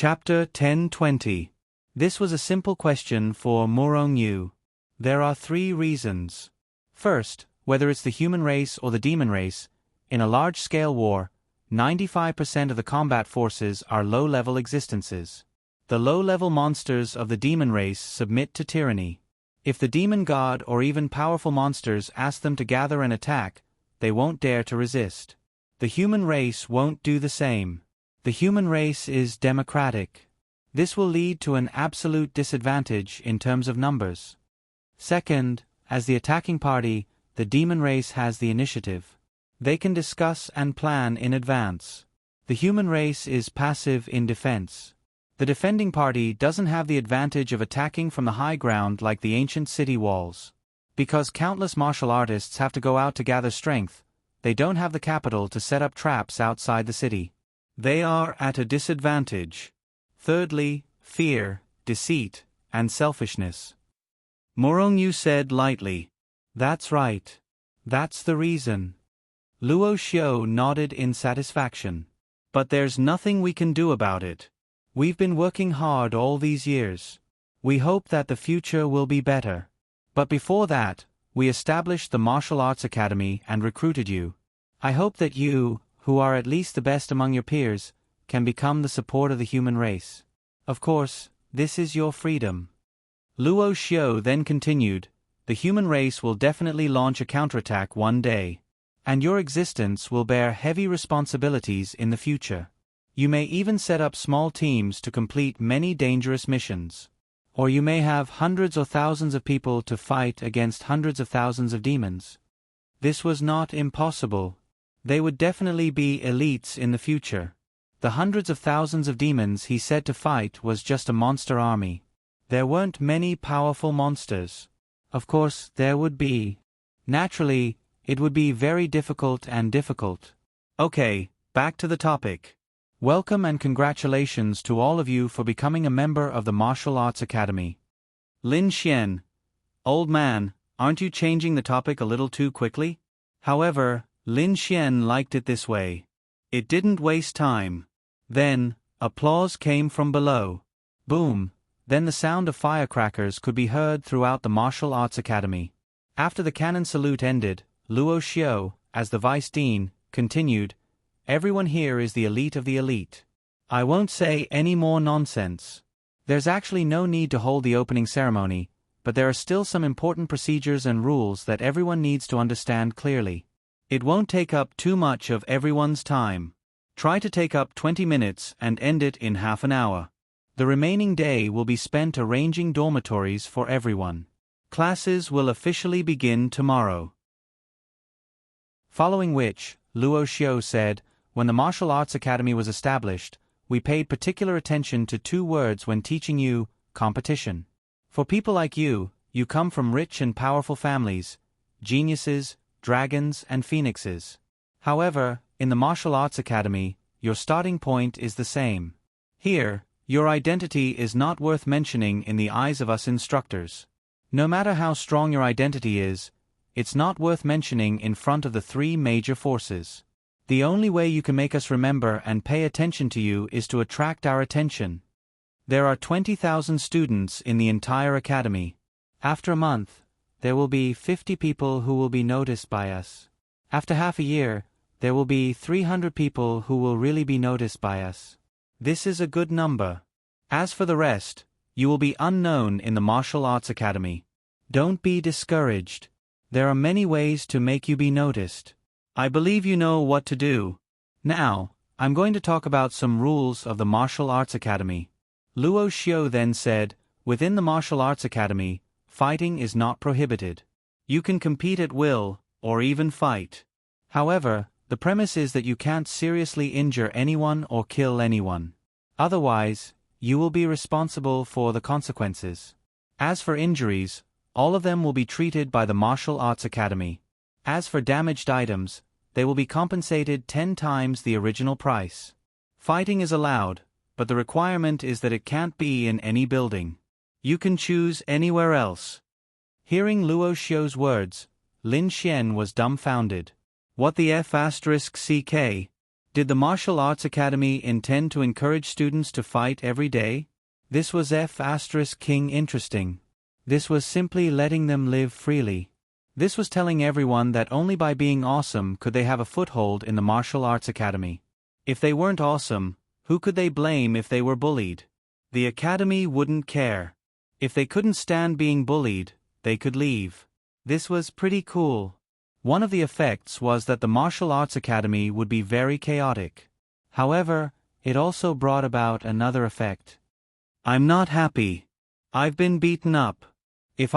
Chapter 10:20. This was a simple question for Morong Yu. There are 3 reasons. First, whether it's the human race or the demon race, in a large-scale war, 95% of the combat forces are low-level existences. The low-level monsters of the demon race submit to tyranny. If the demon god or even powerful monsters ask them to gather and attack, they won't dare to resist. The human race won't do the same. The human race is democratic. This will lead to an absolute disadvantage in terms of numbers. Second, as the attacking party, the demon race has the initiative. They can discuss and plan in advance. The human race is passive in defense. The defending party doesn't have the advantage of attacking from the high ground like the ancient city walls. Because countless martial artists have to go out to gather strength, they don't have the capital to set up traps outside the city. They are at a disadvantage. Thirdly, fear, deceit, and selfishness. Morong Yu said lightly, "That's right. That's the reason." Luo Xiu nodded in satisfaction. "But there's nothing we can do about it. We've been working hard all these years. We hope that the future will be better. But before that, we established the Martial Arts Academy and recruited you. I hope that you, who are at least the best among your peers, can become the support of the human race. Of course, this is your freedom." Luo Xiu then continued, "The human race will definitely launch a counterattack one day. And your existence will bear heavy responsibilities in the future. You may even set up small teams to complete many dangerous missions. Or you may have hundreds or thousands of people to fight against hundreds of thousands of demons." This was not impossible. They would definitely be elites in the future. The hundreds of thousands of demons he said to fight was just a monster army. There weren't many powerful monsters. Of course, there would be. Naturally, it would be very difficult. Okay, back to the topic. Welcome and congratulations to all of you for becoming a member of the Martial Arts Academy. Lin Xian. Old man, aren't you changing the topic a little too quickly? However, Lin Xian liked it this way. It didn't waste time. Then, applause came from below. Boom. Then the sound of firecrackers could be heard throughout the Martial Arts Academy. After the cannon salute ended, Luo Xiu, as the vice dean, continued, "Everyone here is the elite of the elite. I won't say any more nonsense. There's actually no need to hold the opening ceremony, but there are still some important procedures and rules that everyone needs to understand clearly. It won't take up too much of everyone's time. Try to take up 20 minutes and end it in half an hour. The remaining day will be spent arranging dormitories for everyone. Classes will officially begin tomorrow." Following which, Luo Xiu said, "When the Martial Arts Academy was established, we paid particular attention to 2 words when teaching you, competition. For people like you, you come from rich and powerful families, geniuses, dragons, and phoenixes. However, in the Martial Arts Academy, your starting point is the same. Here, your identity is not worth mentioning in the eyes of us instructors. No matter how strong your identity is, it's not worth mentioning in front of the 3 major forces. The only way you can make us remember and pay attention to you is to attract our attention. There are 20,000 students in the entire academy. After a month, there will be 50 people who will be noticed by us. After half a year, there will be 300 people who will really be noticed by us. This is a good number. As for the rest, you will be unknown in the Martial Arts Academy. Don't be discouraged. There are many ways to make you be noticed. I believe you know what to do. Now, I'm going to talk about some rules of the Martial Arts Academy." Luo Xiu then said, "Within the Martial Arts Academy, fighting is not prohibited. You can compete at will, or even fight. However, the premise is that you can't seriously injure anyone or kill anyone. Otherwise, you will be responsible for the consequences. As for injuries, all of them will be treated by the Martial Arts Academy. As for damaged items, they will be compensated 10 times the original price. Fighting is allowed, but the requirement is that it can't be in any building. You can choose anywhere else." Hearing Luo Xiu's words, Lin Xian was dumbfounded. What the F***? Did the Martial Arts Academy intend to encourage students to fight every day? This was King interesting. This was simply letting them live freely. This was telling everyone that only by being awesome could they have a foothold in the Martial Arts Academy. If they weren't awesome, who could they blame if they were bullied? The Academy wouldn't care. If they couldn't stand being bullied, they could leave. This was pretty cool. One of the effects was that the Martial Arts Academy would be very chaotic. However, it also brought about another effect. I'm not happy. I've been beaten up. If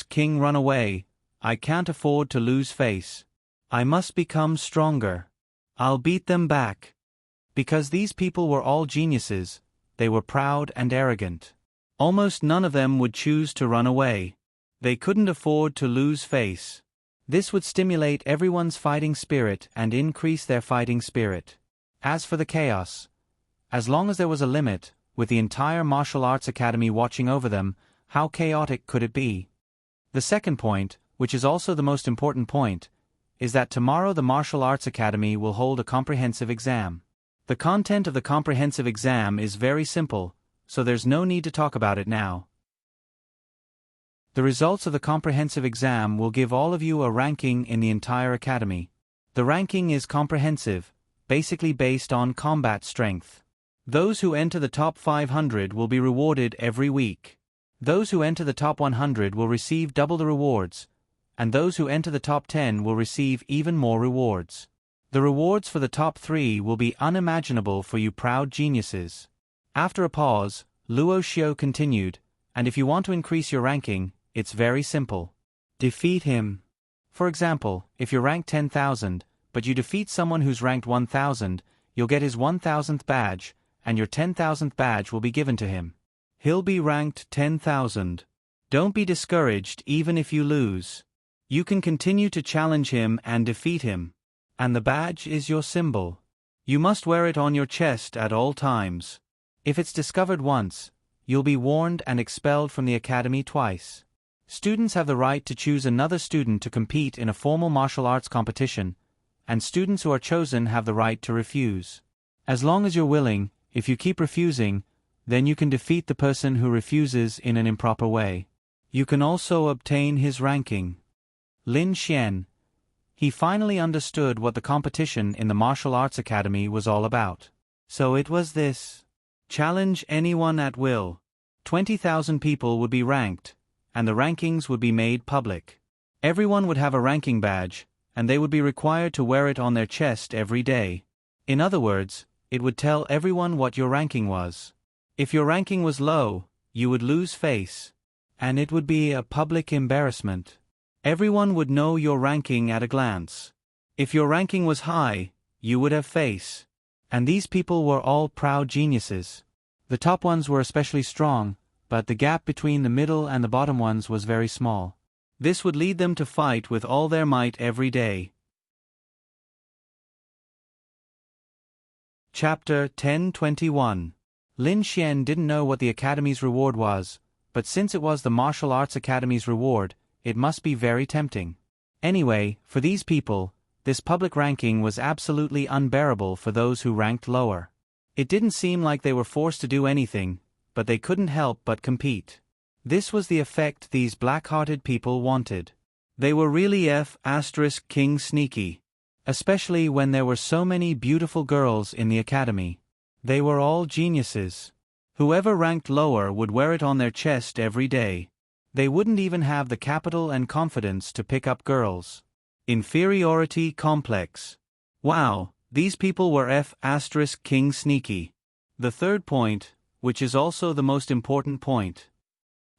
King run away, I can't afford to lose face. I must become stronger. I'll beat them back. Because these people were all geniuses, they were proud and arrogant. Almost none of them would choose to run away. They couldn't afford to lose face. This would stimulate everyone's fighting spirit and increase their fighting spirit. As for the chaos, as long as there was a limit, with the entire Martial Arts Academy watching over them, how chaotic could it be? The second point, which is also the most important point, is that tomorrow the Martial Arts Academy will hold a comprehensive exam. The content of the comprehensive exam is very simple, so there's no need to talk about it now. The results of the comprehensive exam will give all of you a ranking in the entire academy. The ranking is comprehensive, basically based on combat strength. Those who enter the top 500 will be rewarded every week. Those who enter the top 100 will receive double the rewards, and those who enter the top 10 will receive even more rewards. The rewards for the top 3 will be unimaginable for you proud geniuses. After a pause, Luo Xiao continued, and if you want to increase your ranking, it's very simple. Defeat him. For example, if you're ranked 10,000, but you defeat someone who's ranked 1,000, you'll get his 1,000th badge, and your 10,000th badge will be given to him. He'll be ranked 10,000. Don't be discouraged even if you lose. You can continue to challenge him and defeat him. And the badge is your symbol. You must wear it on your chest at all times. If it's discovered once, you'll be warned and expelled from the academy twice. Students have the right to choose another student to compete in a formal martial arts competition, and students who are chosen have the right to refuse. As long as you're willing, if you keep refusing, then you can defeat the person who refuses in an improper way. You can also obtain his ranking. Lin Xian. He finally understood what the competition in the Martial Arts Academy was all about. So it was this. Challenge anyone at will. 20,000 people would be ranked, and the rankings would be made public. Everyone would have a ranking badge, and they would be required to wear it on their chest every day. In other words, it would tell everyone what your ranking was. If your ranking was low, you would lose face, and it would be a public embarrassment. Everyone would know your ranking at a glance. If your ranking was high, you would have face. And these people were all proud geniuses. The top ones were especially strong, but the gap between the middle and the bottom ones was very small. This would lead them to fight with all their might every day. Chapter 10:21. Lin Xian didn't know what the Academy's reward was, but since it was the Martial Arts Academy's reward, it must be very tempting. Anyway, for these people, this public ranking was absolutely unbearable for those who ranked lower. It didn't seem like they were forced to do anything, but they couldn't help but compete. This was the effect these black-hearted people wanted. They were really King sneaky. Especially when there were so many beautiful girls in the academy. They were all geniuses. Whoever ranked lower would wear it on their chest every day. They wouldn't even have the capital and confidence to pick up girls. Inferiority complex. Wow, these people were King sneaky. The third point, which is also the most important point.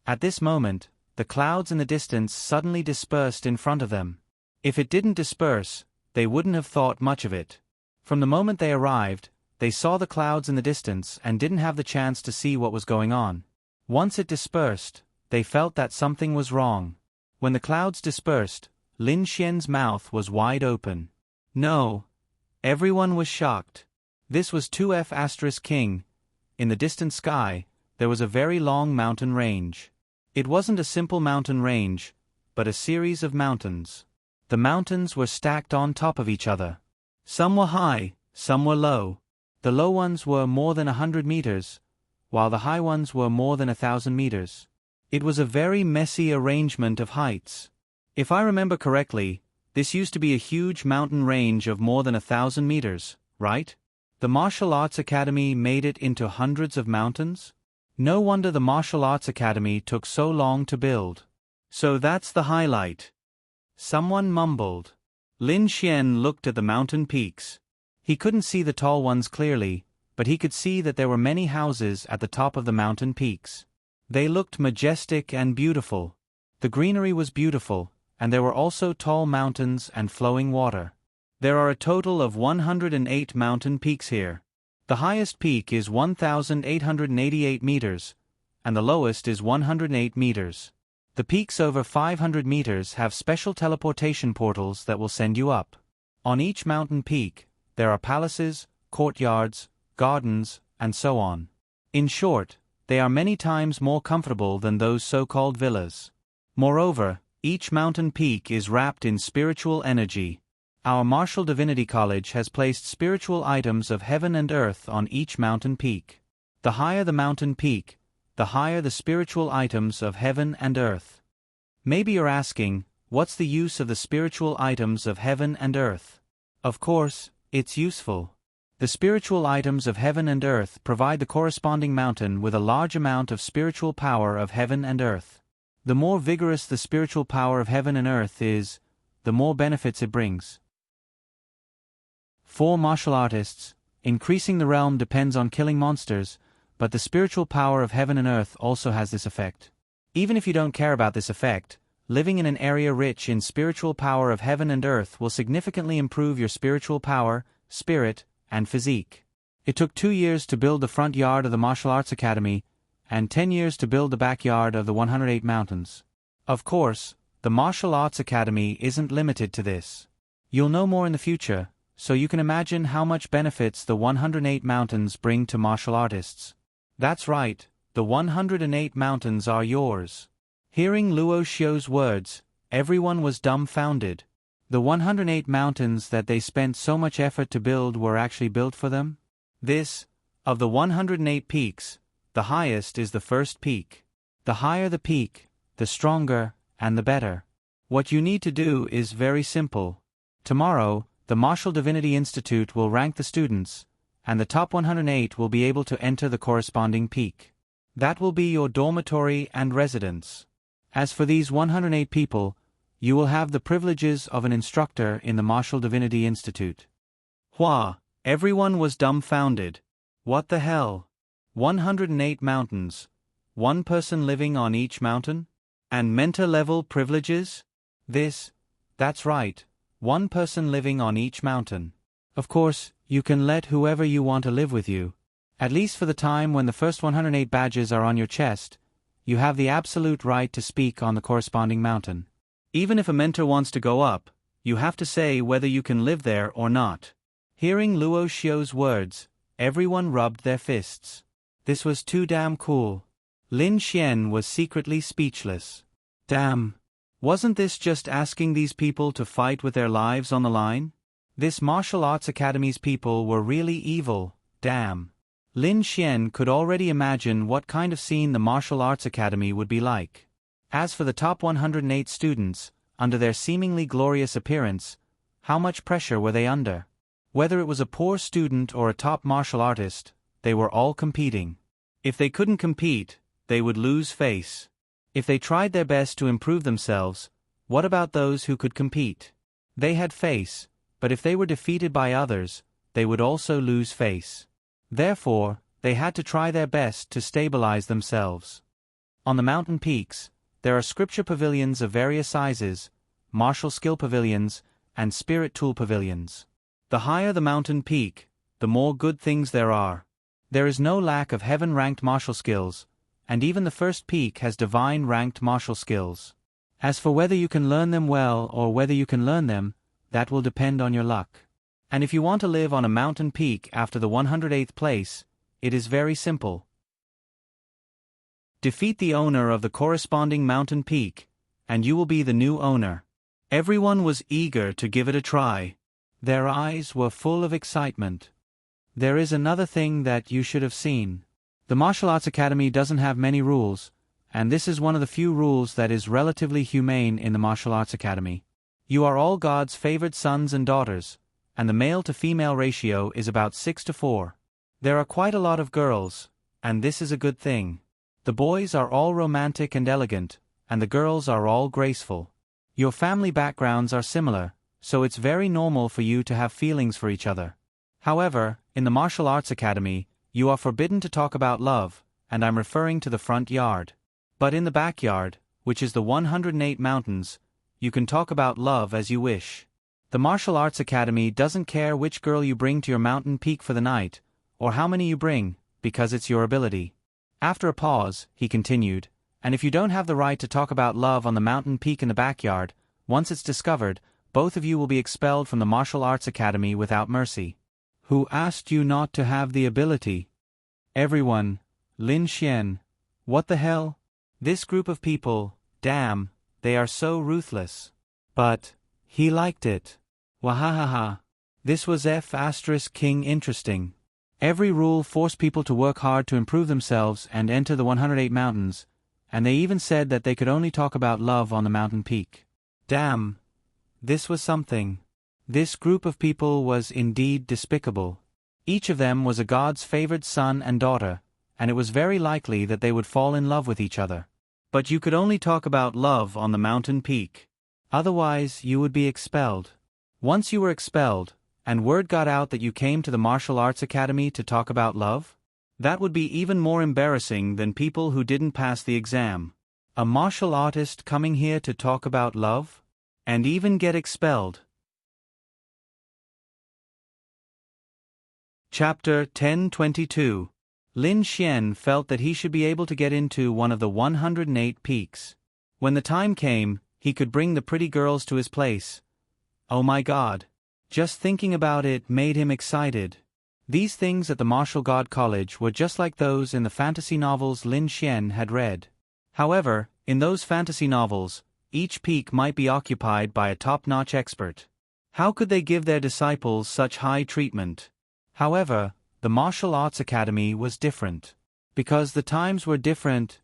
At this moment, the clouds in the distance suddenly dispersed in front of them. If it didn't disperse, they wouldn't have thought much of it. From the moment they arrived, they saw the clouds in the distance and didn't have the chance to see what was going on. Once it dispersed, they felt that something was wrong. When the clouds dispersed, Lin Xian's mouth was wide open. No. Everyone was shocked. This was 2F King. In the distant sky, there was a very long mountain range. It wasn't a simple mountain range, but a series of mountains. The mountains were stacked on top of each other. Some were high, Some were low. The low ones were more than 100 meters, while the high ones were more than 1,000 meters. It was a very messy arrangement of heights. If I remember correctly, this used to be a huge mountain range of more than 1,000 meters, right? The Martial Arts Academy made it into hundreds of mountains? No wonder the Martial Arts Academy took so long to build. So that's the highlight. Someone mumbled. Lin Xian looked at the mountain peaks. He couldn't see the tall ones clearly, but he could see that there were many houses at the top of the mountain peaks. They looked majestic and beautiful. The greenery was beautiful, and there were also tall mountains and flowing water. There are a total of 108 mountain peaks here. The highest peak is 1,888 meters, and the lowest is 108 meters. The peaks over 500 meters have special teleportation portals that will send you up. On each mountain peak, there are palaces, courtyards, gardens, and so on. In short, they are many times more comfortable than those so-called villas. Moreover, each mountain peak is wrapped in spiritual energy. Our Martial Divinity College has placed spiritual items of heaven and earth on each mountain peak. The higher the mountain peak, the higher the spiritual items of heaven and earth. Maybe you're asking, what's the use of the spiritual items of heaven and earth? Of course, it's useful. The spiritual items of heaven and earth provide the corresponding mountain with a large amount of spiritual power of heaven and earth. The more vigorous the spiritual power of heaven and earth is, the more benefits it brings. For martial artists, increasing the realm depends on killing monsters, but the spiritual power of heaven and earth also has this effect. Even if you don't care about this effect, living in an area rich in spiritual power of heaven and earth will significantly improve your spiritual power, spirit, and physique. It took 2 years to build the front yard of the Martial Arts Academy, and 10 years to build the backyard of the 108 mountains. Of course, the Martial Arts Academy isn't limited to this. You'll know more in the future, so you can imagine how much benefits the 108 mountains bring to martial artists. That's right, the 108 mountains are yours. Hearing Luo Xiu's words, everyone was dumbfounded. The 108 mountains that they spent so much effort to build were actually built for them? Of the 108 peaks, the highest is the first peak. The higher the peak, the stronger, and the better. What you need to do is very simple. Tomorrow, the Martial Divinity Institute will rank the students, and the top 108 will be able to enter the corresponding peak. That will be your dormitory and residence. As for these 108 people, you will have the privileges of an instructor in the Martial Divinity Institute. Hua, everyone was dumbfounded. What the hell? 108 mountains, one person living on each mountain? And mentor-level privileges? That's right. One person living on each mountain. Of course, you can let whoever you want to live with you. At least for the time when the first 108 badges are on your chest, you have the absolute right to speak on the corresponding mountain. Even if a mentor wants to go up, you have to say whether you can live there or not. Hearing Luo Xiu's words, everyone rubbed their fists. This was too damn cool. Lin Xian was secretly speechless. Damn. Wasn't this just asking these people to fight with their lives on the line? This Martial Arts Academy's people were really evil, damn. Lin Xian could already imagine what kind of scene the Martial Arts Academy would be like. As for the top 108 students, under their seemingly glorious appearance, how much pressure were they under? Whether it was a poor student or a top martial artist, they were all competing. If they couldn't compete, they would lose face. If they tried their best to improve themselves, what about those who could compete? They had face, but if they were defeated by others, they would also lose face. Therefore, they had to try their best to stabilize themselves. On the mountain peaks, there are scripture pavilions of various sizes, martial skill pavilions, and spirit tool pavilions. The higher the mountain peak, the more good things there are. There is no lack of heaven-ranked martial skills, and even the first peak has divine-ranked martial skills. As for whether you can learn them well or whether you can learn them, that will depend on your luck. And if you want to live on a mountain peak after the 108th place, it is very simple. Defeat the owner of the corresponding mountain peak, and you will be the new owner. Everyone was eager to give it a try. Their eyes were full of excitement. There is another thing that you should have seen. The martial arts academy doesn't have many rules, and this is one of the few rules that is relatively humane in the martial arts academy. You are all God's favored sons and daughters, and the male-to-female ratio is about 6-4. There are quite a lot of girls, and this is a good thing. The boys are all romantic and elegant, and the girls are all graceful. Your family backgrounds are similar, so it's very normal for you to have feelings for each other. However, in the martial arts academy, you are forbidden to talk about love, and I'm referring to the front yard. But in the backyard, which is the 108 mountains, you can talk about love as you wish. The martial arts academy doesn't care which girl you bring to your mountain peak for the night, or how many you bring, because it's your ability. After a pause, he continued, and if you don't have the right to talk about love on the mountain peak in the backyard, once it's discovered, both of you will be expelled from the martial arts academy without mercy. Who asked you not to have the ability? Everyone. Lin Xian. What the hell? This group of people, damn, they are so ruthless. But he liked it. Wahahaha. This was F*King interesting. Every rule forced people to work hard to improve themselves and enter the 108 mountains, and they even said that they could only talk about love on the mountain peak. Damn. This was something. This group of people was indeed despicable. Each of them was a god's favored son and daughter, and it was very likely that they would fall in love with each other. But you could only talk about love on the mountain peak. Otherwise, you would be expelled. Once you were expelled, and word got out that you came to the martial arts academy to talk about love, that would be even more embarrassing than people who didn't pass the exam. A martial artist coming here to talk about love? And even get expelled. Chapter 1022. Lin Xian felt that he should be able to get into one of the 108 peaks. When the time came, he could bring the pretty girls to his place. Oh my God. Just thinking about it made him excited. These things at the Martial God College were just like those in the fantasy novels Lin Xian had read. However, in those fantasy novels, each peak might be occupied by a top-notch expert. How could they give their disciples such high treatment? However, the martial arts academy was different. Because the times were different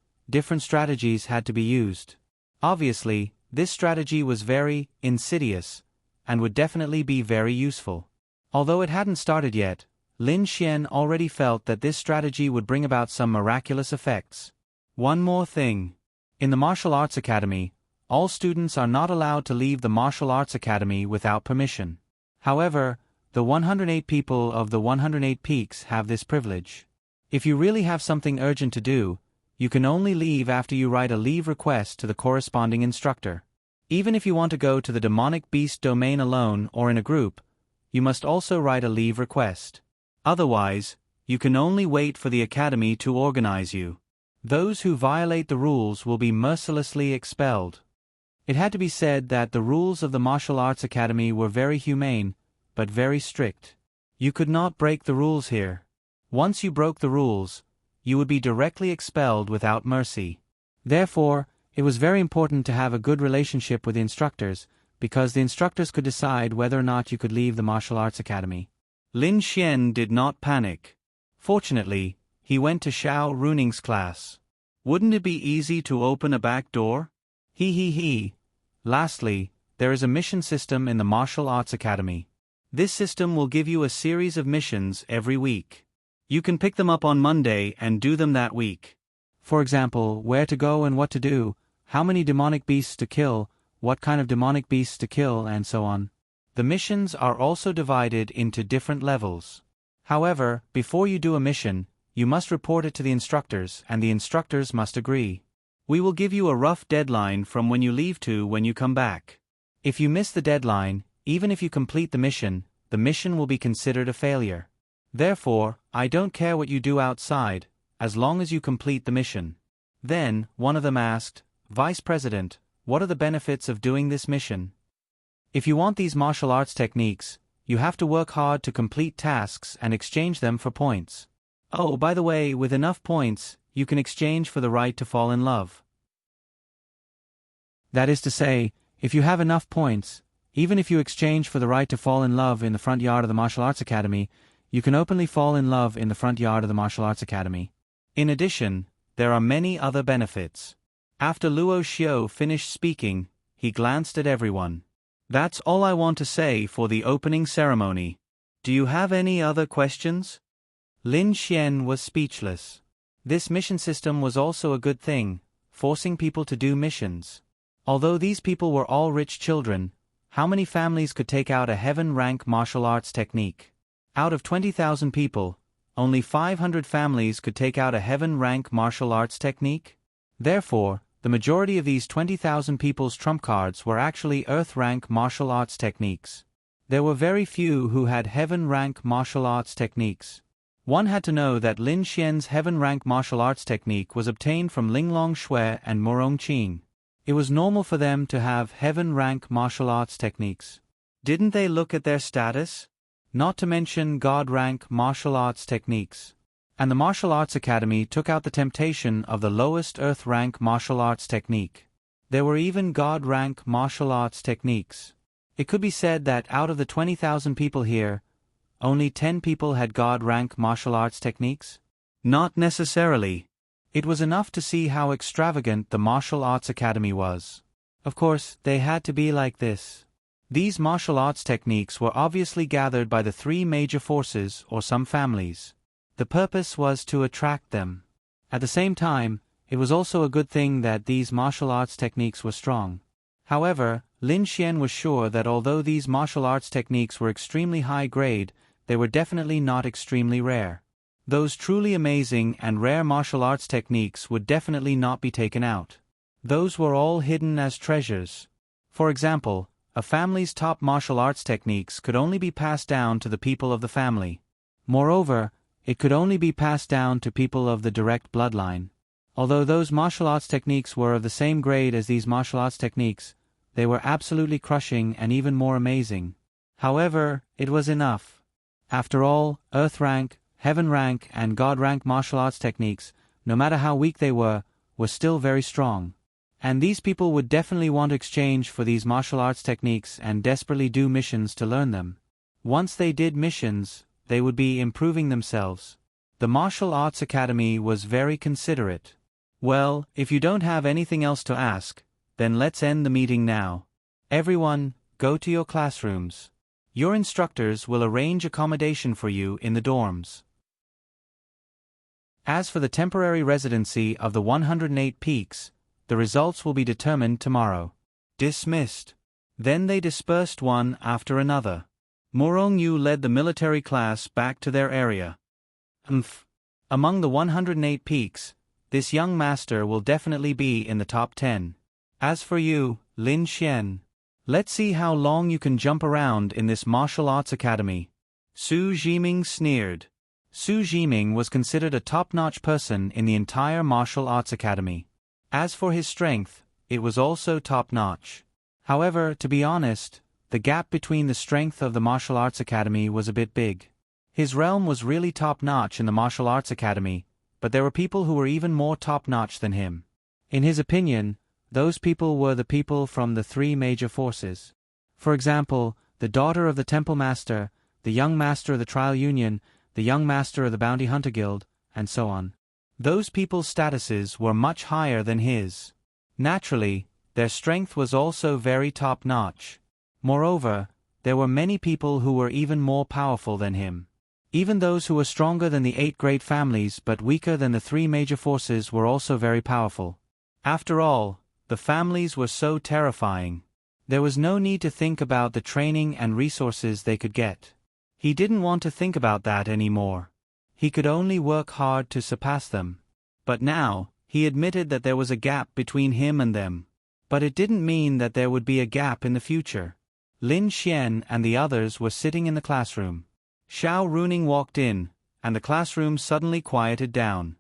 strategies had to be used. Obviously, this strategy was very insidious, and would definitely be very useful. Although it hadn't started yet, Lin Xian already felt that this strategy would bring about some miraculous effects. One more thing. In the martial arts academy, all students are not allowed to leave the martial arts academy without permission. However, the 108 people of the 108 peaks have this privilege. If you really have something urgent to do, you can only leave after you write a leave request to the corresponding instructor. Even if you want to go to the demonic beast domain alone or in a group, you must also write a leave request. Otherwise, you can only wait for the academy to organize you. Those who violate the rules will be mercilessly expelled. It had to be said that the rules of the martial arts academy were very humane, but very strict. You could not break the rules here. Once you broke the rules, you would be directly expelled without mercy. Therefore, it was very important to have a good relationship with the instructors, because the instructors could decide whether or not you could leave the martial arts academy. Lin Xian did not panic. Fortunately, he went to Xiao Runing's class. Wouldn't it be easy to open a back door? He. Lastly, there is a mission system in the martial arts academy. This system will give you a series of missions every week. You can pick them up on Monday and do them that week. For example, where to go and what to do, how many demonic beasts to kill, what kind of demonic beasts to kill, and so on. The missions are also divided into different levels. However, before you do a mission, you must report it to the instructors, and the instructors must agree. We will give you a rough deadline from when you leave to when you come back. If you miss the deadline, even if you complete the mission will be considered a failure. Therefore, I don't care what you do outside, as long as you complete the mission. Then, one of them asked, Vice President, what are the benefits of doing this mission? If you want these martial arts techniques, you have to work hard to complete tasks and exchange them for points. Oh, by the way, with enough points, you can exchange for the right to fall in love. That is to say, if you have enough points, Even if you exchange for the right to fall in love in the front yard of the martial arts academy, you can openly fall in love in the front yard of the martial arts academy. In addition, there are many other benefits. After Luo Xiao finished speaking, he glanced at everyone. That's all I want to say for the opening ceremony. Do you have any other questions? Lin Xian was speechless. This mission system was also a good thing, forcing people to do missions. Although these people were all rich children, how many families could take out a heaven-rank martial arts technique? Out of 20,000 people, only 500 families could take out a heaven-rank martial arts technique? Therefore, the majority of these 20,000 people's trump cards were actually earth-rank martial arts techniques. There were very few who had heaven-rank martial arts techniques. One had to know that Lin Xian's heaven-rank martial arts technique was obtained from Linglong Shui and Murong Qing. It was normal for them to have heaven-rank martial arts techniques. Didn't they look at their status? Not to mention God-rank martial arts techniques. And the Martial Arts Academy took out the temptation of the lowest earth-rank martial arts technique. There were even God-rank martial arts techniques. It could be said that out of the 20,000 people here, only 10 people had God-rank martial arts techniques? Not necessarily. It was enough to see how extravagant the Martial Arts Academy was. Of course, they had to be like this. These martial arts techniques were obviously gathered by the three major forces or some families. The purpose was to attract them. At the same time, it was also a good thing that these martial arts techniques were strong. However, Lin Xian was sure that although these martial arts techniques were extremely high grade, they were definitely not extremely rare. Those truly amazing and rare martial arts techniques would definitely not be taken out. Those were all hidden as treasures. For example, a family's top martial arts techniques could only be passed down to the people of the family. Moreover, it could only be passed down to people of the direct bloodline. Although those martial arts techniques were of the same grade as these martial arts techniques, they were absolutely crushing and even more amazing. However, it was enough. After all, Earth rank, Heaven rank, and God rank martial arts techniques, no matter how weak they were still very strong. And these people would definitely want to exchange for these martial arts techniques and desperately do missions to learn them. Once they did missions, they would be improving themselves. The Martial Arts Academy was very considerate. Well, if you don't have anything else to ask, then let's end the meeting now. Everyone, go to your classrooms. Your instructors will arrange accommodation for you in the dorms. As for the temporary residency of the 108 peaks, the results will be determined tomorrow. Dismissed. Then they dispersed one after another. Murong Yu led the military class back to their area. Among the 108 peaks, this young master will definitely be in the top 10. As for you, Lin Xian, let's see how long you can jump around in this martial arts academy. Su Zhiming sneered. Su Zhiming was considered a top-notch person in the entire martial arts academy. As for his strength, it was also top-notch. However, to be honest, the gap between the strength of the martial arts academy was a bit big. His realm was really top-notch in the martial arts academy, but there were people who were even more top-notch than him. In his opinion, those people were the people from the three major forces. For example, the daughter of the Temple Master, the young master of the Trial Union, the young master of the Bounty Hunter Guild, and so on. Those people's statuses were much higher than his. Naturally, their strength was also very top-notch. Moreover, there were many people who were even more powerful than him. Even those who were stronger than the 8 great families but weaker than the 3 major forces were also very powerful. After all, the families were so terrifying. There was no need to think about the training and resources they could get. He didn't want to think about that anymore. He could only work hard to surpass them. But now, he admitted that there was a gap between him and them. But it didn't mean that there would be a gap in the future. Lin Xian and the others were sitting in the classroom. Xiao Runing walked in, and the classroom suddenly quieted down.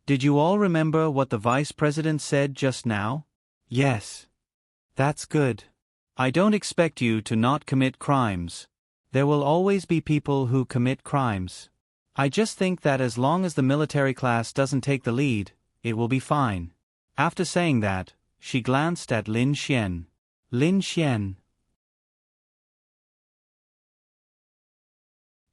Did you all remember what the vice president said just now? Yes. That's good. I don't expect you to not commit crimes. There will always be people who commit crimes. I just think that as long as the military class doesn't take the lead, it will be fine. After saying that, she glanced at Lin Xian. Lin Xian.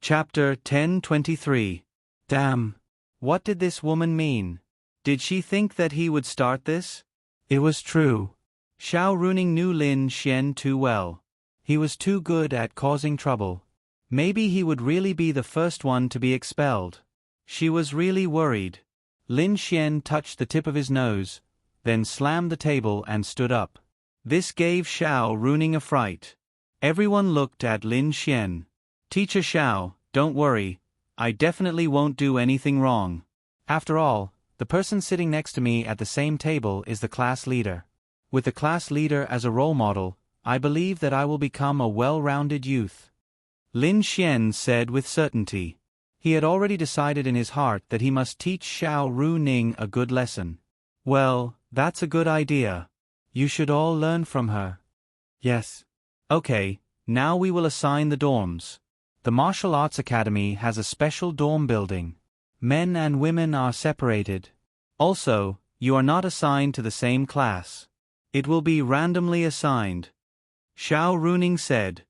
Chapter 1023. Damn. What did this woman mean? Did she think that he would start this? It was true. Xiao Runing knew Lin Xian too well. He was too good at causing trouble. Maybe he would really be the first one to be expelled. She was really worried. Lin Xian touched the tip of his nose, then slammed the table and stood up. This gave Xiao Runing a fright. Everyone looked at Lin Xian. Teacher Xiao, don't worry. I definitely won't do anything wrong. After all, the person sitting next to me at the same table is the class leader. With the class leader as a role model, I believe that I will become a well-rounded youth. Lin Xian said with certainty. He had already decided in his heart that he must teach Xiao Runing a good lesson. Well, that's a good idea. You should all learn from her. Yes. Okay, now we will assign the dorms. The Martial Arts Academy has a special dorm building. Men and women are separated. Also, you are not assigned to the same class. It will be randomly assigned. Xiao Runing said.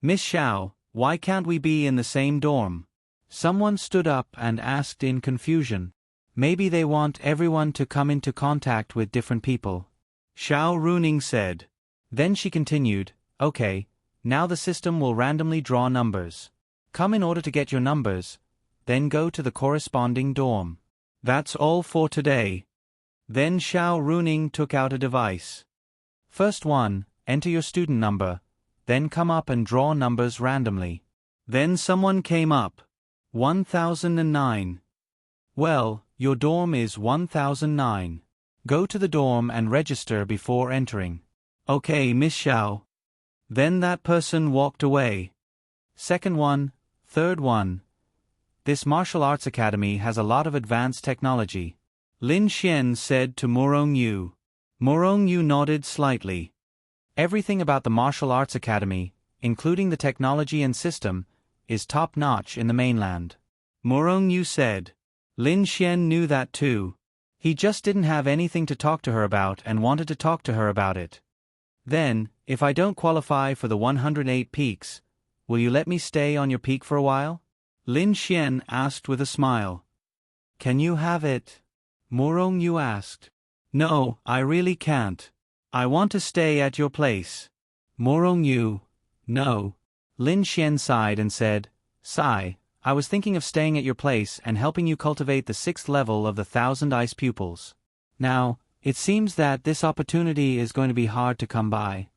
Miss Xiao, why can't we be in the same dorm? Someone stood up and asked in confusion. Maybe they want everyone to come into contact with different people. Xiao Runing said. Then she continued, okay, now the system will randomly draw numbers. Come in order to get your numbers, then go to the corresponding dorm. That's all for today. Then Xiao Runing took out a device. First one, enter your student number, then come up and draw numbers randomly. Then someone came up. 1009. Well, your dorm is 1009. Go to the dorm and register before entering. Okay, Miss Xiao. Then that person walked away. Second one, third one. This martial arts academy has a lot of advanced technology. Lin Xian said to Morong Yu. Morong Yu nodded slightly. Everything about the martial arts academy, including the technology and system, is top-notch in the mainland. Morong Yu said. Lin Xian knew that too. He just didn't have anything to talk to her about and wanted to talk to her about it. Then, if I don't qualify for the 108 peaks, will you let me stay on your peak for a while? Lin Xian asked with a smile. Can you have it? Morong Yu asked. No, I really can't. I want to stay at your place. Morong Yu. No. Lin Xian sighed and said, Sigh, I was thinking of staying at your place and helping you cultivate the 6th level of the 1,000 ice pupils. Now, it seems that this opportunity is going to be hard to come by.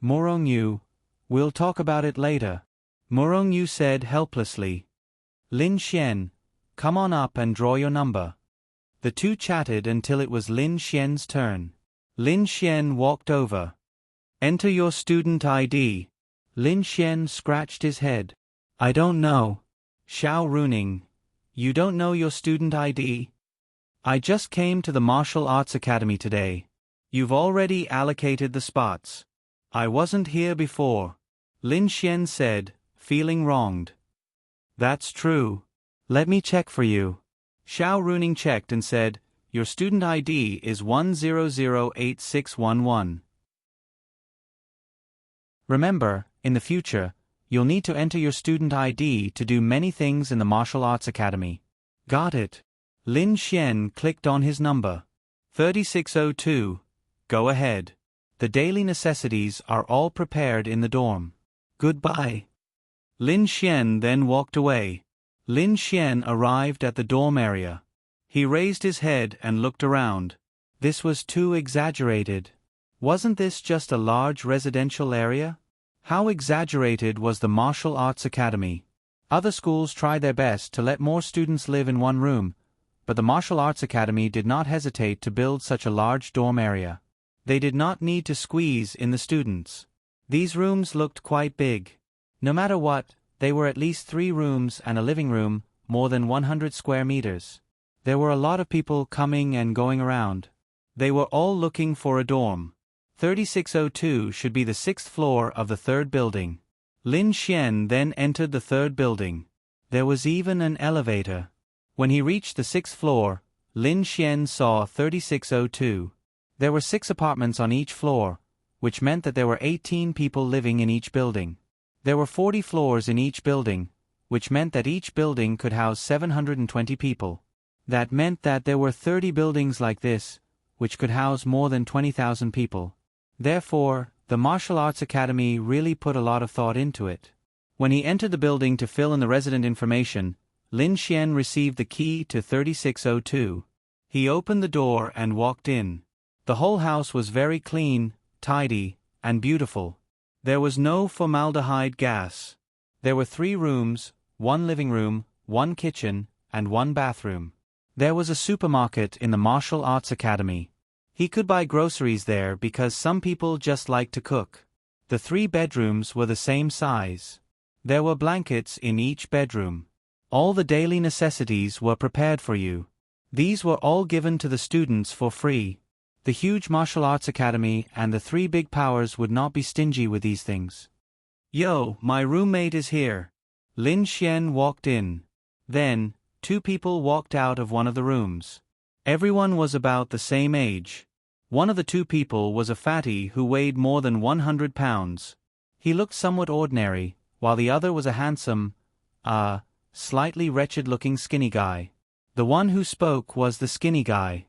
Morong Yu. We'll talk about it later. Morong Yu said helplessly. Lin Xian, come on up and draw your number. The two chatted until it was Lin Xian's turn. Lin Xian walked over. Enter your student ID. Lin Xian scratched his head. I don't know. Xiao Runing, you don't know your student ID? I just came to the Martial Arts Academy today. You've already allocated the spots. I wasn't here before. Lin Xian said, feeling wronged. That's true. Let me check for you. Xiao Runing checked and said, your student ID is 1008611. Remember, in the future, you'll need to enter your student ID to do many things in the Martial Arts Academy. Got it. Lin Xian clicked on his number. 3602. Go ahead. The daily necessities are all prepared in the dorm. Goodbye. Lin Xian then walked away. Lin Xian arrived at the dorm area. He raised his head and looked around. This was too exaggerated. Wasn't this just a large residential area? How exaggerated was the Martial Arts Academy? Other schools tried their best to let more students live in one room, but the Martial Arts Academy did not hesitate to build such a large dorm area. They did not need to squeeze in the students. These rooms looked quite big. No matter what, they were at least 3 rooms and a living room, more than 100 square meters. There were a lot of people coming and going around. They were all looking for a dorm. 3602 should be the 6th floor of the 3rd building. Lin Xian then entered the 3rd building. There was even an elevator. When he reached the 6th floor, Lin Xian saw 3602. There were 6 apartments on each floor, which meant that there were 18 people living in each building. There were 40 floors in each building, which meant that each building could house 720 people. That meant that there were 30 buildings like this, which could house more than 20,000 people. Therefore, the martial arts academy really put a lot of thought into it. When he entered the building to fill in the resident information, Lin Xian received the key to 3602. He opened the door and walked in. The whole house was very clean, tidy, and beautiful. There was no formaldehyde gas. There were 3 rooms, 1 living room, 1 kitchen, and 1 bathroom. There was a supermarket in the martial arts academy. He could buy groceries there because some people just like to cook. The 3 bedrooms were the same size. There were blankets in each bedroom. All the daily necessities were prepared for you. These were all given to the students for free. The huge martial arts academy and the 3 big powers would not be stingy with these things. "Yo, my roommate is here." Lin Xian walked in. Then, 2 people walked out of one of the rooms. Everyone was about the same age. One of the 2 people was a fatty who weighed more than 100 pounds. He looked somewhat ordinary, while the other was a handsome, slightly wretched-looking skinny guy. The one who spoke was the skinny guy.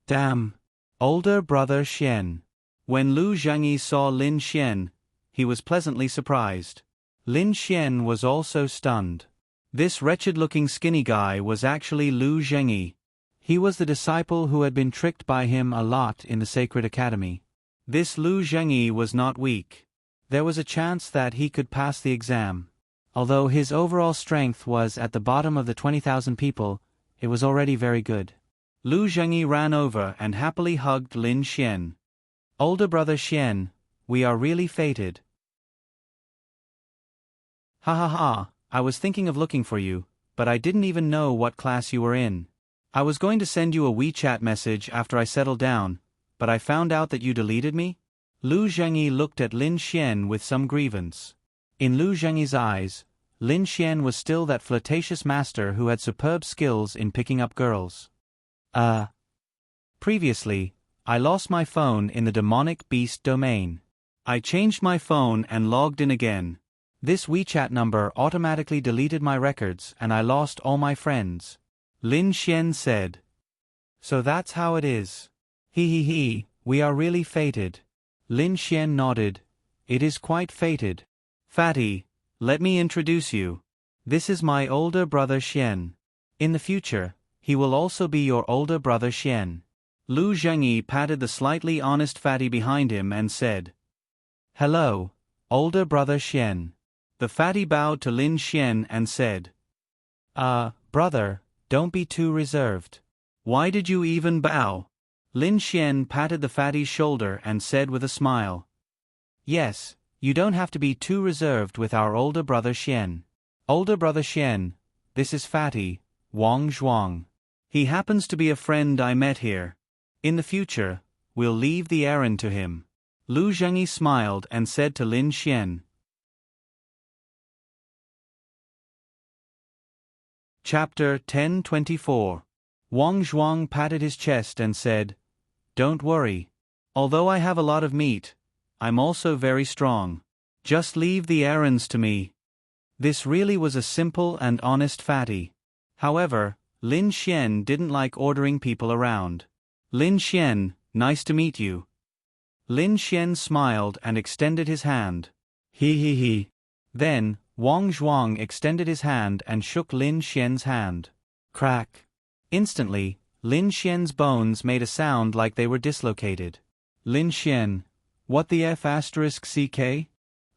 "Damn. Older brother Xian." When Lu Zhengyi saw Lin Xian, he was pleasantly surprised. Lin Xian was also stunned. This wretched-looking skinny guy was actually Lu Zhengyi. He was the disciple who had been tricked by him a lot in the Sacred Academy. This Lu Zhengyi was not weak. There was a chance that he could pass the exam. Although his overall strength was at the bottom of the 20,000 people, it was already very good. Lu Zhengyi ran over and happily hugged Lin Xian. "Older brother Xian, we are really fated." "Ha ha ha, I was thinking of looking for you, but I didn't even know what class you were in. I was going to send you a WeChat message after I settled down, but I found out that you deleted me?" Lu Zhengyi looked at Lin Xian with some grievance. In Lu Zhengyi's eyes, Lin Xian was still that flirtatious master who had superb skills in picking up girls. Previously, I lost my phone in the demonic beast domain. I changed my phone and logged in again. This WeChat number automatically deleted my records and I lost all my friends. Lin Xian said. "So that's how it is. He, we are really fated." Lin Xian nodded. "It is quite fated. Fatty, let me introduce you. This is my older brother Xian. In the future, he will also be your older brother Xian." Lu Zhengyi patted the slightly honest fatty behind him and said, "Hello, older brother Xian." The fatty bowed to Lin Xian and said, Brother, don't be too reserved." "Why did you even bow?" Lin Xian patted the fatty's shoulder and said with a smile, "Yes, you don't have to be too reserved with our older brother Xian. Older brother Xian, this is Fatty, Wang Zhuang. He happens to be a friend I met here. In the future, we'll leave the errand to him." Lu Zhengyi smiled and said to Lin Xian. Chapter 1024. Wang Zhuang patted his chest and said, "Don't worry. Although I have a lot of meat, I'm also very strong. Just leave the errands to me." This really was a simple and honest fatty. However, Lin Xian didn't like ordering people around. "Lin Xian, nice to meet you." Lin Xian smiled and extended his hand. He. Then, Wang Zhuang extended his hand and shook Lin Xian's hand. Crack. Instantly, Lin Xian's bones made a sound like they were dislocated. Lin Xian, what the F***ck?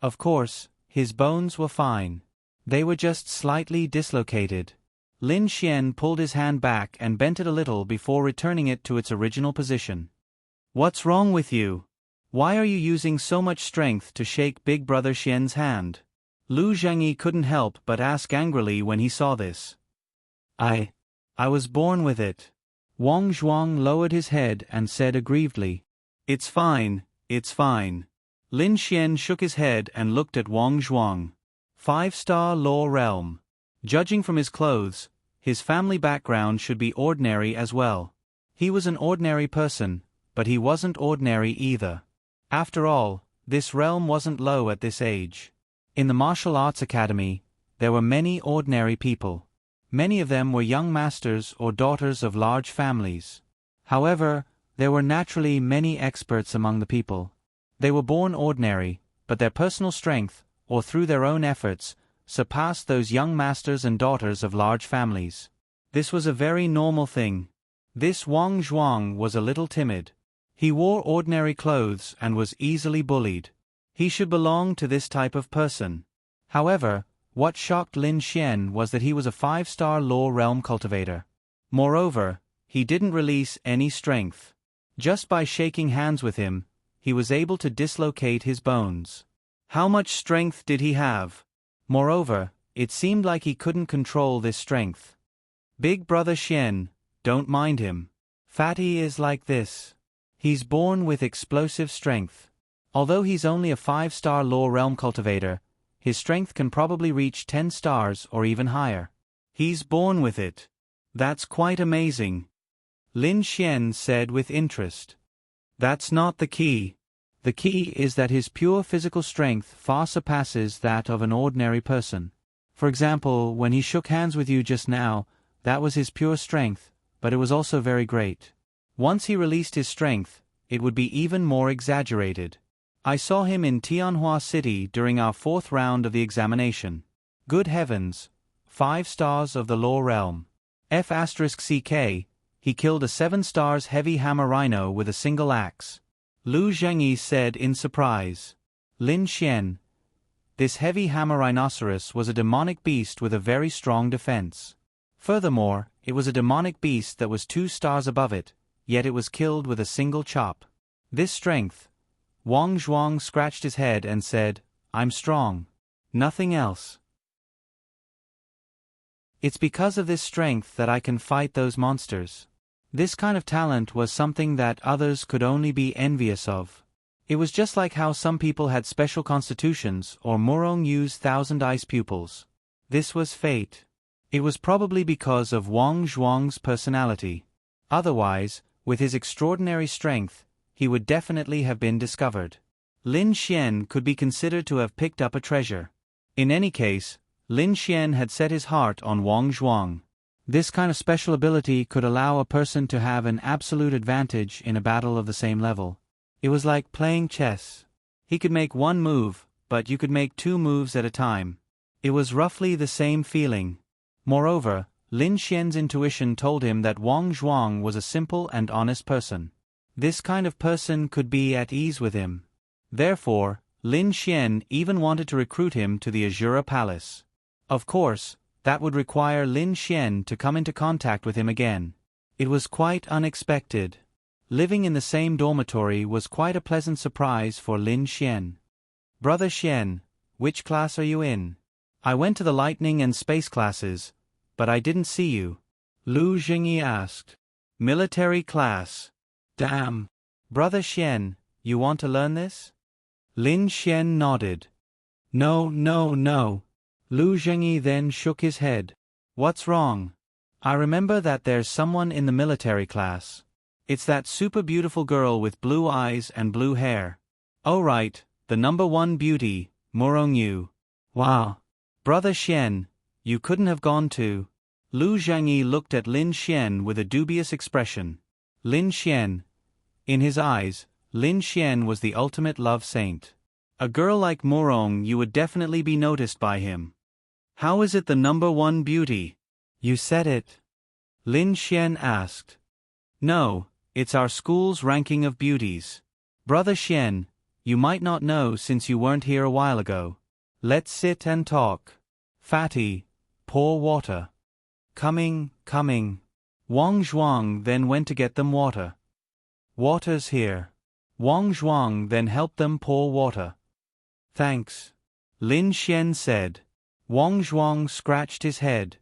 Of course, his bones were fine. They were just slightly dislocated. Lin Xian pulled his hand back and bent it a little before returning it to its original position. "What's wrong with you? Why are you using so much strength to shake Big Brother Xian's hand?" Lu Zhengyi couldn't help but ask angrily when he saw this. I was born with it." Wang Zhuang lowered his head and said aggrievedly. It's fine. Lin Xian shook his head and looked at Wang Zhuang. 5-star law realm. Judging from his clothes, his family background should be ordinary as well. He was an ordinary person, but he wasn't ordinary either. After all, this realm wasn't low at this age. In the martial arts academy, there were many ordinary people. Many of them were young masters or daughters of large families. However, there were naturally many experts among the people. They were born ordinary, but their personal strength, or through their own efforts, surpassed those young masters and daughters of large families. This was a very normal thing. This Wang Zhuang was a little timid. He wore ordinary clothes and was easily bullied. He should belong to this type of person. However, what shocked Lin Xian was that he was a 5-star law realm cultivator. Moreover, he didn't release any strength. Just by shaking hands with him, he was able to dislocate his bones. How much strength did he have? Moreover, it seemed like he couldn't control this strength. Big brother Xian, don't mind him. Fatty is like this. He's born with explosive strength. Although he's only a 5-star law realm cultivator, his strength can probably reach 10 stars or even higher. He's born with it. That's quite amazing. Lin Xian said with interest. That's not the key. The key is that his pure physical strength far surpasses that of an ordinary person. For example, when he shook hands with you just now, that was his pure strength, but it was also very great. Once he released his strength, it would be even more exaggerated. I saw him in Tianhua City during our 4th round of the examination. Good heavens! 5 stars of the law realm. F*CK, he killed a 7 stars heavy hammer rhino with a single axe. Lu Zhengyi said in surprise. Lin Xian. This heavy hammer rhinoceros was a demonic beast with a very strong defense. Furthermore, it was a demonic beast that was 2 stars above it, yet it was killed with a single chop. This strength. Wang Zhuang scratched his head and said, I'm strong. Nothing else. It's because of this strength that I can fight those monsters. This kind of talent was something that others could only be envious of. It was just like how some people had special constitutions or Murong Yu's 1,000 ice pupils. This was fate. It was probably because of Wang Zhuang's personality. Otherwise, with his extraordinary strength, he would definitely have been discovered. Lin Xian could be considered to have picked up a treasure. In any case, Lin Xian had set his heart on Wang Zhuang. This kind of special ability could allow a person to have an absolute advantage in a battle of the same level. It was like playing chess. He could make one move, but you could make 2 moves at a time. It was roughly the same feeling. Moreover, Lin Xian's intuition told him that Wang Zhuang was a simple and honest person. This kind of person could be at ease with him. Therefore, Lin Xian even wanted to recruit him to the Azura Palace. Of course, that would require Lin Xian to come into contact with him again. It was quite unexpected. Living in the same dormitory was quite a pleasant surprise for Lin Xian. Brother Xian, which class are you in? I went to the lightning and space classes, but I didn't see you. Lu Zhengyi asked. Military class. Damn. Brother Xian, you want to learn this? Lin Xian nodded. No. Lu Zhengyi then shook his head. What's wrong? I remember that there's someone in the military class. It's that super beautiful girl with blue eyes and blue hair. Oh right, the number 1 beauty, Murong Yu. Wow. Brother Xian, you couldn't have gone to... Lu Zhengyi looked at Lin Xian with a dubious expression. Lin Xian. In his eyes, Lin Xian was the ultimate love saint. A girl like Murong Yu would definitely be noticed by him. How is it the number 1 beauty? You said it. Lin Xian asked. No, it's our school's ranking of beauties. Brother Xian, you might not know since you weren't here a while ago. Let's sit and talk. Fatty, pour water. Coming. Wang Zhuang then went to get them water. Water's here. Wang Zhuang then helped them pour water. Thanks. Lin Xian said. Wang Zhuang scratched his head.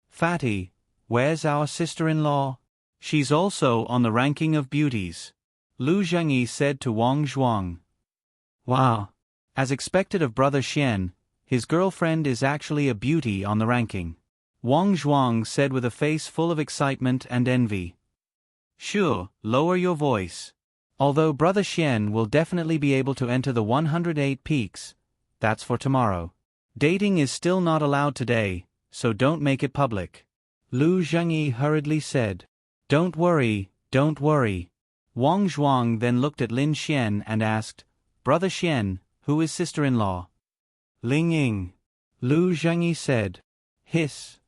Fatty, where's our sister-in-law? She's also on the ranking of beauties. Lu Zhengyi said to Wang Zhuang. Wow. As expected of Brother Xian, his girlfriend is actually a beauty on the ranking. Wang Zhuang said with a face full of excitement and envy. Sure, lower your voice. Although Brother Xian will definitely be able to enter the 108 peaks, that's for tomorrow. Dating is still not allowed today, so don't make it public. Lu Zhengyi hurriedly said. Don't worry, don't worry. Wang Zhuang then looked at Lin Xian and asked, Brother Xian, who is sister-in-law? Ling Ying. Lu Zhengyi said. Hiss.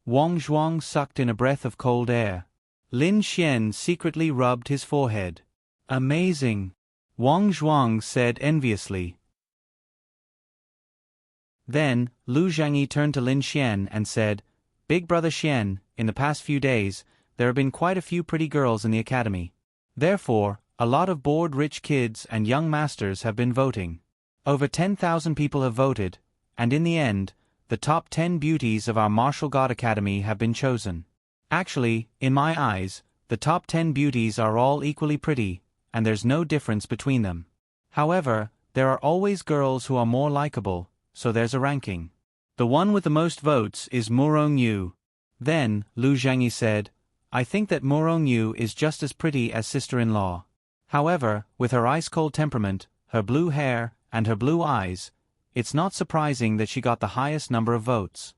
Wang Zhuang sucked in a breath of cold air. Lin Xian secretly rubbed his forehead. Amazing. Wang Zhuang said enviously. Then, Lu Zhengyi turned to Lin Xian and said, Big Brother Xian, in the past few days, there have been quite a few pretty girls in the academy. Therefore, a lot of bored rich kids and young masters have been voting. Over 10,000 people have voted, and in the end, the top 10 beauties of our Martial God Academy have been chosen. Actually, in my eyes, the top 10 beauties are all equally pretty, and there's no difference between them. However, there are always girls who are more likable, so there's a ranking. The one with the most votes is Murong Yu. Then, Lu Zhengyi said, I think that Murong Yu is just as pretty as sister-in-law. However, with her ice-cold temperament, her blue hair, and her blue eyes, it's not surprising that she got the highest number of votes.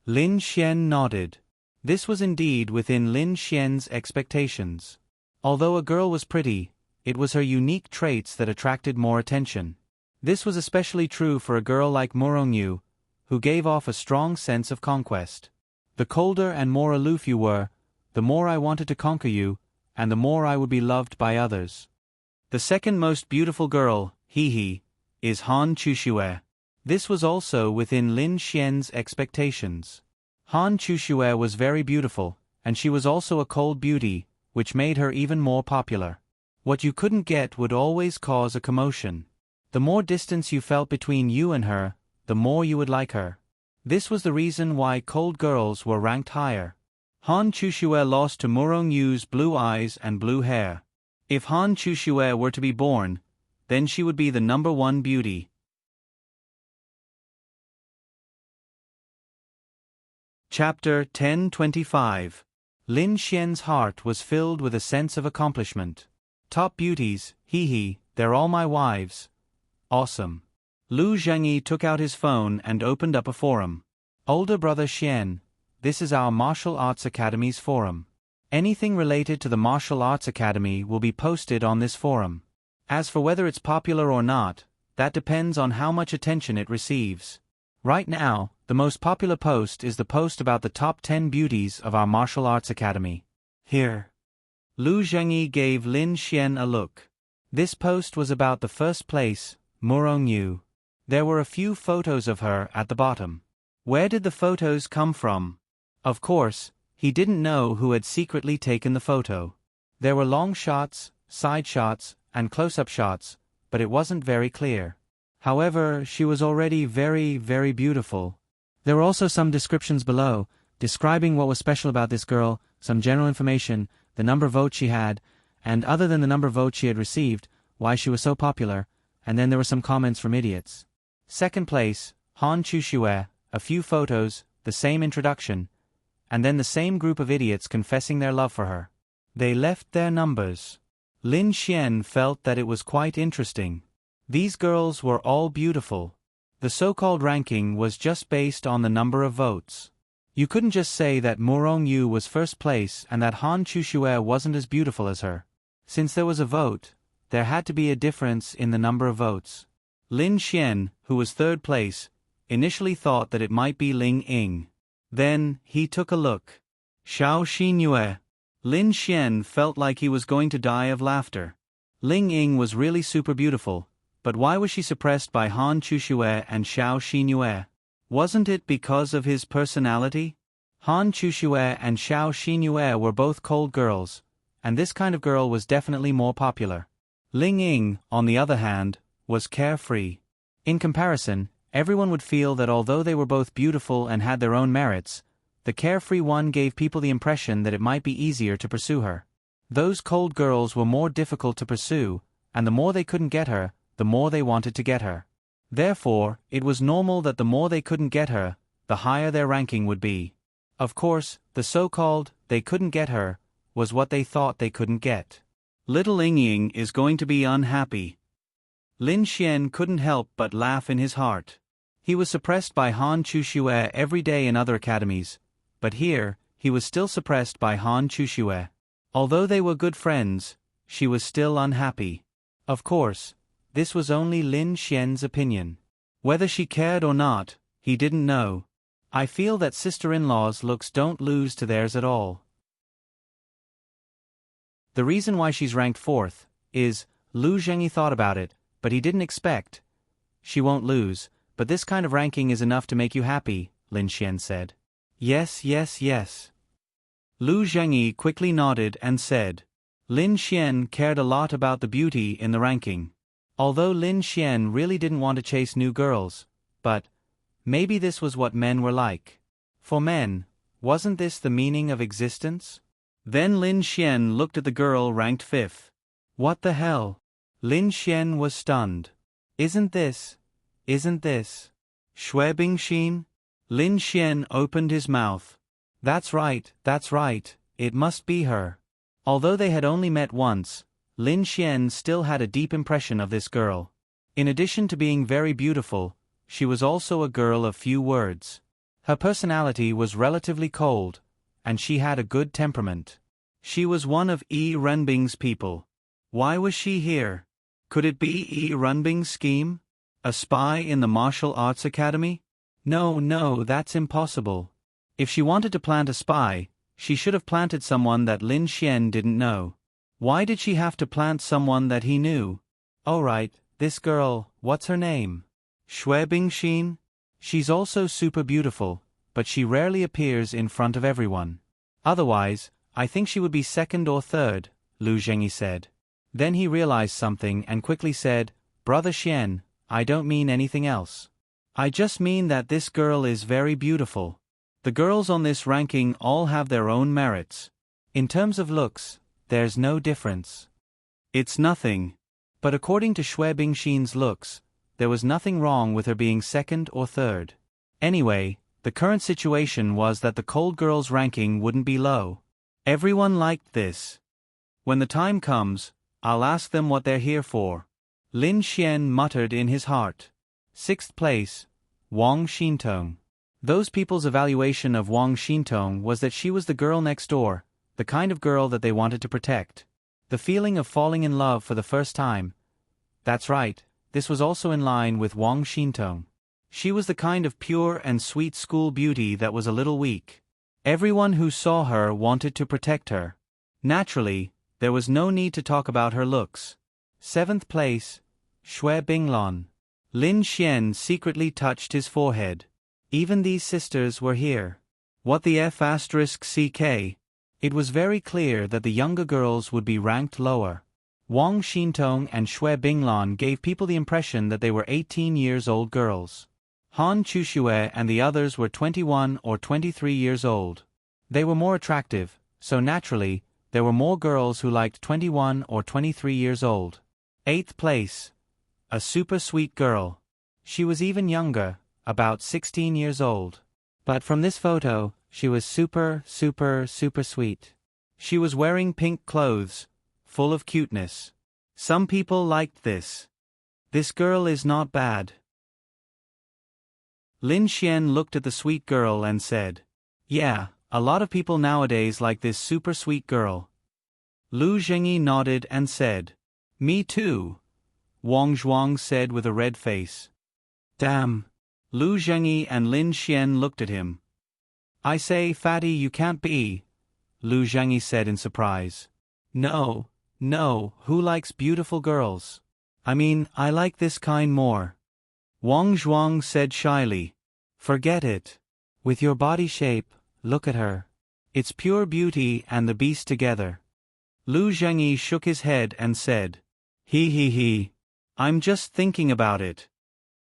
Lin Xian nodded. This was indeed within Lin Xian's expectations. Although a girl was pretty, it was her unique traits that attracted more attention. This was especially true for a girl like Murong Yu, who gave off a strong sense of conquest. The colder and more aloof you were, the more I wanted to conquer you, and the more I would be loved by others. The second most beautiful girl, is Han Chuxue. This was also within Lin Xian's expectations. Han Chuxue was very beautiful, and she was also a cold beauty, which made her even more popular. What you couldn't get would always cause a commotion. The more distance you felt between you and her, the more you would like her. This was the reason why cold girls were ranked higher. Han Chuxue lost to Murong Yu's blue eyes and blue hair. If Han Chuxue were to be born, then she would be the number one beauty. Chapter 1025. Lin Xian's heart was filled with a sense of accomplishment. Top beauties, they're all my wives. Awesome. Lu Zhengyi took out his phone and opened up a forum. Older brother Xian, this is our Martial Arts Academy's forum. Anything related to the Martial Arts Academy will be posted on this forum. As for whether it's popular or not, that depends on how much attention it receives. Right now, the most popular post is the post about the top 10 beauties of our Martial Arts Academy. Here. Lu Zhengyi gave Lin Xian a look. This post was about the first place, Murong Yu. There were a few photos of her at the bottom. Where did the photos come from? Of course, he didn't know who had secretly taken the photo. There were long shots, side shots, and close-up shots, but it wasn't very clear. However, she was already very, very beautiful. There were also some descriptions below, describing what was special about this girl, some general information, the number of votes she had, and other than the number of votes she had received, why she was so popular, and then there were some comments from idiots. Second place, Han Chuxue, a few photos, the same introduction, and then the same group of idiots confessing their love for her. They left their numbers. Lin Xian felt that it was quite interesting. These girls were all beautiful. The so-called ranking was just based on the number of votes. You couldn't just say that Murong Yu was first place and that Han Chuxue wasn't as beautiful as her. Since there was a vote, there had to be a difference in the number of votes. Lin Xian, who was third place, initially thought that it might be Ling Ying. Then, he took a look. Xiao Xinyue. Lin Xian felt like he was going to die of laughter. Ling Ying was really super beautiful, but why was she suppressed by Han Chuxue and Xiao Xinyue? Wasn't it because of his personality? Han Chuxue and Xiao Xinyue were both cold girls, and this kind of girl was definitely more popular. Ling Ying, on the other hand, was carefree. In comparison, everyone would feel that although they were both beautiful and had their own merits, the carefree one gave people the impression that it might be easier to pursue her. Those cold girls were more difficult to pursue, and the more they couldn't get her, the more they wanted to get her. Therefore, it was normal that the more they couldn't get her, the higher their ranking would be. Of course, the so-called, they couldn't get her, was what they thought they couldn't get. Little Ling Ying is going to be unhappy. Lin Xian couldn't help but laugh in his heart. He was suppressed by Han Chuxue every day in other academies, but here, he was still suppressed by Han Chuxue. Although they were good friends, she was still unhappy. Of course, this was only Lin Xian's opinion. Whether she cared or not, he didn't know. I feel that sister-in-law's looks don't lose to theirs at all. The reason why she's ranked 4th is, Lu Zhengyi thought about it, but he didn't expect. She won't lose, but this kind of ranking is enough to make you happy, Lin Xian said. Yes, yes, yes. Lu Zhengyi quickly nodded and said. Lin Xian cared a lot about the beauty in the ranking. Although Lin Xian really didn't want to chase new girls, but maybe this was what men were like. For men, wasn't this the meaning of existence? Then Lin Xian looked at the girl ranked 5th. What the hell? Lin Xian was stunned. Isn't this Xue Bingxin? Lin Xian opened his mouth. That's right, it must be her. Although they had only met once, Lin Xian still had a deep impression of this girl. In addition to being very beautiful, she was also a girl of few words. Her personality was relatively cold, and she had a good temperament. She was one of Yi Renbing's people. Why was she here? Could it be Yi Renbing's scheme? A spy in the martial arts academy? No, that's impossible. If she wanted to plant a spy, she should have planted someone that Lin Xian didn't know. Why did she have to plant someone that he knew? Oh right, this girl, what's her name? Xue Bingxin? She's also super beautiful, but she rarely appears in front of everyone. Otherwise, I think she would be 2nd or 3rd, Lu Zhengyi said. Then he realized something and quickly said, Brother Xian, I don't mean anything else. I just mean that this girl is very beautiful. The girls on this ranking all have their own merits. In terms of looks, there's no difference. It's nothing. But according to Xue Bingxin's looks, there was nothing wrong with her being 2nd or 3rd. Anyway, the current situation was that the cold girls' ranking wouldn't be low. Everyone liked this. When the time comes, I'll ask them what they're here for. Lin Xian muttered in his heart. 6th place, Wang Xintong. Those people's evaluation of Wang Xintong was that she was the girl next door, the kind of girl that they wanted to protect. The feeling of falling in love for the first time. That's right, this was also in line with Wang Xintong. She was the kind of pure and sweet school beauty that was a little weak. Everyone who saw her wanted to protect her. Naturally, there was no need to talk about her looks. 7th place, Xue Binglon. Lin Xian secretly touched his forehead. Even these sisters were here. What the F***CK? It was very clear that the younger girls would be ranked lower. Wang Xintong and Xue Binglon gave people the impression that they were 18 years old girls. Han Chuxue and the others were 21 or 23 years old. They were more attractive, so naturally, there were more girls who liked 21 or 23 years old. 8th place. A super sweet girl. She was even younger, about 16 years old. But from this photo, she was super sweet. She was wearing pink clothes, full of cuteness. Some people liked this. This girl is not bad. Lin Xian looked at the sweet girl and said, Yeah, a lot of people nowadays like this super sweet girl. Lu Zhengyi nodded and said, Me too, Wang Zhuang said with a red face. Damn. Lu Zhengyi and Lin Xian looked at him. I say, fatty, you can't be, Lu Zhengyi said in surprise. No, who likes beautiful girls? I mean, I like this kind more. Wang Zhuang said shyly. Forget it. With your body shape, look at her. It's pure beauty and the beast together. Lu Zhengyi shook his head and said, He. I'm just thinking about it.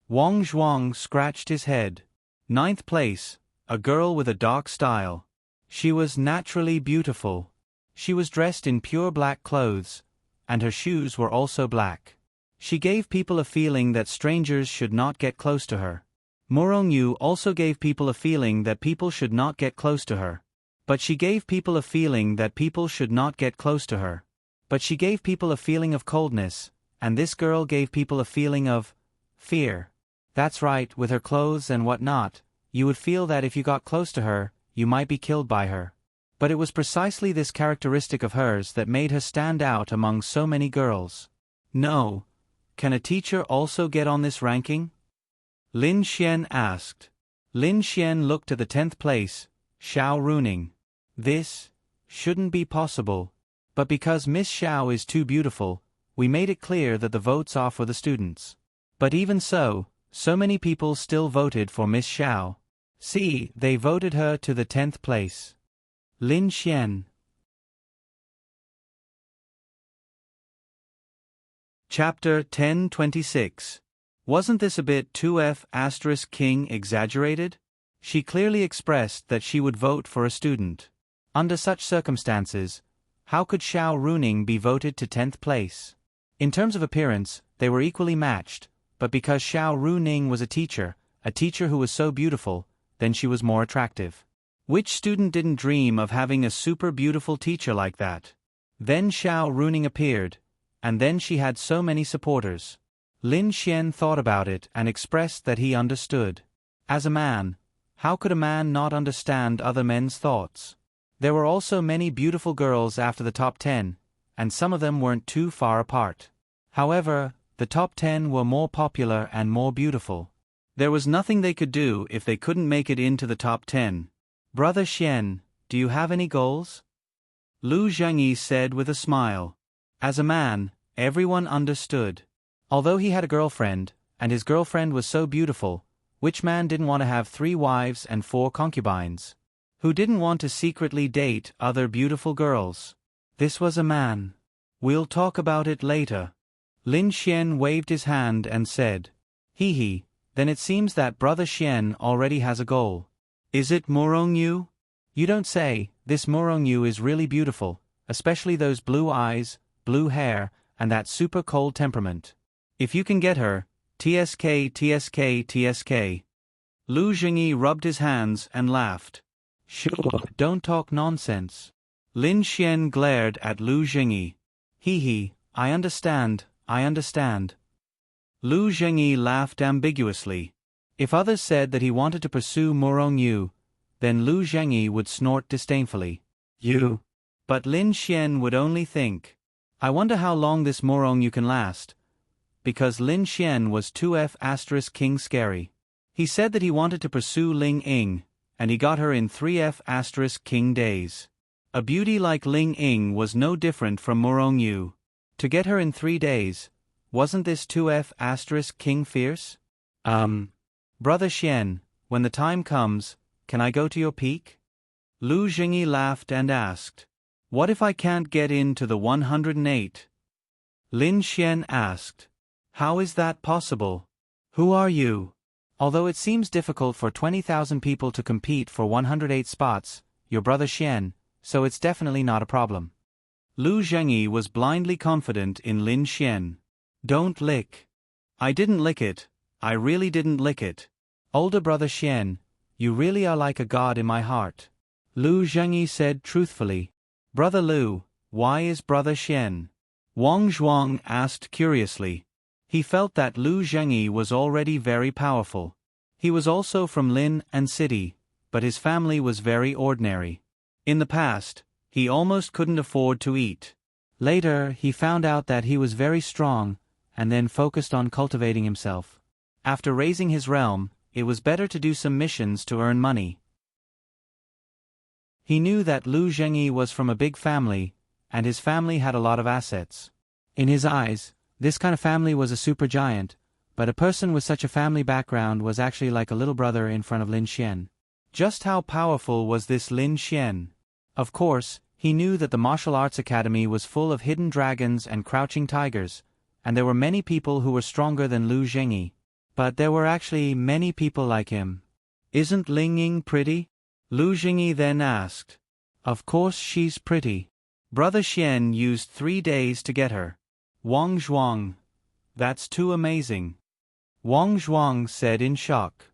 Wang Zhuang scratched his head. 9th place, a girl with a dark style. She was naturally beautiful. She was dressed in pure black clothes, and her shoes were also black. She gave people a feeling that strangers should not get close to her. Morong Yu also gave people a feeling that people should not get close to her. But she gave people a feeling that people should not get close to her. But she gave people a feeling of coldness, and this girl gave people a feeling of fear. That's right, with her clothes and what not, you would feel that if you got close to her, you might be killed by her. But it was precisely this characteristic of hers that made her stand out among so many girls. No. Can a teacher also get on this ranking? Lin Xian asked. Lin Xian looked at the 10th place, Xiao Runing. This shouldn't be possible. But because Miss Xiao is too beautiful, we made it clear that the votes are for the students. But even so many people still voted for Miss Xiao. See, they voted her to the 10th place. Lin Xian. Chapter 1026. Wasn't this a bit too King exaggerated? She clearly expressed that she would vote for a student. Under such circumstances, how could Xiao Runing be voted to 10th place? In terms of appearance, they were equally matched, but because Xiao Runing was a teacher who was so beautiful, then she was more attractive. Which student didn't dream of having a super beautiful teacher like that? Then Xiao Runing appeared, and then she had so many supporters. Lin Xian thought about it and expressed that he understood. As a man, how could a man not understand other men's thoughts? There were also many beautiful girls after the top 10, and some of them weren't too far apart. However, the top 10 were more popular and more beautiful. There was nothing they could do if they couldn't make it into the top 10. Brother Xian, do you have any goals? Lu Zhengyi said with a smile. As a man, everyone understood. Although he had a girlfriend, and his girlfriend was so beautiful, which man didn't want to have 3 wives and 4 concubines? Who didn't want to secretly date other beautiful girls? This was a man. We'll talk about it later. Lin Xian waved his hand and said, He, then it seems that Brother Xian already has a goal. Is it Morongyu? You don't say. This Morongyu is really beautiful, especially those blue eyes, blue hair, and that super cold temperament. If you can get her, TSK. Lu Zhengyi rubbed his hands and laughed. Sure, don't talk nonsense. Lin Xian glared at Lu Zhengyi. I understand. Lu Zhengyi laughed ambiguously. If others said that he wanted to pursue Morongyu, then Lu Zhengyi would snort disdainfully. You. But Lin Xian would only think. I wonder how long this Morongyu can last. Because Lin Xian was too King scary. He said that he wanted to pursue Ling Ying, and he got her in 3 King days. A beauty like Ling Ying was no different from Morongyu. To get her in 3 days, wasn't this 2 King fierce? Brother Xian, when the time comes, can I go to your peak? Lu Zhengyi laughed and asked. What if I can't get into the 108? Lin Xian asked. How is that possible? Who are you? Although it seems difficult for 20,000 people to compete for 108 spots, your brother Xian, so it's definitely not a problem. Lu Zhengyi was blindly confident in Lin Xian. Don't lick. I didn't lick it. I really didn't lick it. Older brother Xian, you really are like a god in my heart. Lu Zhengyi said truthfully. Brother Lu, why is brother Xian? Wang Zhuang asked curiously. He felt that Lu Zhengyi was already very powerful. He was also from Lin and City, but his family was very ordinary. In the past, he almost couldn't afford to eat. Later, he found out that he was very strong, and then focused on cultivating himself. After raising his realm, it was better to do some missions to earn money. He knew that Lu Zhengyi was from a big family, and his family had a lot of assets. In his eyes, this kind of family was a super giant, but a person with such a family background was actually like a little brother in front of Lin Xian. Just how powerful was this Lin Xian? Of course, he knew that the martial arts academy was full of hidden dragons and crouching tigers, and there were many people who were stronger than Lu Zhengyi. But there were actually many people like him. Isn't Ling Ying pretty? Lu Zhengyi then asked. Of course she's pretty. Brother Xian used 3 days to get her. Wang Zhuang. That's too amazing. Wang Zhuang said in shock.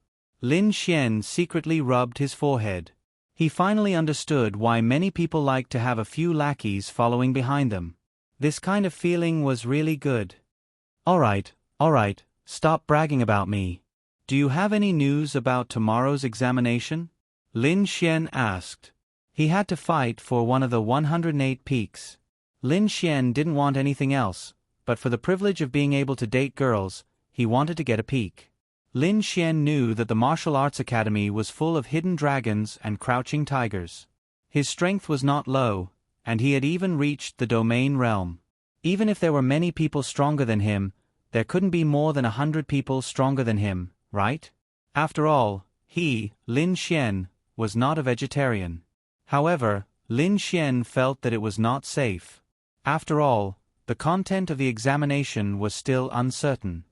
Lin Xian secretly rubbed his forehead. He finally understood why many people like to have a few lackeys following behind them. This kind of feeling was really good. Alright, stop bragging about me. Do you have any news about tomorrow's examination? Lin Xian asked. He had to fight for one of the 108 peaks. Lin Xian didn't want anything else, but for the privilege of being able to date girls, he wanted to get a peak. Lin Xian knew that the martial arts academy was full of hidden dragons and crouching tigers. His strength was not low, and he had even reached the domain realm. Even if there were many people stronger than him, there couldn't be more than 100 people stronger than him, right? After all, he, Lin Xian, was not a vegetarian. However, Lin Xian felt that it was not safe. After all, the content of the examination was still uncertain.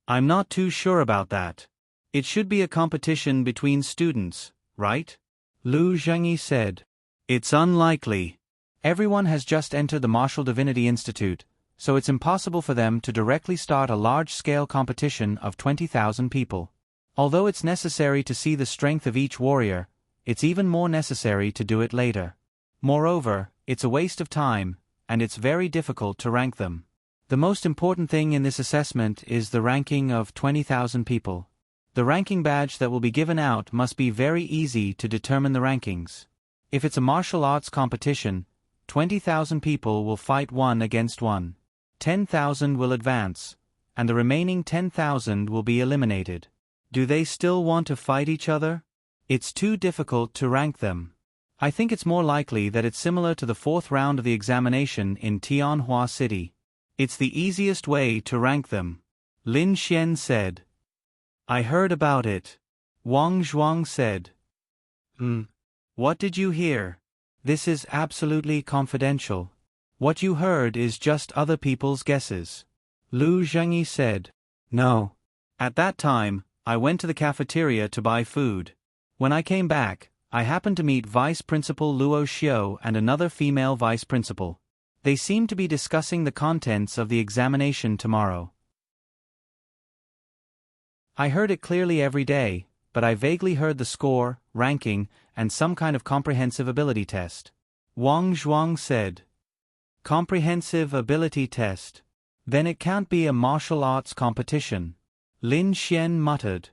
I'm not too sure about that. It should be a competition between students, right? Lu Zhengyi said. It's unlikely. Everyone has just entered the Martial Divinity Institute, so it's impossible for them to directly start a large-scale competition of 20,000 people. Although it's necessary to see the strength of each warrior, it's even more necessary to do it later. Moreover, it's a waste of time, and it's very difficult to rank them. The most important thing in this assessment is the ranking of 20,000 people. The ranking badge that will be given out must be very easy to determine the rankings. If it's a martial arts competition, 20,000 people will fight one against one. 10,000 will advance, and the remaining 10,000 will be eliminated. Do they still want to fight each other? It's too difficult to rank them. I think it's more likely that it's similar to the fourth round of the examination in Tianhua City. It's the easiest way to rank them. Lin Xian said. I heard about it. Wang Zhuang said. What did you hear? This is absolutely confidential. What you heard is just other people's guesses. Lu Zhengyi said. No. At that time, I went to the cafeteria to buy food. When I came back, I happened to meet Vice Principal Luo Xiao and another female Vice Principal. They seemed to be discussing the contents of the examination tomorrow. I heard it clearly every day, but I vaguely heard the score, ranking, and some kind of comprehensive ability test. Wang Zhuang said. Comprehensive ability test. Then it can't be a martial arts competition. Lin Xian muttered.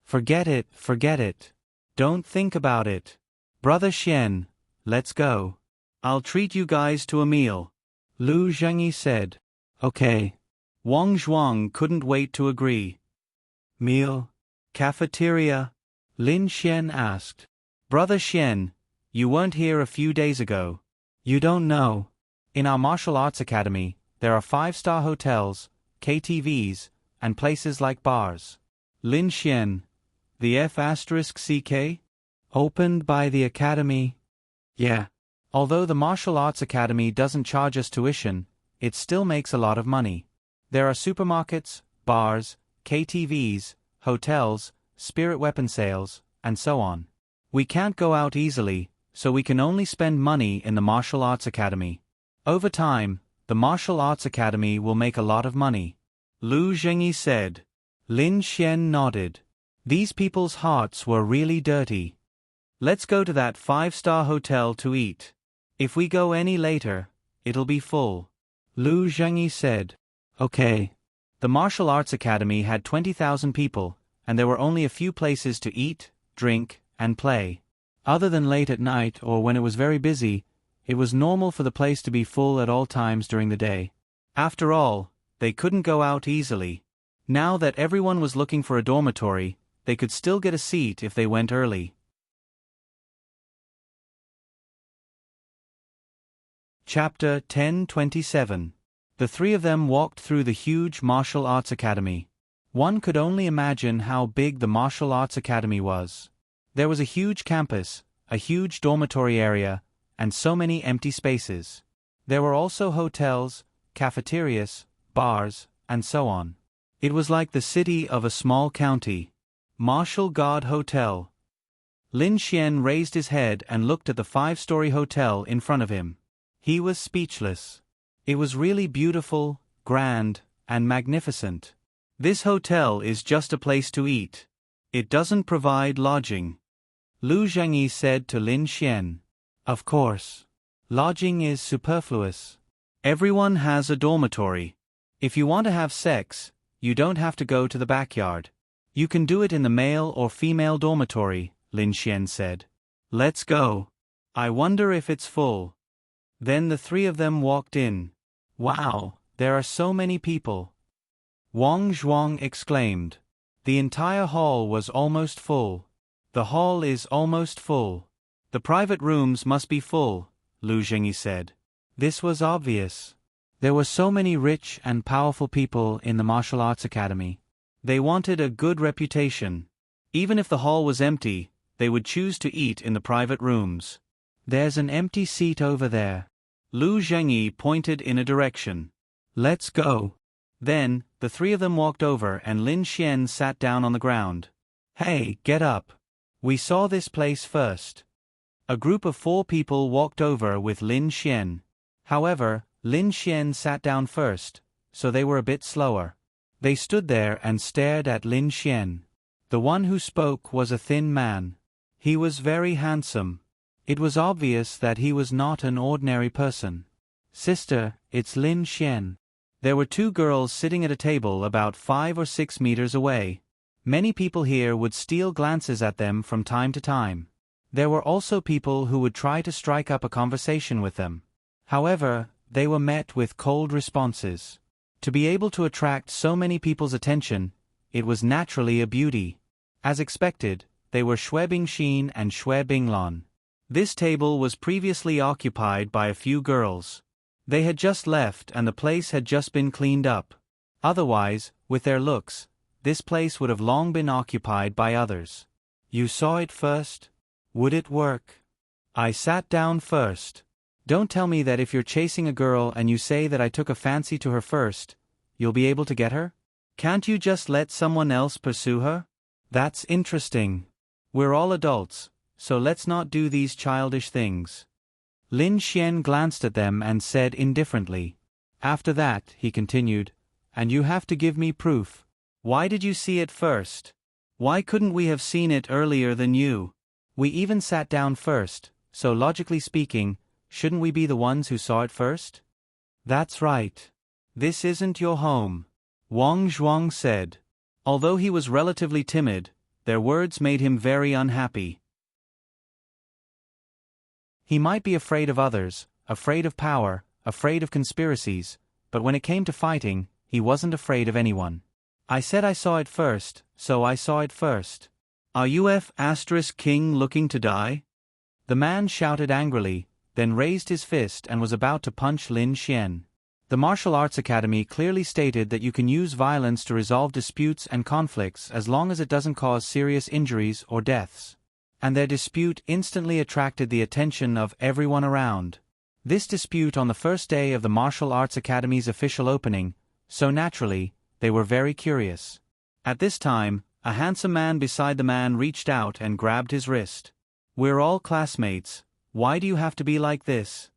Forget it, forget it. Don't think about it. Brother Xian, let's go. I'll treat you guys to a meal. Lu Zhengyi said. Okay. Wang Zhuang couldn't wait to agree. Meal? Cafeteria? Lin Xian asked. Brother Xian, you weren't here a few days ago. You don't know. In our martial arts academy, there are 5-star hotels, KTVs, and places like bars. Lin Xian. The F***CK? Opened by the academy? Yeah. Although the martial arts academy doesn't charge us tuition, it still makes a lot of money. There are supermarkets, bars, KTVs, hotels, spirit weapon sales, and so on. We can't go out easily, so we can only spend money in the martial arts academy. Over time, the martial arts academy will make a lot of money. Lu Zhengyi said. Lin Xian nodded. These people's hearts were really dirty. Let's go to that 5-star hotel to eat. If we go any later, it'll be full. Lu Zhengyi said. Okay. The martial arts academy had 20,000 people, and there were only a few places to eat, drink, and play. Other than late at night or when it was very busy, it was normal for the place to be full at all times during the day. After all, they couldn't go out easily. Now that everyone was looking for a dormitory, they could still get a seat if they went early. Chapter 10:27. The three of them walked through the huge martial arts academy. One could only imagine how big the martial arts academy was. There was a huge campus, a huge dormitory area, and so many empty spaces. There were also hotels, cafeterias, bars, and so on. It was like the city of a small county. Martial Guard Hotel. Lin Xian raised his head and looked at the 5-story hotel in front of him. He was speechless. It was really beautiful, grand, and magnificent. This hotel is just a place to eat. It doesn't provide lodging. Lu Zhengyi said to Lin Xian. Of course. Lodging is superfluous. Everyone has a dormitory. If you want to have sex, you don't have to go to the backyard. You can do it in the male or female dormitory, Lin Xian said. Let's go. I wonder if it's full. Then the three of them walked in. Wow, there are so many people. Wang Zhuang exclaimed. The entire hall was almost full. The hall is almost full. The private rooms must be full, Lu Zhengyi said. This was obvious. There were so many rich and powerful people in the martial arts academy. They wanted a good reputation. Even if the hall was empty, they would choose to eat in the private rooms. There's an empty seat over there. Lu Zhengyi pointed in a direction. Let's go. Then, the three of them walked over and Lin Xian sat down on the ground. Hey, get up. We saw this place first. A group of 4 people walked over with Lin Xian. However, Lin Xian sat down first, so they were a bit slower. They stood there and stared at Lin Xian. The one who spoke was a thin man. He was very handsome. It was obvious that he was not an ordinary person. Sister, it's Lin Xian. There were 2 girls sitting at a table about 5 or 6 meters away. Many people here would steal glances at them from time to time. There were also people who would try to strike up a conversation with them. However, they were met with cold responses. To be able to attract so many people's attention, it was naturally a beauty. As expected, they were Xue Bingxin and Xue Binglan. This table was previously occupied by a few girls. They had just left and the place had just been cleaned up. Otherwise, with their looks, this place would have long been occupied by others. You saw it first? Would it work? I sat down first. Don't tell me that if you're chasing a girl and you say that I took a fancy to her first, you'll be able to get her? Can't you just let someone else pursue her? That's interesting. We're all adults, so let's not do these childish things. Lin Xian glanced at them and said indifferently. After that, he continued, and you have to give me proof. Why did you see it first? Why couldn't we have seen it earlier than you? We even sat down first, so logically speaking, shouldn't we be the ones who saw it first? That's right. This isn't your home, Wang Zhuang said. Although he was relatively timid, their words made him very unhappy. He might be afraid of others, afraid of power, afraid of conspiracies, but when it came to fighting, he wasn't afraid of anyone. I said I saw it first, so I saw it first. Are you King looking to die? The man shouted angrily, then raised his fist and was about to punch Lin Xian. The Martial Arts Academy clearly stated that you can use violence to resolve disputes and conflicts as long as it doesn't cause serious injuries or deaths. And their dispute instantly attracted the attention of everyone around. This dispute on the first day of the Martial Arts Academy's official opening, so naturally, they were very curious. At this time, a handsome man beside the man reached out and grabbed his wrist. We're all classmates, why do you have to be like this?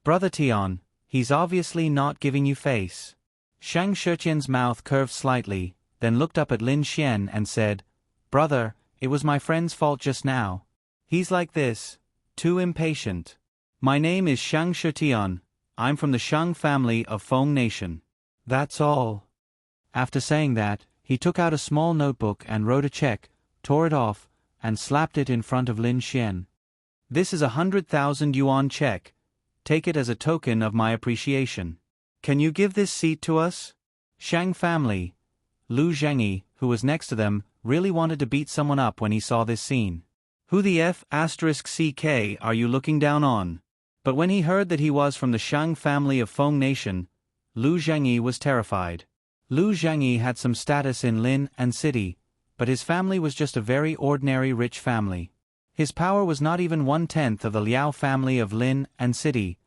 Brother Tian, he's obviously not giving you face. Shang Shetian's mouth curved slightly, then looked up at Lin Xian and said, Brother, it was my friend's fault just now. He's like this, too impatient. My name is Shang Shetian, I'm from the Shang family of Feng Nation. That's all. After saying that, he took out a small notebook and wrote a check, tore it off, and slapped it in front of Lin Xian. This is 100,000 yuan check. Take it as a token of my appreciation. Can you give this seat to us? Shang family. Lu Zhengyi, who was next to them, really wanted to beat someone up when he saw this scene. Who the CK are you looking down on? But when he heard that he was from the Shang family of Feng Nation, Lu Zhengyi was terrified. Lu Zhengyi had some status in Lin and city, but his family was just a very ordinary rich family. His power was not even 1/10 of the Liao family of Lin and city,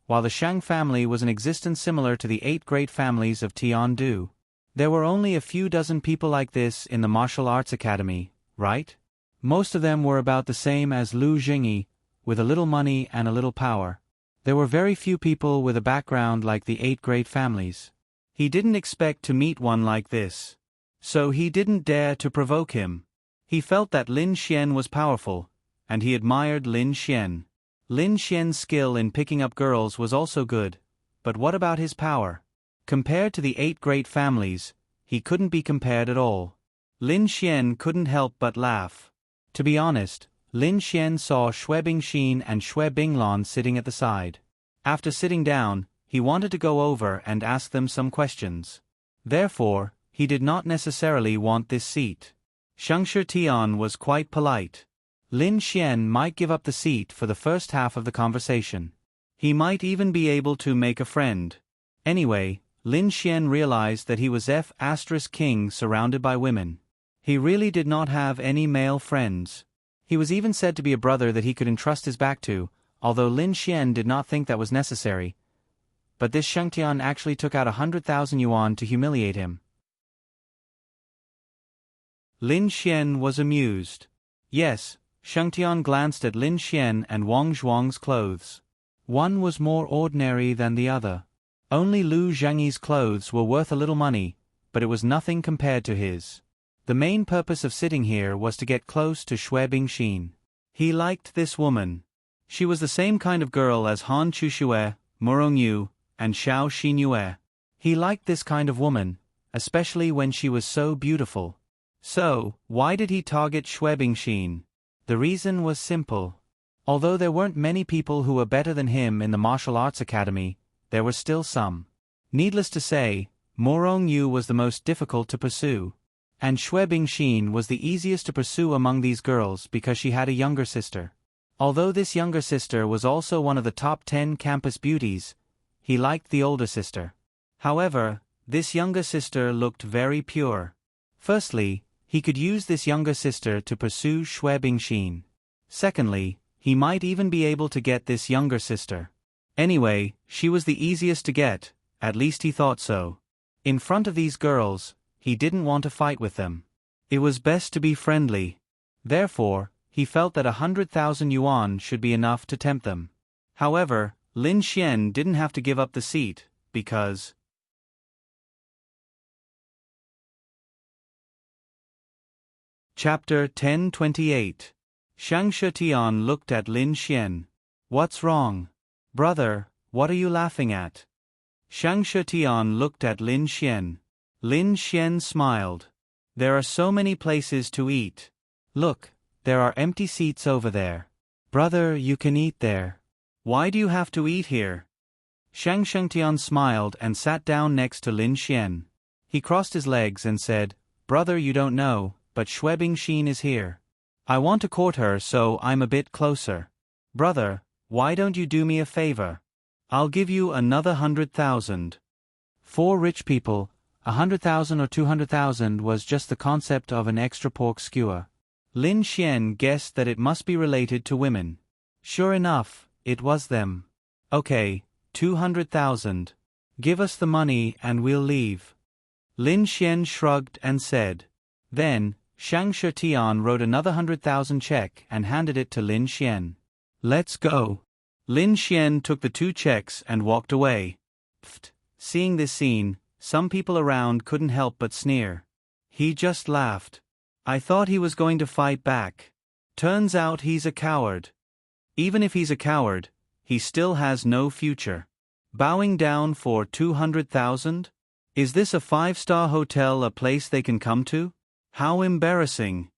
while the Shang family was an existence similar to the 8 great families of Tiandu. There were only a few dozen people like this in the Martial Arts Academy, right? Most of them were about the same as Lu Zhengyi, with a little money and a little power. There were very few people with a background like the 8 great families. He didn't expect to meet one like this. So he didn't dare to provoke him. He felt that Lin Xian was powerful, and he admired Lin Xian. Lin Xian's skill in picking up girls was also good, but what about his power? Compared to the 8 great families, he couldn't be compared at all. Lin Xian couldn't help but laugh. To be honest, Lin Xian saw Xue Bingxin and Xue Binglan sitting at the side. After sitting down, he wanted to go over and ask them some questions. Therefore, he did not necessarily want this seat. Shang Tian was quite polite. Lin Xian might give up the seat for the first half of the conversation. He might even be able to make a friend. Anyway, Lin Xian realized that he was king surrounded by women. He really did not have any male friends. He was even said to be a brother that he could entrust his back to, although Lin Xian did not think that was necessary. But this Shang Tian actually took out 100,000 yuan to humiliate him. Lin Xian was amused. Yes, Shang Tian glanced at Lin Xian and Wang Zhuang's clothes. One was more ordinary than the other. Only Lu Zhangyi's clothes were worth a little money, but it was nothing compared to his. The main purpose of sitting here was to get close to Xue Bingxin. He liked this woman. She was the same kind of girl as Han Chuxue, Murong Yu, and Xiao Xinyue. He liked this kind of woman, especially when she was so beautiful. So, why did he target Xue Bingxin? The reason was simple. Although there weren't many people who were better than him in the martial arts academy, there were still some. Needless to say, Murong Yu was the most difficult to pursue. And Xue Bingxin was the easiest to pursue among these girls because she had a younger sister. Although this younger sister was also one of the top 10 campus beauties, he liked the older sister. However, this younger sister looked very pure. Firstly, he could use this younger sister to pursue Xue Bingxin. Secondly, he might even be able to get this younger sister. Anyway, she was the easiest to get, at least he thought so. In front of these girls, he didn't want to fight with them. It was best to be friendly. Therefore, he felt that 100,000 yuan should be enough to tempt them. However, Lin Xian didn't have to give up the seat, because Chapter 1028. Shang Tian looked at Lin Xian. What's wrong? Brother, what are you laughing at? Shang Tian looked at Lin Xian. Lin Xian smiled. There are so many places to eat. Look, there are empty seats over there. Brother, you can eat there. Why do you have to eat here? Shang Tian smiled and sat down next to Lin Xian. He crossed his legs and said, Brother, you don't know, but Xue Bingxin is here. I want to court her, so I'm a bit closer. Brother, why don't you do me a favor? I'll give you another 100,000. For rich people, 100,000 or 200,000 was just the concept of an extra pork skewer. Lin Xian guessed that it must be related to women. Sure enough, it was them. Okay, 200,000. Give us the money and we'll leave. Lin Xian shrugged and said. Then, Shang Tian wrote another 100,000 check and handed it to Lin Xian. Let's go. Lin Xian took the 2 checks and walked away. Pfft. Seeing this scene, some people around couldn't help but sneer. He just laughed. I thought he was going to fight back. Turns out he's a coward. Even if he's a coward, he still has no future. Bowing down for 200,000? Is this a 5-star hotel, a place they can come to? How embarrassing.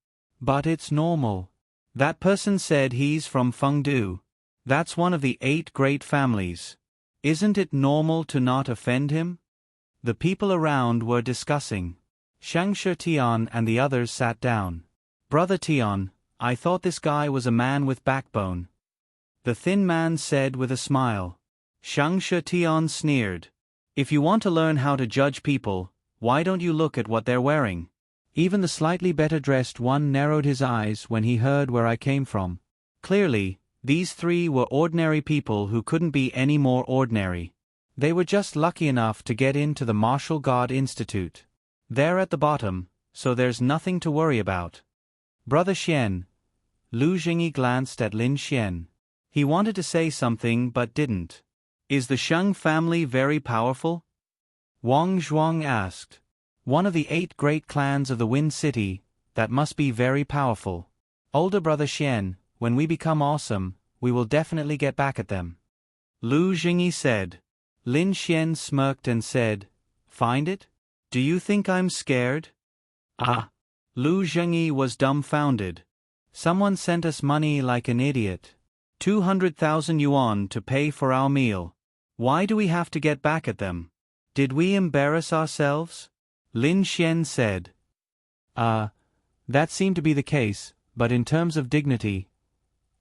But it's normal. That person said he's from Fengdu. That's one of the 8 great families. Isn't it normal to not offend him? The people around were discussing. Shang Tian and the others sat down. Brother Tian, I thought this guy was a man with backbone. The thin man said with a smile. Shang Tian sneered. If you want to learn how to judge people, why don't you look at what they're wearing? Even the slightly better dressed one narrowed his eyes when he heard where I came from. Clearly, these 3 were ordinary people who couldn't be any more ordinary. They were just lucky enough to get into the Martial God Institute. They're at the bottom, so there's nothing to worry about. Brother Xian. Lu Jingyi glanced at Lin Xian. He wanted to say something but didn't. Is the Shang family very powerful? Wang Zhuang asked. One of the 8 great clans of the Wind City, that must be very powerful. Older brother Xian, when we become awesome, we will definitely get back at them. Lu Jingyi said. Lin Xian smirked and said, Find it? Do you think I'm scared? Ah. Lu Zhengyi was dumbfounded. Someone sent us money like an idiot. 200,000 yuan to pay for our meal. Why do we have to get back at them? Did we embarrass ourselves? Lin Xian said. That seemed to be the case, but in terms of dignity.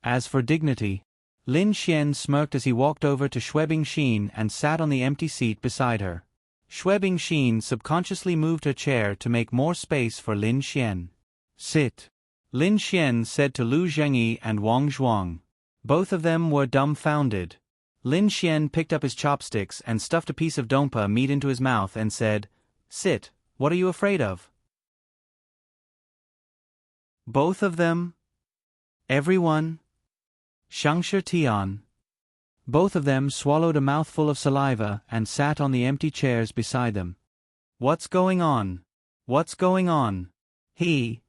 As for dignity. Lin Xian smirked as he walked over to Xue Bingxin and sat on the empty seat beside her. Xue Bingxin subconsciously moved her chair to make more space for Lin Xian. Sit. Lin Xian said to Lu Zhengyi and Wang Zhuang. Both of them were dumbfounded. Lin Xian picked up his chopsticks and stuffed a piece of dompa meat into his mouth and said, "Sit, what are you afraid of?" Both of them? Everyone? Shangshi Tian. Both of them swallowed a mouthful of saliva and sat on the empty chairs beside them. What's going on? What's going on? He's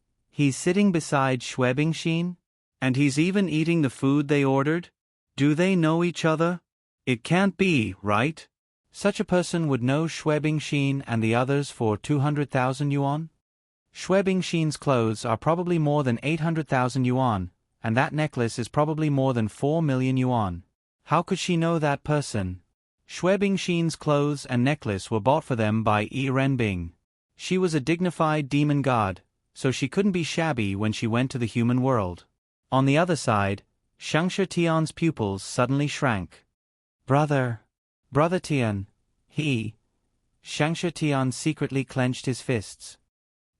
sitting beside Xue Bingxin? And he's even eating the food they ordered? Do they know each other? It can't be, right? Such a person would know Xue Bingxin and the others for 200,000 yuan? Xue Bingxin's clothes are probably more than 800,000 yuan, and that necklace is probably more than 4 million yuan. How could she know that person? Xue Bingxin's clothes and necklace were bought for them by Yi Renbing. She was a dignified demon god, so she couldn't be shabby when she went to the human world. On the other side, Shangshi Tian's pupils suddenly shrank. Brother Tian, Shangshi Tian secretly clenched his fists.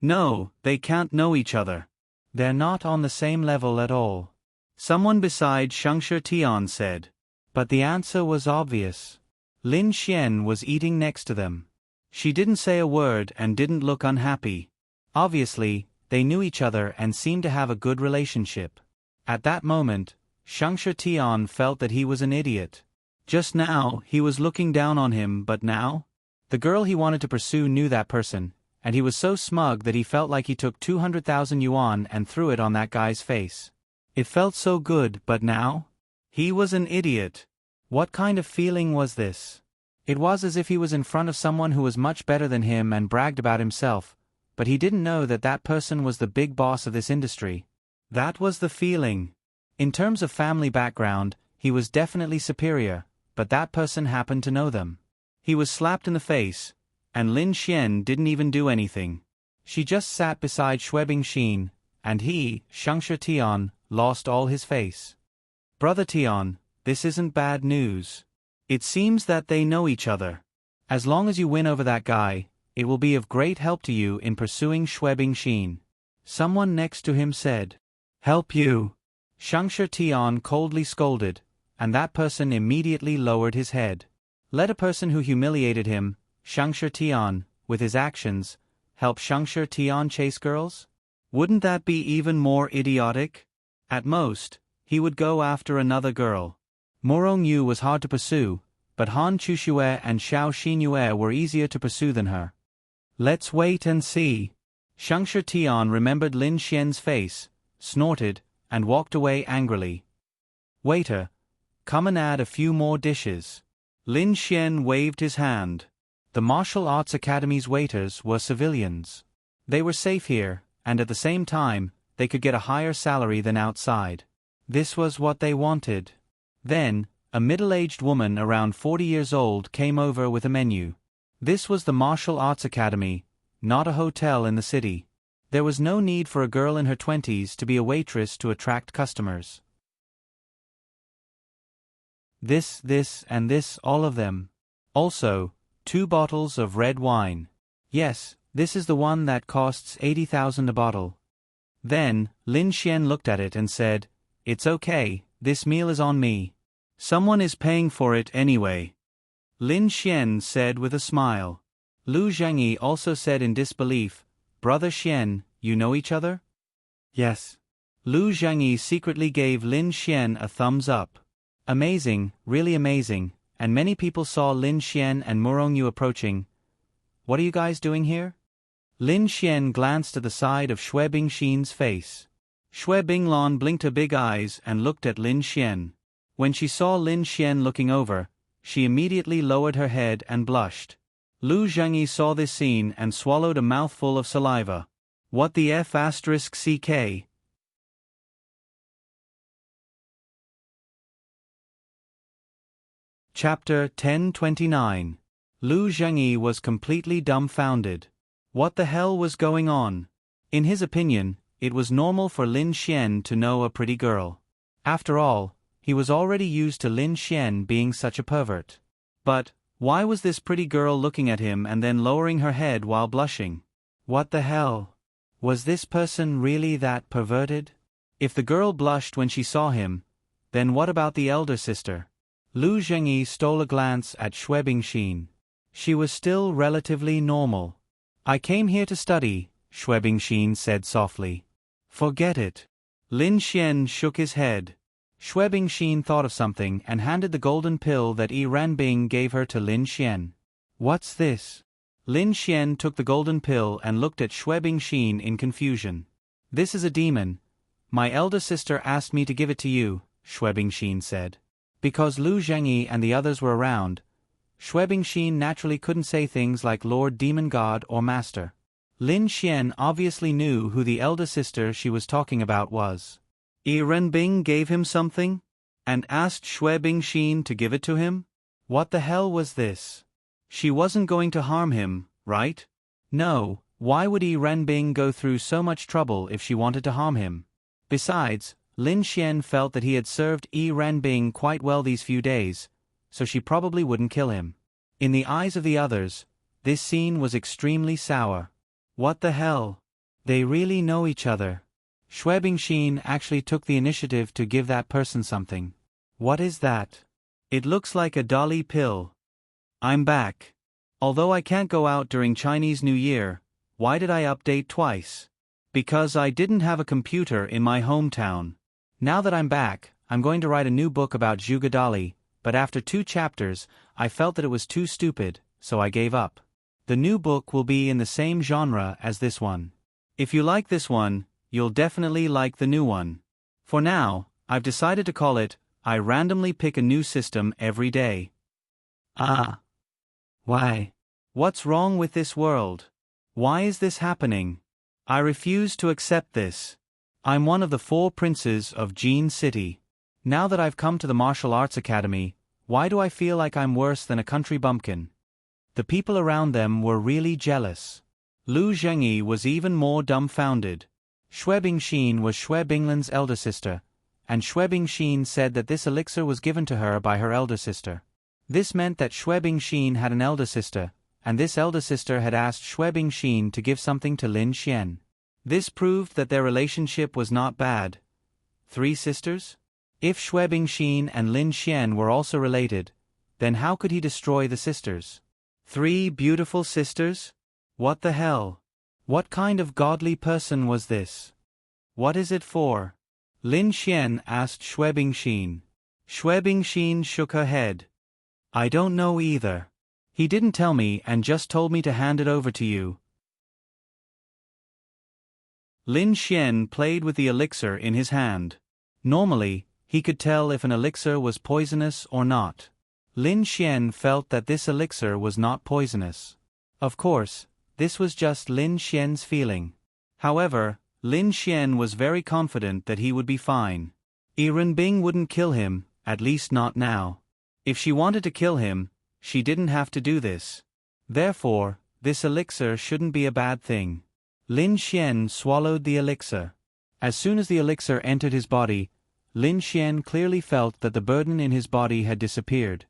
No, they can't know each other. They're not on the same level at all. Someone beside Shangshi Tian said. But the answer was obvious. Lin Xian was eating next to them. She didn't say a word and didn't look unhappy. Obviously, they knew each other and seemed to have a good relationship. At that moment, Shangshi Tian felt that he was an idiot. Just now, he was looking down on him, but now? The girl he wanted to pursue knew that person, and he was so smug that he felt like he took 200,000 yuan and threw it on that guy's face. It felt so good, but now? He was an idiot. What kind of feeling was this? It was as if he was in front of someone who was much better than him and bragged about himself, but he didn't know that that person was the big boss of this industry. That was the feeling. In terms of family background, he was definitely superior, but that person happened to know them. He was slapped in the face, and Lin Xian didn't even do anything. She just sat beside Xue Bingxin, and he, Shangshi Tian, lost all his face. Brother Tian, this isn't bad news. It seems that they know each other. As long as you win over that guy, it will be of great help to you in pursuing Xue Bingxin. Someone next to him said. Help you? Shangshi Tian coldly scolded, and that person immediately lowered his head. Let a person who humiliated him, Shangshi Tian, with his actions, help Shangshi Tian chase girls? Wouldn't that be even more idiotic? At most, he would go after another girl. Morong Yu was hard to pursue, but Han Chuxue and Xiao Xinyue were easier to pursue than her. Let's wait and see. Shangshi Tian remembered Lin Xian's face, snorted, and walked away angrily. Waiter, come and add a few more dishes. Lin Xian waved his hand. The Martial Arts Academy's waiters were civilians. They were safe here, and at the same time, they could get a higher salary than outside. This was what they wanted. Then, a middle-aged woman around 40 years old came over with a menu. This was the Martial Arts Academy, not a hotel in the city. There was no need for a girl in her 20s to be a waitress to attract customers. This, and this, all of them. Also, 2 bottles of red wine. Yes, this is the one that costs 80,000 a bottle. Then, Lin Xian looked at it and said, It's okay, this meal is on me. Someone is paying for it anyway. Lin Xian said with a smile. Lu Zhengyi also said in disbelief, Brother Xian, you know each other? Yes. Lu Zhengyi secretly gave Lin Xian a thumbs up. Amazing, really amazing, and many people saw Lin Xian and Morong Yu approaching. What are you guys doing here? Lin Xian glanced at the side of Xue Bingxin's face. Xue Binglan blinked her big eyes and looked at Lin Xian. When she saw Lin Xian looking over, she immediately lowered her head and blushed. Lu Zhengyi saw this scene and swallowed a mouthful of saliva. What the F***ck? Chapter 1029. Lu Zhengyi was completely dumbfounded. What the hell was going on? In his opinion, it was normal for Lin Xian to know a pretty girl. After all, he was already used to Lin Xian being such a pervert. But why was this pretty girl looking at him and then lowering her head while blushing? What the hell? Was this person really that perverted? If the girl blushed when she saw him, then what about the elder sister? Lu Zhengyi stole a glance at Xue Bingxin. She was still relatively normal. I came here to study, Xue Bingxin said softly. Forget it. Lin Xian shook his head. Xue Bingxin thought of something and handed the golden pill that Yi Ranbing gave her to Lin Xian. What's this? Lin Xian took the golden pill and looked at Xue Bingxin in confusion. This is a demon. My elder sister asked me to give it to you, Xue Bingxin said. Because Lu Zhengyi and the others were around, Xue Bingxin naturally couldn't say things like Lord Demon God or Master. Lin Xian obviously knew who the elder sister she was talking about was. Yi Renbing gave him something? And asked Xue Bingxin to give it to him? What the hell was this? She wasn't going to harm him, right? No, why would Yi Renbing go through so much trouble if she wanted to harm him? Besides, Lin Xian felt that he had served Yi Renbing quite well these few days, so she probably wouldn't kill him. In the eyes of the others, this scene was extremely sour. What the hell? They really know each other. Xue Bingxin actually took the initiative to give that person something. What is that? It looks like a dolly pill. I'm back. Although I can't go out during Chinese New Year, why did I update twice? Because I didn't have a computer in my hometown. Now that I'm back, I'm going to write a new book about Zhuge Dali, but after 2 chapters, I felt that it was too stupid, so I gave up. The new book will be in the same genre as this one. If you like this one, you'll definitely like the new one. For now, I've decided to call it, I Randomly Pick a New System Every Day. Ah. Why? What's wrong with this world? Why is this happening? I refuse to accept this. I'm one of the 4 princes of Jin City. Now that I've come to the Martial Arts Academy, why do I feel like I'm worse than a country bumpkin? The people around them were really jealous. Lu Zhengyi was even more dumbfounded. Xue Bingxin was Xue Binglan's elder sister, and Xue Bingxin said that this elixir was given to her by her elder sister. This meant that Xue Bingxin had an elder sister, and this elder sister had asked Xue Bingxin to give something to Lin Xian. This proved that their relationship was not bad. 3 sisters? If Xue Bingxin and Lin Xian were also related, then how could he destroy the sisters? 3 beautiful sisters? What the hell? What kind of godly person was this? What is it for? Lin Xian asked Xue Bingxin. Xue Bingxin shook her head. I don't know either. He didn't tell me and just told me to hand it over to you. Lin Xian played with the elixir in his hand. Normally, he could tell if an elixir was poisonous or not. Lin Xian felt that this elixir was not poisonous. Of course, this was just Lin Xian's feeling. However, Lin Xian was very confident that he would be fine. Yi Renbing wouldn't kill him, at least not now. If she wanted to kill him, she didn't have to do this. Therefore, this elixir shouldn't be a bad thing. Lin Xian swallowed the elixir. As soon as the elixir entered his body, Lin Xian clearly felt that the burden in his body had disappeared.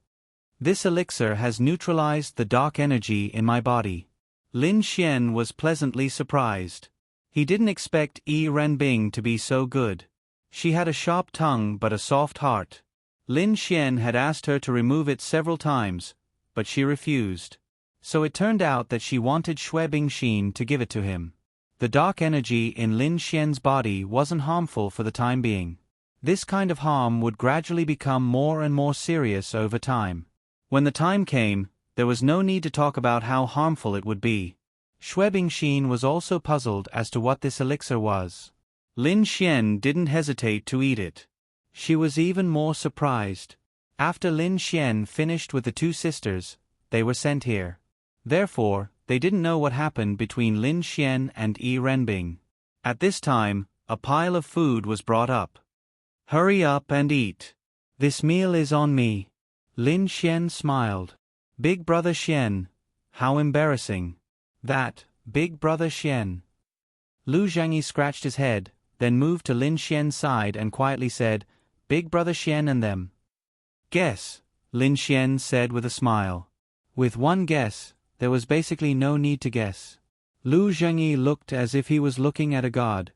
This elixir has neutralized the dark energy in my body. Lin Xian was pleasantly surprised. He didn't expect Yi Renbing to be so good. She had a sharp tongue but a soft heart. Lin Xian had asked her to remove it several times, but she refused. So it turned out that she wanted Xue Bingxin to give it to him. The dark energy in Lin Xian's body wasn't harmful for the time being. This kind of harm would gradually become more and more serious over time. When the time came, there was no need to talk about how harmful it would be. Xue Bingxin was also puzzled as to what this elixir was. Lin Xian didn't hesitate to eat it. She was even more surprised. After Lin Xian finished with the 2 sisters, they were sent here. Therefore, they didn't know what happened between Lin Xian and Yi Renbing. At this time, a pile of food was brought up. "Hurry up and eat. This meal is on me." Lin Xian smiled. "Big brother Xian, how embarrassing." "That, big brother Xian." Lu Zhangyi scratched his head, then moved to Lin Xian's side and quietly said, "Big brother Xian and them." "Guess," Lin Xian said with a smile. With one guess, there was basically no need to guess. Lu Zhengyi looked as if he was looking at a god.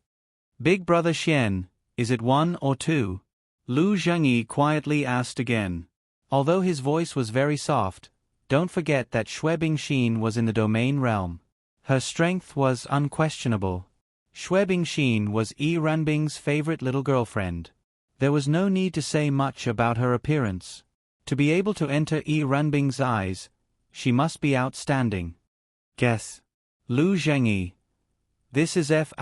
"Big brother Xian, is it 1 or 2? Lu Zhengyi quietly asked again. Although his voice was very soft, don't forget that Xue Bingxin was in the domain realm. Her strength was unquestionable. Xue Bingxin was Yi Renbing's favorite little girlfriend. There was no need to say much about her appearance. To be able to enter Yi Renbing's eyes, she must be outstanding. Guess. Lu Zhengyi. This is F**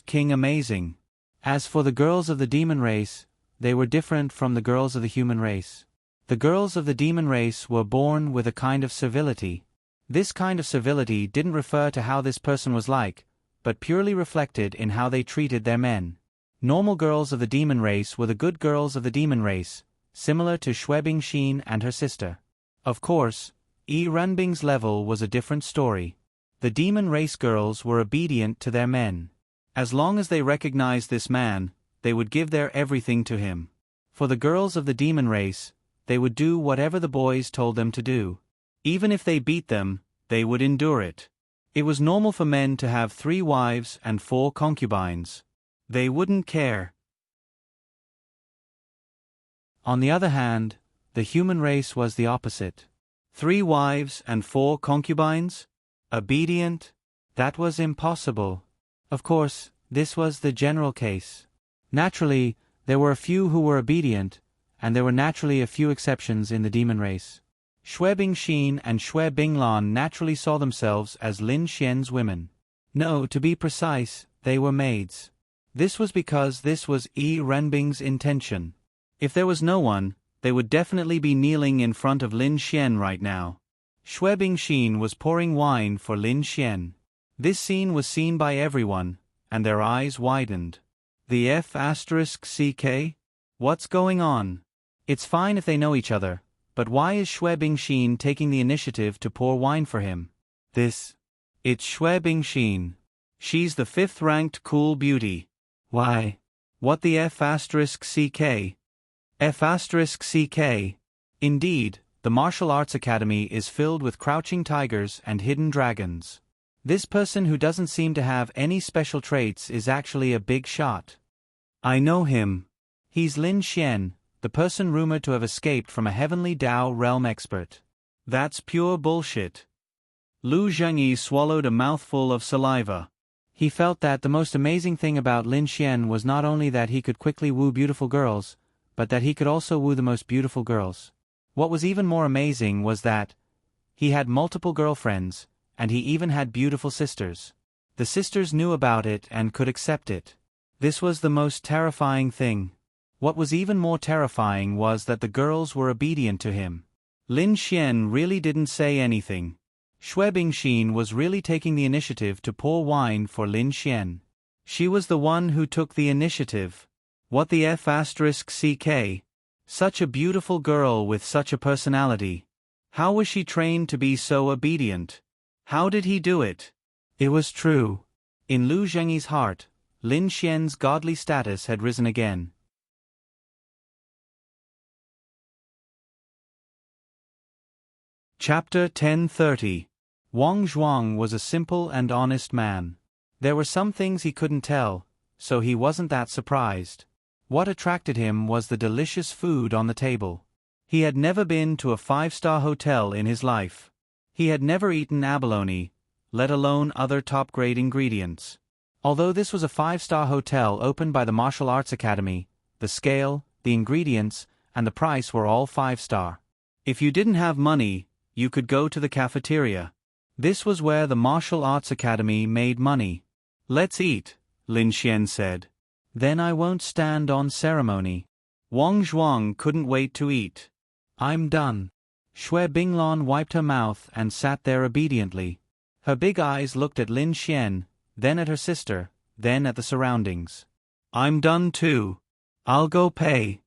King amazing. As for the girls of the demon race, they were different from the girls of the human race. The girls of the demon race were born with a kind of civility. This kind of civility didn't refer to how this person was like, but purely reflected in how they treated their men. Normal girls of the demon race were the good girls of the demon race, similar to Xue Bingxin and her sister. Of course, Yi Renbing's level was a different story. The demon race girls were obedient to their men. As long as they recognized this man, they would give their everything to him. For the girls of the demon race, they would do whatever the boys told them to do. Even if they beat them, they would endure it. It was normal for men to have 3 wives and 4 concubines. They wouldn't care. On the other hand, the human race was the opposite. 3 wives and 4 concubines? Obedient? That was impossible. Of course, this was the general case. Naturally, there were a few who were obedient, and there were naturally a few exceptions in the demon race. Xue Bingxin and Xue Binglan naturally saw themselves as Lin Xian's women. No, to be precise, they were maids. This was because this was Yi Renbing's intention. If there was no one, they would definitely be kneeling in front of Lin Xian right now. Xue Bingxin was pouring wine for Lin Xian. This scene was seen by everyone, and their eyes widened. The F***CK? What's going on? It's fine if they know each other, but why is Xue Bingxin taking the initiative to pour wine for him? It's Xue Bingxin. She's the 5th-ranked cool beauty. Why? What the F***CK? F***CK? Indeed, the martial arts academy is filled with crouching tigers and hidden dragons. This person who doesn't seem to have any special traits is actually a big shot. I know him. He's Lin Xian, the person rumored to have escaped from a heavenly Dao realm expert. That's pure bullshit. Lu Zhengyi swallowed a mouthful of saliva. He felt that the most amazing thing about Lin Xian was not only that he could quickly woo beautiful girls, but that he could also woo the most beautiful girls. What was even more amazing was that he had multiple girlfriends, and he even had beautiful sisters. The sisters knew about it and could accept it. This was the most terrifying thing. What was even more terrifying was that the girls were obedient to him. Lin Xian really didn't say anything. Xue Bingxin was really taking the initiative to pour wine for Lin Xian. She was the one who took the initiative. What the F***CK? Such a beautiful girl with such a personality. How was she trained to be so obedient? How did he do it? It was true. In Lu Zhengyi's heart, Lin Xian's godly status had risen again. Chapter 1030. Wang Zhuang was a simple and honest man. There were some things he couldn't tell, so he wasn't that surprised. What attracted him was the delicious food on the table. He had never been to a 5-star hotel in his life. He had never eaten abalone, let alone other top-grade ingredients. Although this was a 5-star hotel opened by the Martial Arts Academy, the scale, the ingredients, and the price were all 5-star. If you didn't have money, you could go to the cafeteria. This was where the Martial Arts Academy made money. Let's eat, Lin Xian said. Then I won't stand on ceremony. Wang Zhuang couldn't wait to eat. I'm done. Xue Binglan wiped her mouth and sat there obediently. Her big eyes looked at Lin Xian, then at her sister, then at the surroundings. I'm done too. I'll go pay.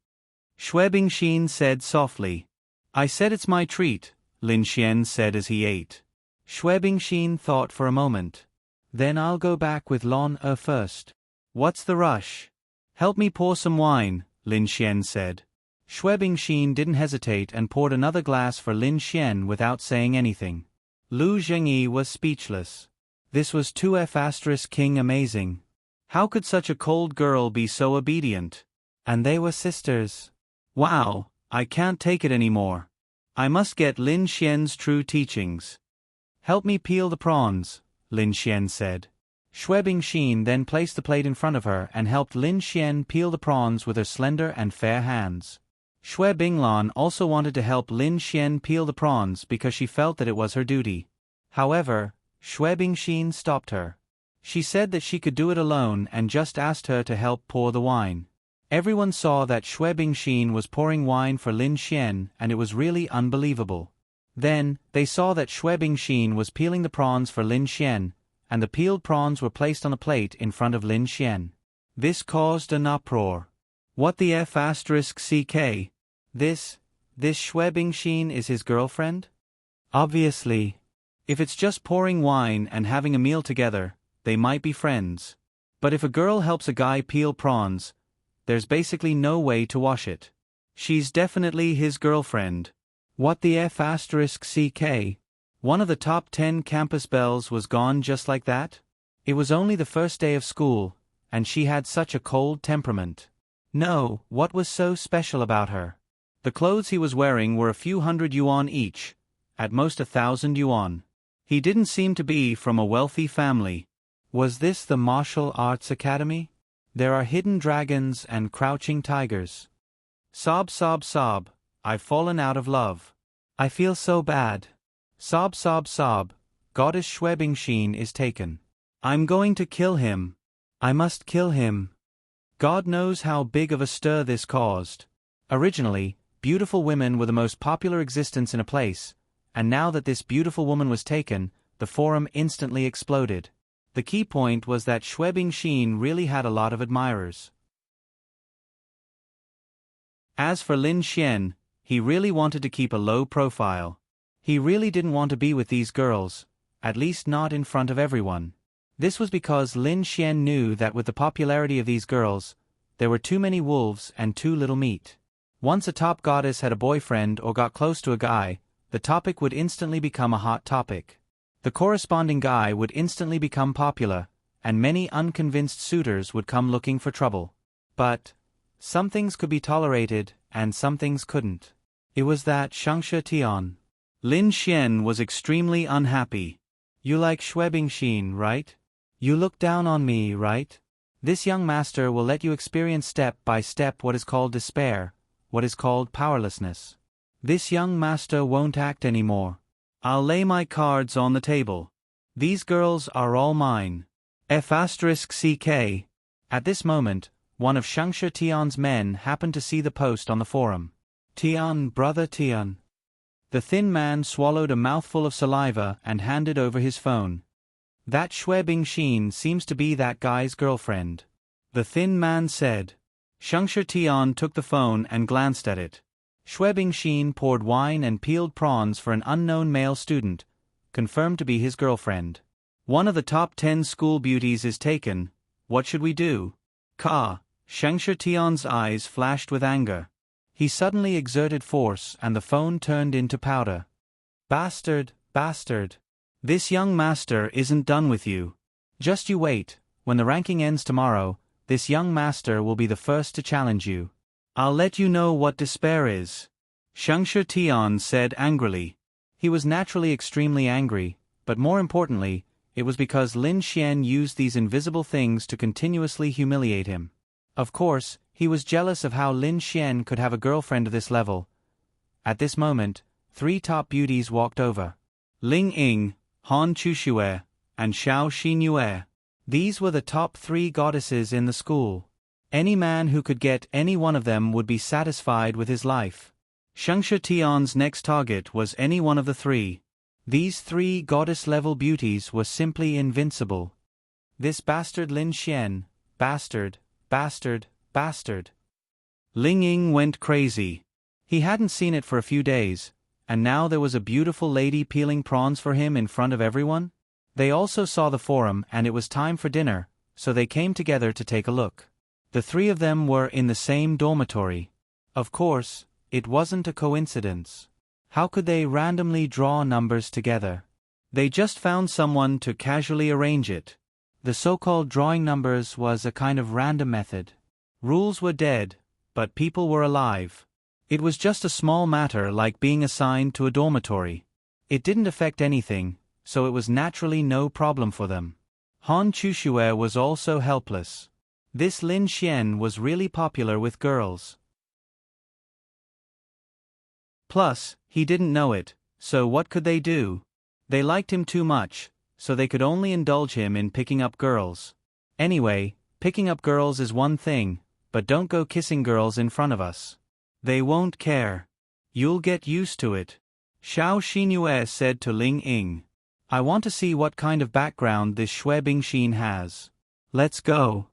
Xue Bingxin said softly. I said it's my treat, Lin Xian said as he ate. Xue Bingxin thought for a moment. Then I'll go back with Lon first. What's the rush? Help me pour some wine, Lin Xian said. Xue Bingxin didn't hesitate and poured another glass for Lin Xian without saying anything. Lu Zhengyi was speechless. This was 2F** King amazing. How could such a cold girl be so obedient? And they were sisters. Wow, I can't take it anymore. I must get Lin Xian's true teachings. Help me peel the prawns, Lin Xian said. Xue Bingxin then placed the plate in front of her and helped Lin Xian peel the prawns with her slender and fair hands. Xue Binglan also wanted to help Lin Xian peel the prawns because she felt that it was her duty. However, Xue Bingxin stopped her. She said that she could do it alone and just asked her to help pour the wine. Everyone saw that Xue Bingxin was pouring wine for Lin Xian and it was really unbelievable. Then, they saw that Xue Bingxin was peeling the prawns for Lin Xian, and the peeled prawns were placed on a plate in front of Lin Xian. This caused an uproar. What the F***ck? This Xue Bingxin is his girlfriend? Obviously. If it's just pouring wine and having a meal together, they might be friends. But if a girl helps a guy peel prawns, there's basically no way to wash it. She's definitely his girlfriend. What the F***ck? One of the top 10 campus belles was gone just like that? It was only the first day of school, and she had such a cold temperament. No, what was so special about her? The clothes he was wearing were a few hundred yuan each, at most 1,000 yuan. He didn't seem to be from a wealthy family. Was this the martial arts academy? There are hidden dragons and crouching tigers. Sob, sob, sob, I've fallen out of love. I feel so bad. Sob, sob, sob, Goddess Xue Bingxin is taken. I'm going to kill him. I must kill him. God knows how big of a stir this caused. Originally, beautiful women were the most popular existence in a place, and now that this beautiful woman was taken, the forum instantly exploded. The key point was that Xue Bingxin really had a lot of admirers. As for Lin Xian, he really wanted to keep a low profile. He really didn't want to be with these girls, at least not in front of everyone. This was because Lin Xian knew that with the popularity of these girls, there were too many wolves and too little meat. Once a top goddess had a boyfriend or got close to a guy, the topic would instantly become a hot topic. The corresponding guy would instantly become popular, and many unconvinced suitors would come looking for trouble. But some things could be tolerated, and some things couldn't. It was that Shangshe Tian. Lin Xian was extremely unhappy. You like Xue Bingxin, right? You look down on me, right? This young master will let you experience step by step what is called despair, what is called powerlessness. This young master won't act anymore. I'll lay my cards on the table. These girls are all mine. F***ck. At this moment, one of Shangshe Tian's men happened to see the post on the forum. Tian, brother Tian. The thin man swallowed a mouthful of saliva and handed over his phone. That Xue Bingxin seems to be that guy's girlfriend. The thin man said. Shangshe Tian took the phone and glanced at it. Xue Bingxin poured wine and peeled prawns for an unknown male student, confirmed to be his girlfriend. One of the top 10 school beauties is taken. What should we do? Shangshe Tian's eyes flashed with anger. He suddenly exerted force and the phone turned into powder. Bastard, bastard. This young master isn't done with you. Just you wait, when the ranking ends tomorrow, this young master will be the first to challenge you. I'll let you know what despair is. Shangshe Tian said angrily. He was naturally extremely angry, but more importantly, it was because Lin Xian used these invisible things to continuously humiliate him. Of course, he was jealous of how Lin Xian could have a girlfriend of this level. At this moment, 3 top beauties walked over. Ling Ying, Han Chuxue, and Xiao Xinyue. These were the top 3 goddesses in the school. Any man who could get any one of them would be satisfied with his life. Shangshe Tian's next target was any one of the 3. These three goddess-level beauties were simply invincible. This bastard Lin Xian, bastard, bastard, bastard. Ling Ying went crazy. He hadn't seen it for a few days, and now there was a beautiful lady peeling prawns for him in front of everyone? They also saw the forum and it was time for dinner, so they came together to take a look. The three of them were in the same dormitory. Of course, it wasn't a coincidence. How could they randomly draw numbers together? They just found someone to casually arrange it. The so-called drawing numbers was a kind of random method. Rules were dead, but people were alive. It was just a small matter like being assigned to a dormitory. It didn't affect anything, so it was naturally no problem for them. Han Chushue was also helpless. This Lin Xian was really popular with girls. Plus, he didn't know it, so what could they do? They liked him too much, so they could only indulge him in picking up girls. Anyway, picking up girls is one thing, but don't go kissing girls in front of us. They won't care. You'll get used to it. Xiao Xinue said to Ling Ying. I want to see what kind of background this Xue Bingxin has. Let's go.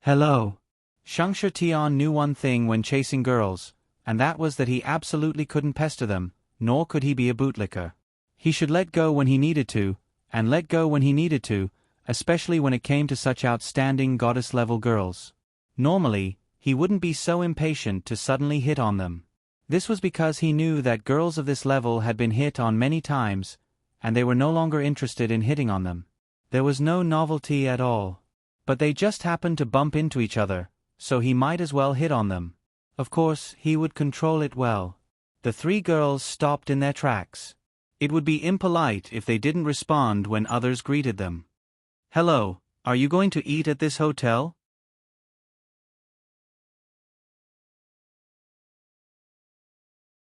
Hello. Shang Tian knew one thing when chasing girls, and that was that he absolutely couldn't pester them, nor could he be a bootlicker. He should let go when he needed to, and let go when he needed to, especially when it came to such outstanding goddess-level girls. Normally, he wouldn't be so impatient to suddenly hit on them. This was because he knew that girls of this level had been hit on many times, and they were no longer interested in hitting on them. There was no novelty at all. But they just happened to bump into each other, so he might as well hit on them. Of course, he would control it well. The three girls stopped in their tracks. It would be impolite if they didn't respond when others greeted them. Hello, are you going to eat at this hotel?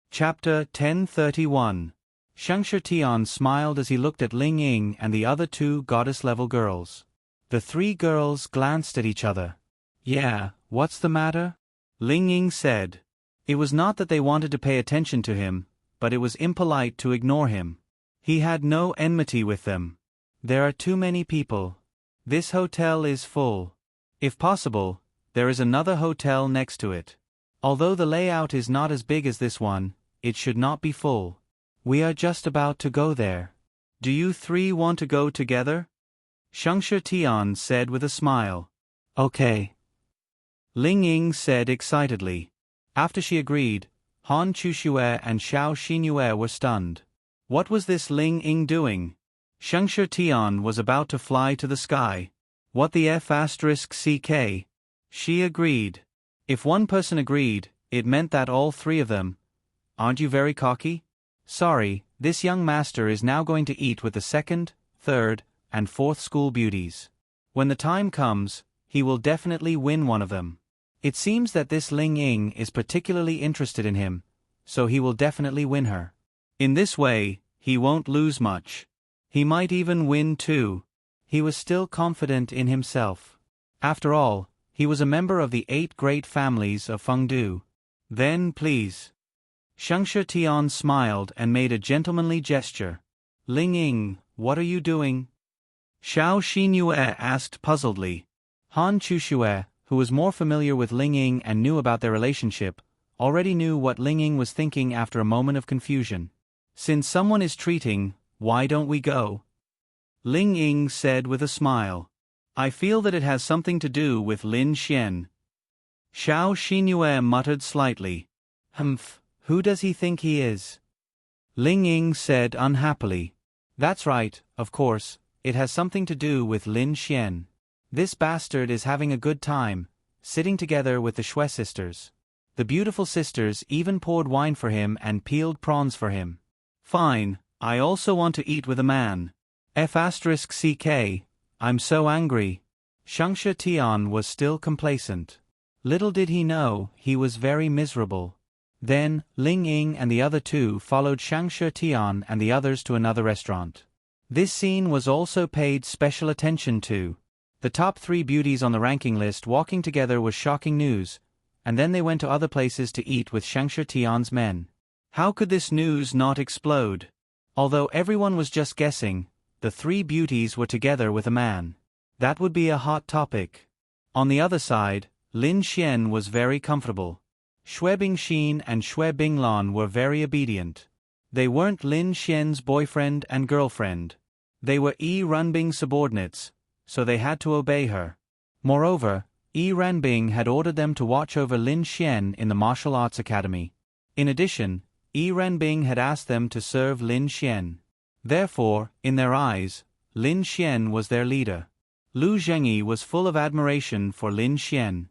Chapter 1031. Shang Tian smiled as he looked at Ling Ying and the other two goddess-level girls. The three girls glanced at each other. Yeah, what's the matter? Ling Ying said. It was not that they wanted to pay attention to him, but it was impolite to ignore him. He had no enmity with them. There are too many people. This hotel is full. If possible, there is another hotel next to it. Although the layout is not as big as this one, it should not be full. We are just about to go there. Do you three want to go together? Shang Tian said with a smile. Okay. Ling Ying said excitedly. After she agreed, Han Chushue and Xiao Xinue were stunned. What was this Ling Ying doing? Shang Tian was about to fly to the sky. What the F***ck? She agreed. If one person agreed, it meant that all three of them. Aren't you very cocky? Sorry, this young master is now going to eat with the second, third, and fourth school beauties. When the time comes, he will definitely win one of them. It seems that this Ling Ying is particularly interested in him, so he will definitely win her. In this way, he won't lose much. He might even win too. He was still confident in himself. After all, he was a member of the 8 great families of Fengdu. Then please. Shang Tian smiled and made a gentlemanly gesture. Ling Ying, what are you doing? Xiao Xinue asked puzzledly. Han Chushue, who was more familiar with Ling Ying and knew about their relationship, already knew what Ling Ying was thinking after a moment of confusion. Since someone is treating, why don't we go? Ling Ying said with a smile. I feel that it has something to do with Lin Xian. Xiao Xinue muttered slightly. Humph. Who does he think he is? Ling Ying said unhappily. That's right, of course, it has something to do with Lin Xian. This bastard is having a good time, sitting together with the Xue sisters. The beautiful sisters even poured wine for him and peeled prawns for him. Fine, I also want to eat with a man. F***ck, I'm so angry. Shang Tian was still complacent. Little did he know, he was very miserable. Then, Ling Ying and the other two followed Shang Tian and the others to another restaurant. This scene was also paid special attention to. The top 3 beauties on the ranking list walking together was shocking news, and then they went to other places to eat with Shang Tian's men. How could this news not explode? Although everyone was just guessing, the three beauties were together with a man. That would be a hot topic. On the other side, Lin Xian was very comfortable. Xue Bingxin and Xue Binglan were very obedient. They weren't Lin Xian's boyfriend and girlfriend. They were Yi Runbing's subordinates, so they had to obey her. Moreover, Yi Runbing had ordered them to watch over Lin Xian in the martial arts academy. In addition, Yi Runbing had asked them to serve Lin Xian. Therefore, in their eyes, Lin Xian was their leader. Lu Zhengyi was full of admiration for Lin Xian.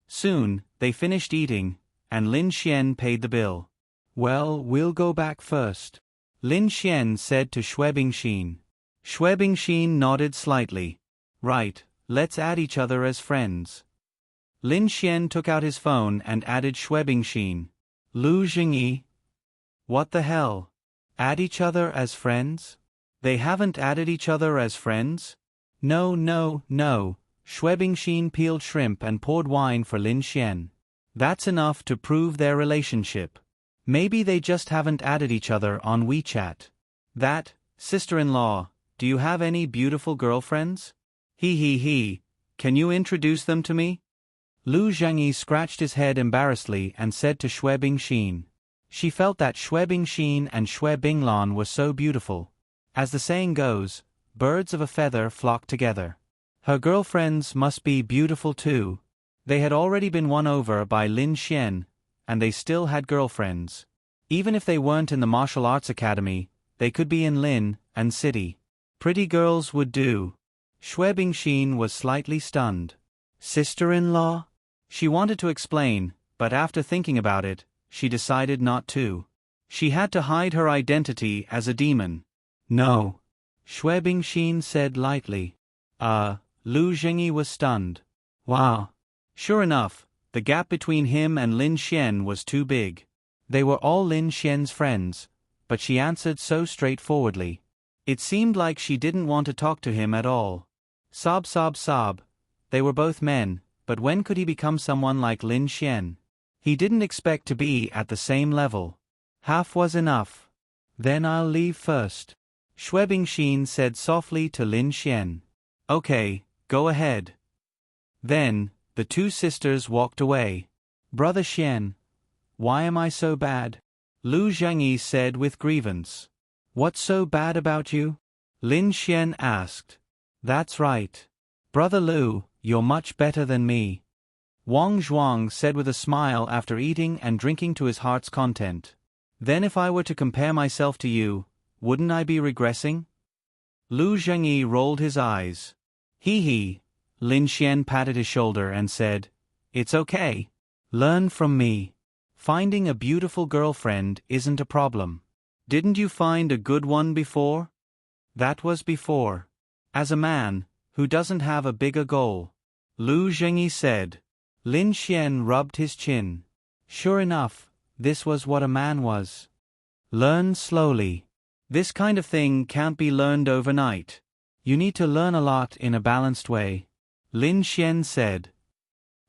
Soon, they finished eating, and Lin Xian paid the bill. "Well, we'll go back first," Lin Xian said to Xue Bingxin. Xue Bingxin nodded slightly. "Right, let's add each other as friends." Lin Xian took out his phone and added Xue Bingxin. "Lu Zhengyi? What the hell? Add each other as friends? They haven't added each other as friends?" No, Xue Bingxin peeled shrimp and poured wine for Lin Xian. "That's enough to prove their relationship. Maybe they just haven't added each other on WeChat. That, sister-in-law, do you have any beautiful girlfriends? He. Can you introduce them to me?" Lu Zhengyi scratched his head embarrassedly and said to Xue Bingxin. She felt that Xue Bingxin and Xue Binglan were so beautiful. As the saying goes, birds of a feather flock together. Her girlfriends must be beautiful too. They had already been won over by Lin Xian, and they still had girlfriends. Even if they weren't in the martial arts academy, they could be in Lin and city. Pretty girls would do. Xue Bingxin was slightly stunned. Sister-in-law? She wanted to explain, but after thinking about it, she decided not to. She had to hide her identity as a demon. "No," Xue Bingxin said lightly. Lu Zhengyi was stunned. Wow. Sure enough, the gap between him and Lin Xian was too big. They were all Lin Xian's friends, but she answered so straightforwardly. It seemed like she didn't want to talk to him at all. Sob. They were both men, but when could he become someone like Lin Xian? He didn't expect to be at the same level. Half was enough. "Then I'll leave first," Xue Bingxin said softly to Lin Xian. "Okay, go ahead." Then, the two sisters walked away. "Brother Xian, why am I so bad?" Lu Zhengyi said with grievance. "What's so bad about you?" Lin Xian asked. "That's right. Brother Lu, you're much better than me," Wang Zhuang said with a smile after eating and drinking to his heart's content. "Then if I were to compare myself to you, wouldn't I be regressing?" Lu Zhengyi rolled his eyes. He. Lin Xian patted his shoulder and said, "It's okay. Learn from me. Finding a beautiful girlfriend isn't a problem. Didn't you find a good one before?" "That was before. As a man, who doesn't have a bigger goal," Lu Zhengyi said. Lin Xian rubbed his chin. Sure enough, this was what a man was. Learn slowly. This kind of thing can't be learned overnight. You need to learn a lot in a balanced way, Lin Xian said.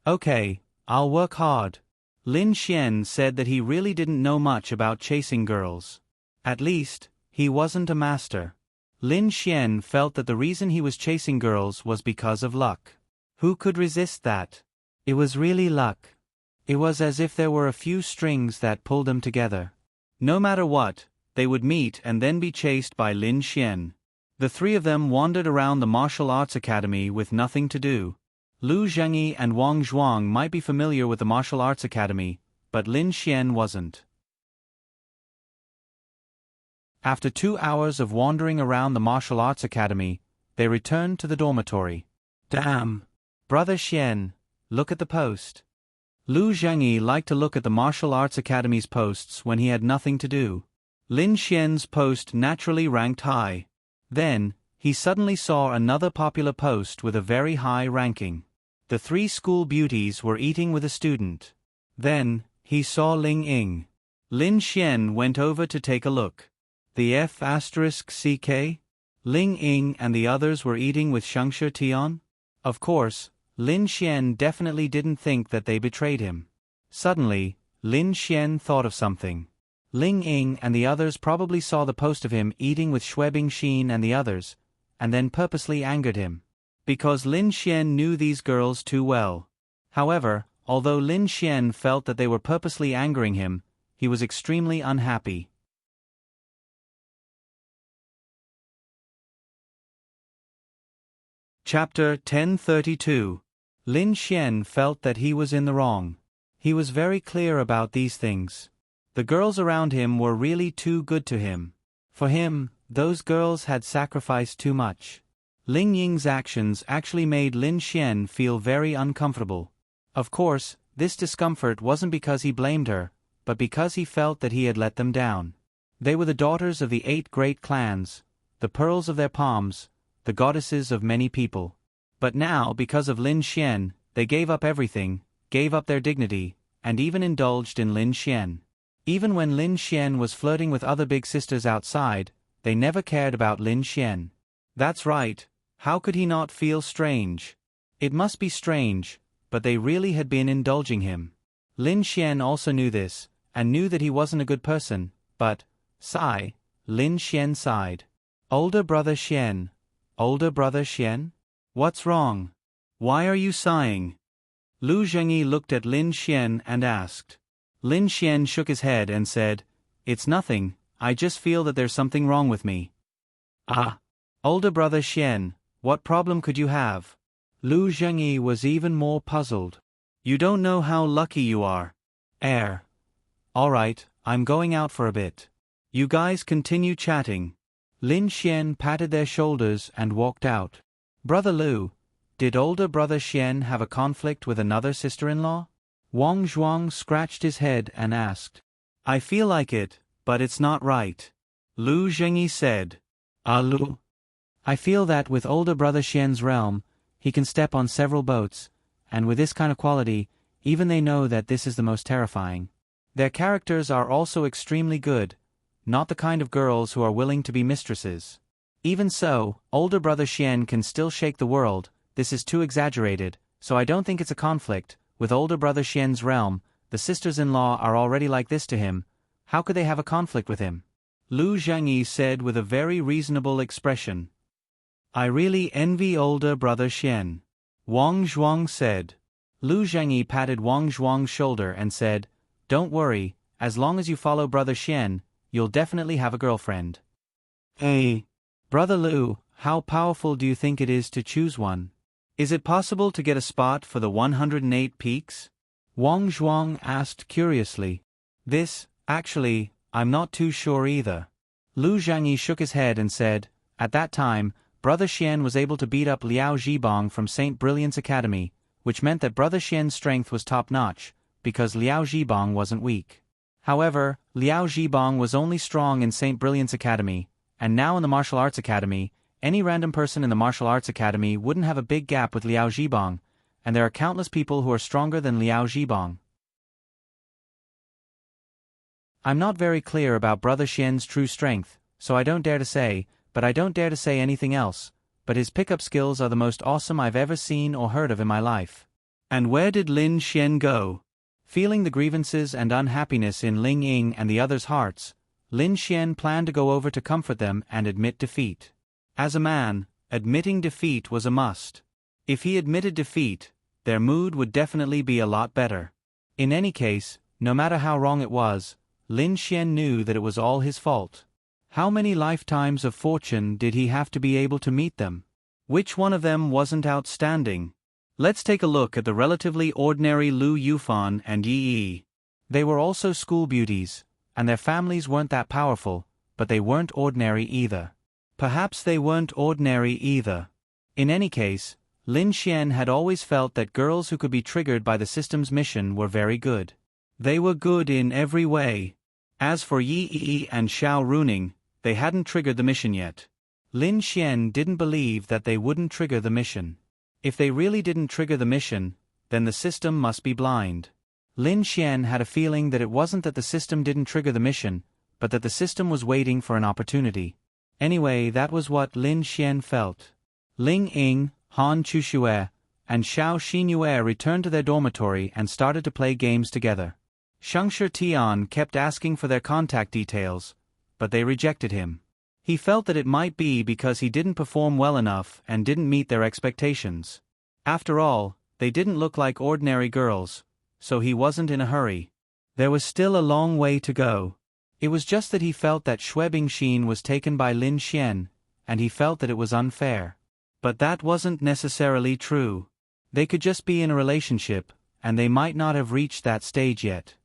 "Okay, I'll work hard." Lin Xian said that he really didn't know much about chasing girls. At least, he wasn't a master. Lin Xian felt that the reason he was chasing girls was because of luck. Who could resist that? It was really luck. It was as if there were a few strings that pulled them together. No matter what, they would meet and then be chased by Lin Xian. The three of them wandered around the martial arts academy with nothing to do. Lu Zhengyi and Wang Zhuang might be familiar with the martial arts academy, but Lin Xian wasn't. After 2 hours of wandering around the martial arts academy, they returned to the dormitory. "Damn! Brother Xian, look at the post." Lu Zhengyi liked to look at the martial arts academy's posts when he had nothing to do. Lin Xian's post naturally ranked high. Then, he suddenly saw another popular post with a very high ranking. The three school beauties were eating with a student. Then, he saw Ling Ying. Lin Xian went over to take a look. The F***CK? Ling Ying and the others were eating with Shangshi Tian? Of course, Lin Xian definitely didn't think that they betrayed him. Suddenly, Lin Xian thought of something. Ling Ying and the others probably saw the post of him eating with Xue Bingxin and the others, and then purposely angered him. Because Lin Xian knew these girls too well. However, although Lin Xian felt that they were purposely angering him, he was extremely unhappy. Chapter 1032. Lin Xian felt that he was in the wrong. He was very clear about these things. The girls around him were really too good to him. For him, those girls had sacrificed too much. Ling Ying's actions actually made Lin Xian feel very uncomfortable. Of course, this discomfort wasn't because he blamed her, but because he felt that he had let them down. They were the daughters of the 8 great clans, the pearls of their palms, the goddesses of many people. But now, because of Lin Xian, they gave up everything, gave up their dignity, and even indulged in Lin Xian. Even when Lin Xian was flirting with other big sisters outside, they never cared about Lin Xian. That's right, how could he not feel strange? It must be strange, but they really had been indulging him. Lin Xian also knew this, and knew that he wasn't a good person, but, sigh, Lin Xian sighed. Older brother Xian. Older brother Xian? What's wrong? Why are you sighing? Lu Zhengyi looked at Lin Xian and asked. Lin Xian shook his head and said, "It's nothing, I just feel that there's something wrong with me." Ah! Older brother Xian, what problem could you have? Lu Zhengyi was even more puzzled. You don't know how lucky you are. Alright, I'm going out for a bit. You guys continue chatting. Lin Xian patted their shoulders and walked out. Brother Lu, did older brother Xian have a conflict with another sister-in-law? Wang Zhuang scratched his head and asked. I feel like it, but it's not right. Lu Zhengyi said. Lu. I feel that with older brother Xian's realm, he can step on several boats, and with this kind of quality, even they know that this is the most terrifying. Their characters are also extremely good, not the kind of girls who are willing to be mistresses. Even so, older brother Xian can still shake the world. This is too exaggerated, so I don't think it's a conflict. With older brother Xian's realm, the sisters-in-law are already like this to him. How could they have a conflict with him? Lu Zhengyi said with a very reasonable expression. I really envy older brother Xian. Wang Zhuang said. Lu Zhengyi patted Wang Zhuang's shoulder and said, Don't worry, as long as you follow brother Xian, you'll definitely have a girlfriend. Hey, brother Lu, how powerful do you think it is to choose one? Is it possible to get a spot for the 108 peaks? Wang Zhuang asked curiously. Actually, I'm not too sure either. Lu Zhengyi shook his head and said, At that time, brother Xian was able to beat up Liao Zhibang from St. Brilliant's Academy, which meant that brother Xian's strength was top-notch, because Liao Zhibang wasn't weak. However, Liao Zhibang was only strong in St. Brilliant's Academy, and now in the Martial Arts Academy, any random person in the Martial Arts Academy wouldn't have a big gap with Liao Zhibang, and there are countless people who are stronger than Liao Zhibang. I'm not very clear about brother Xian's true strength, so I don't dare to say, but I don't dare to say anything else, but his pickup skills are the most awesome I've ever seen or heard of in my life. And where did Lin Xian go? Feeling the grievances and unhappiness in Ling Ying and the others' hearts, Lin Xian planned to go over to comfort them and admit defeat. As a man, admitting defeat was a must. If he admitted defeat, their mood would definitely be a lot better. In any case, no matter how wrong it was, Lin Xian knew that it was all his fault. How many lifetimes of fortune did he have to be able to meet them? Which one of them wasn't outstanding? Let's take a look at the relatively ordinary Lu Yufan and Yi Yi. They were also school beauties, and their families weren't that powerful, but they weren't ordinary either. Perhaps they weren't ordinary either. In any case, Lin Xian had always felt that girls who could be triggered by the system's mission were very good. They were good in every way. As for Yi Yi and Xiao Runing, they hadn't triggered the mission yet. Lin Xian didn't believe that they wouldn't trigger the mission. If they really didn't trigger the mission, then the system must be blind. Lin Xian had a feeling that it wasn't that the system didn't trigger the mission, but that the system was waiting for an opportunity. Anyway, that was what Lin Xian felt. Ling Ying, Han Chuxue, and Xiao Xinyue returned to their dormitory and started to play games together. Shengshi Tian kept asking for their contact details, but they rejected him. He felt that it might be because he didn't perform well enough and didn't meet their expectations. After all, they didn't look like ordinary girls, so he wasn't in a hurry. There was still a long way to go. It was just that he felt that Xue Bingxin was taken by Lin Xian, and he felt that it was unfair. But that wasn't necessarily true. They could just be in a relationship, and they might not have reached that stage yet.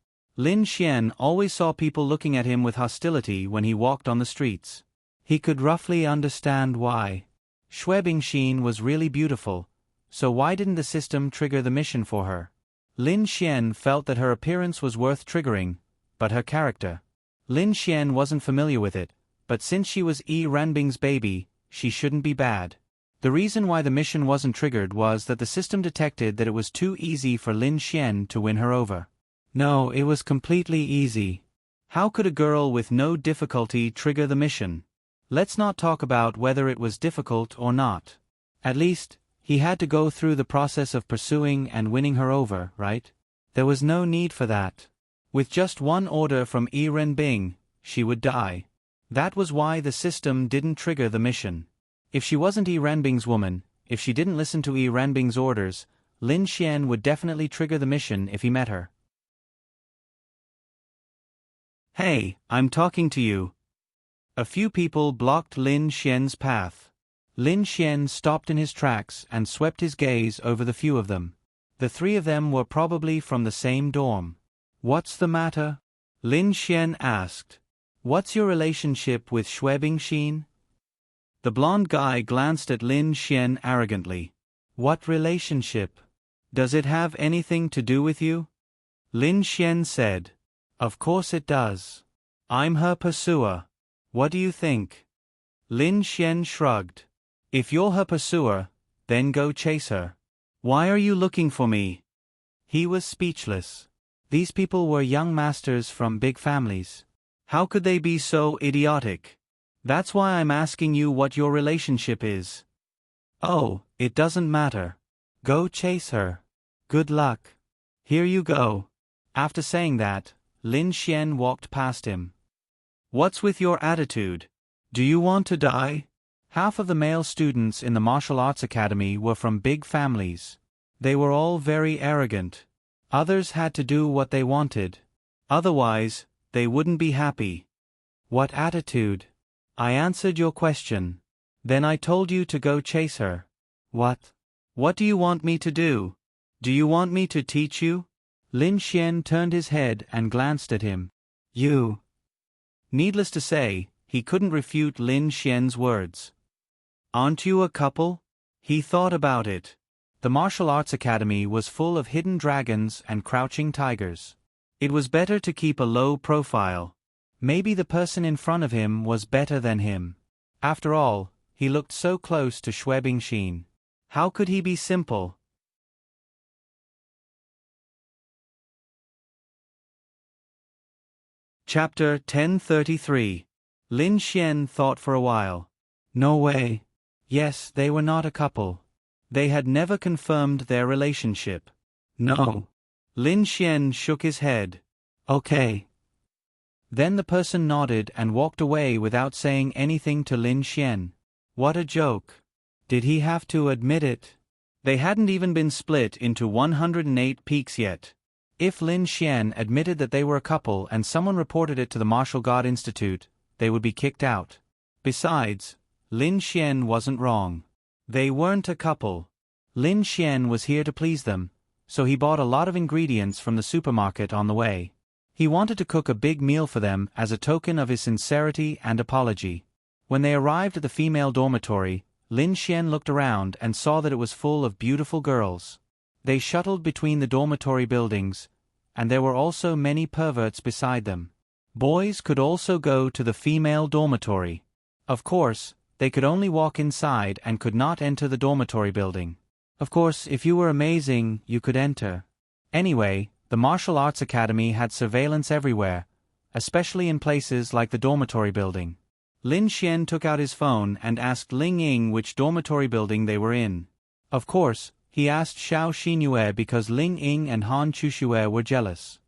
Lin Xian always saw people looking at him with hostility when he walked on the streets. He could roughly understand why. Xue Bingxin was really beautiful, so why didn't the system trigger the mission for her? Lin Xian felt that her appearance was worth triggering, but her character. Lin Xian wasn't familiar with it, but since she was Yi Ranbing's baby, she shouldn't be bad. The reason why the mission wasn't triggered was that the system detected that it was too easy for Lin Xian to win her over. No, it was completely easy. How could a girl with no difficulty trigger the mission? Let's not talk about whether it was difficult or not. At least, he had to go through the process of pursuing and winning her over, right? There was no need for that. With just one order from Yi Renbing, she would die. That was why the system didn't trigger the mission. If she wasn't Yi Renbing's woman, if she didn't listen to Yi Renbing's orders, Lin Xian would definitely trigger the mission if he met her. Hey, I'm talking to you. A few people blocked Lin Xian's path. Lin Xian stopped in his tracks and swept his gaze over the few of them. The three of them were probably from the same dorm. What's the matter? Lin Xian asked. What's your relationship with Xue Bingxin? The blonde guy glanced at Lin Xian arrogantly. What relationship? Does it have anything to do with you? Lin Xian said. Of course it does. I'm her pursuer. What do you think? Lin Xian shrugged. If you're her pursuer, then go chase her. Why are you looking for me? He was speechless. These people were young masters from big families. How could they be so idiotic? That's why I'm asking you what your relationship is. Oh, it doesn't matter. Go chase her. Good luck. Here you go. After saying that, Lin Xian walked past him. What's with your attitude? Do you want to die? Half of the male students in the martial arts academy were from big families. They were all very arrogant. Others had to do what they wanted. Otherwise, they wouldn't be happy. What attitude? I answered your question. Then I told you to go chase her. What? What do you want me to do? Do you want me to teach you? Lin Xian turned his head and glanced at him. You. Needless to say, he couldn't refute Lin Xian's words. Aren't you a couple? He thought about it. The martial arts academy was full of hidden dragons and crouching tigers. It was better to keep a low profile. Maybe the person in front of him was better than him. After all, he looked so close to Xue Bingxin. How could he be simple? Chapter 1033. Lin Xian thought for a while. No way. Yes, they were not a couple. They had never confirmed their relationship. No. Lin Xian shook his head. Okay. Then the person nodded and walked away without saying anything to Lin Xian. What a joke. Did he have to admit it? They hadn't even been split into 108 peaks yet. If Lin Xian admitted that they were a couple and someone reported it to the Martial God Institute, they would be kicked out. Besides, Lin Xian wasn't wrong. They weren't a couple. Lin Xian was here to please them, so he bought a lot of ingredients from the supermarket on the way. He wanted to cook a big meal for them as a token of his sincerity and apology. When they arrived at the female dormitory, Lin Xian looked around and saw that it was full of beautiful girls. They shuttled between the dormitory buildings, and there were also many perverts beside them. Boys could also go to the female dormitory. Of course, they could only walk inside and could not enter the dormitory building. Of course, if you were amazing, you could enter. Anyway, the martial arts academy had surveillance everywhere, especially in places like the dormitory building. Lin Xian took out his phone and asked Ling Ying which dormitory building they were in. Of course, he asked Xiao Xinyue because Ling Ying and Han Chuxue were jealous.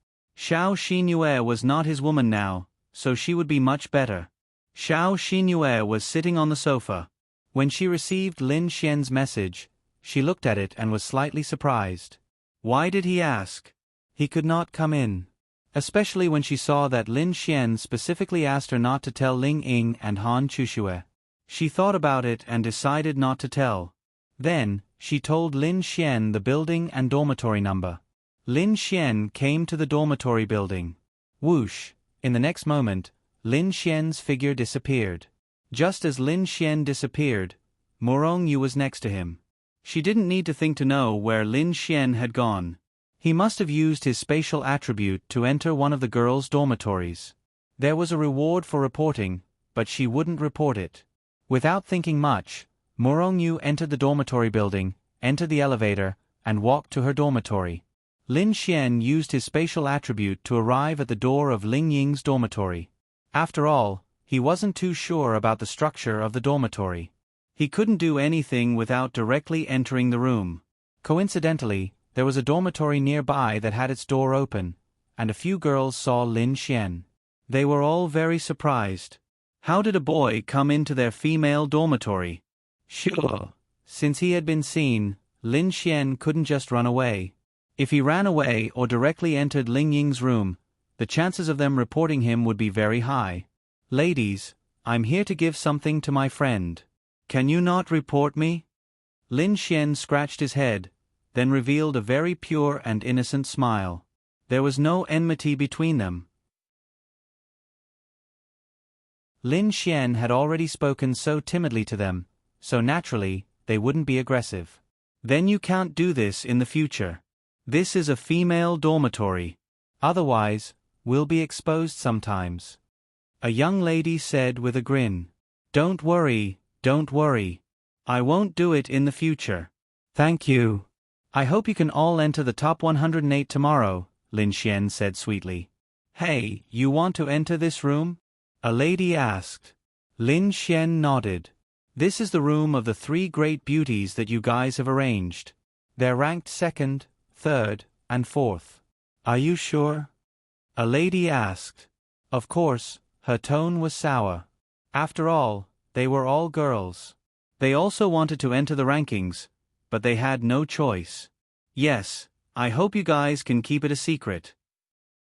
Xiao Xinue was not his woman now, so she would be much better. Xiao Xinue was sitting on the sofa. When she received Lin Xian's message, she looked at it and was slightly surprised. Why did he ask? He could not come in. Especially when she saw that Lin Xian specifically asked her not to tell Ling Ying and Han Chuxue. She thought about it and decided not to tell. Then, she told Lin Xian the building and dormitory number. Lin Xian came to the dormitory building. Whoosh! In the next moment, Lin Xian's figure disappeared. Just as Lin Xian disappeared, Morong Yu was next to him. She didn't need to think to know where Lin Xian had gone. He must have used his spatial attribute to enter one of the girls' dormitories. There was a reward for reporting, but she wouldn't report it. Without thinking much, Morong Yu entered the dormitory building, entered the elevator, and walked to her dormitory. Lin Xian used his spatial attribute to arrive at the door of Ling Ying's dormitory. After all, he wasn't too sure about the structure of the dormitory. He couldn't do anything without directly entering the room. Coincidentally, there was a dormitory nearby that had its door open, and a few girls saw Lin Xian. They were all very surprised. How did a boy come into their female dormitory? Sure. Since he had been seen, Lin Xian couldn't just run away. If he ran away or directly entered Ling Ying's room, the chances of them reporting him would be very high. Ladies, I'm here to give something to my friend. Can you not report me? Lin Xian scratched his head, then revealed a very pure and innocent smile. There was no enmity between them. Lin Xian had already spoken so timidly to them, so naturally, they wouldn't be aggressive. Then you can't do this in the future. This is a female dormitory. Otherwise, we'll be exposed sometimes. A young lady said with a grin. Don't worry, don't worry. I won't do it in the future. Thank you. I hope you can all enter the top 108 tomorrow, Lin Xian said sweetly. Hey, you want to enter this room? A lady asked. Lin Xian nodded. This is the room of the 3 great beauties that you guys have arranged. They're ranked 2nd, 3rd, and 4th. Are you sure? A lady asked. Of course, her tone was sour. After all, they were all girls. They also wanted to enter the rankings, but they had no choice. Yes, I hope you guys can keep it a secret.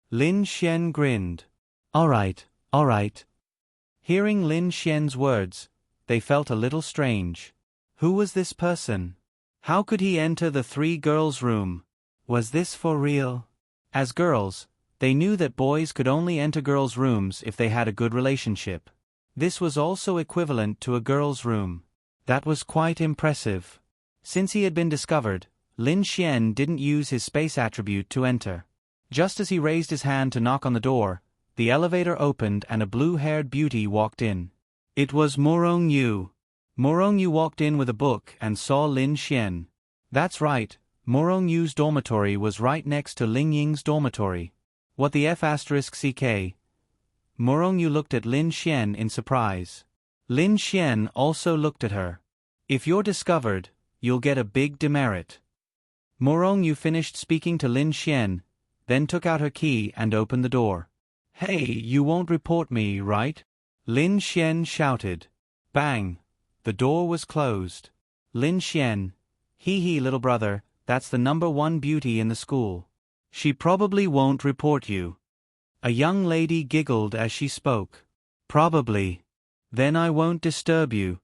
Lin Xian grinned. All right. Hearing Lin Xian's words, they felt a little strange. Who was this person? How could he enter the 3 girls' room? Was this for real? As girls, they knew that boys could only enter girls' rooms if they had a good relationship. This was also equivalent to a girl's room. That was quite impressive. Since he had been discovered, Lin Xian didn't use his space attribute to enter. Just as he raised his hand to knock on the door, the elevator opened and a blue-haired beauty walked in. It was Morong Yu. Morong Yu walked in with a book and saw Lin Xian. That's right, Morong Yu's dormitory was right next to Ling Ying's dormitory. What the F***ck? Morong Yu looked at Lin Xian in surprise. Lin Xian also looked at her. If you're discovered, you'll get a big demerit. Morong Yu finished speaking to Lin Xian, then took out her key and opened the door. Hey, you won't report me, right? Lin Xian shouted. Bang! The door was closed. Lin Xian. Hee little brother, that's the number 1 beauty in the school. She probably won't report you. A young lady giggled as she spoke. Probably. Then I won't disturb you.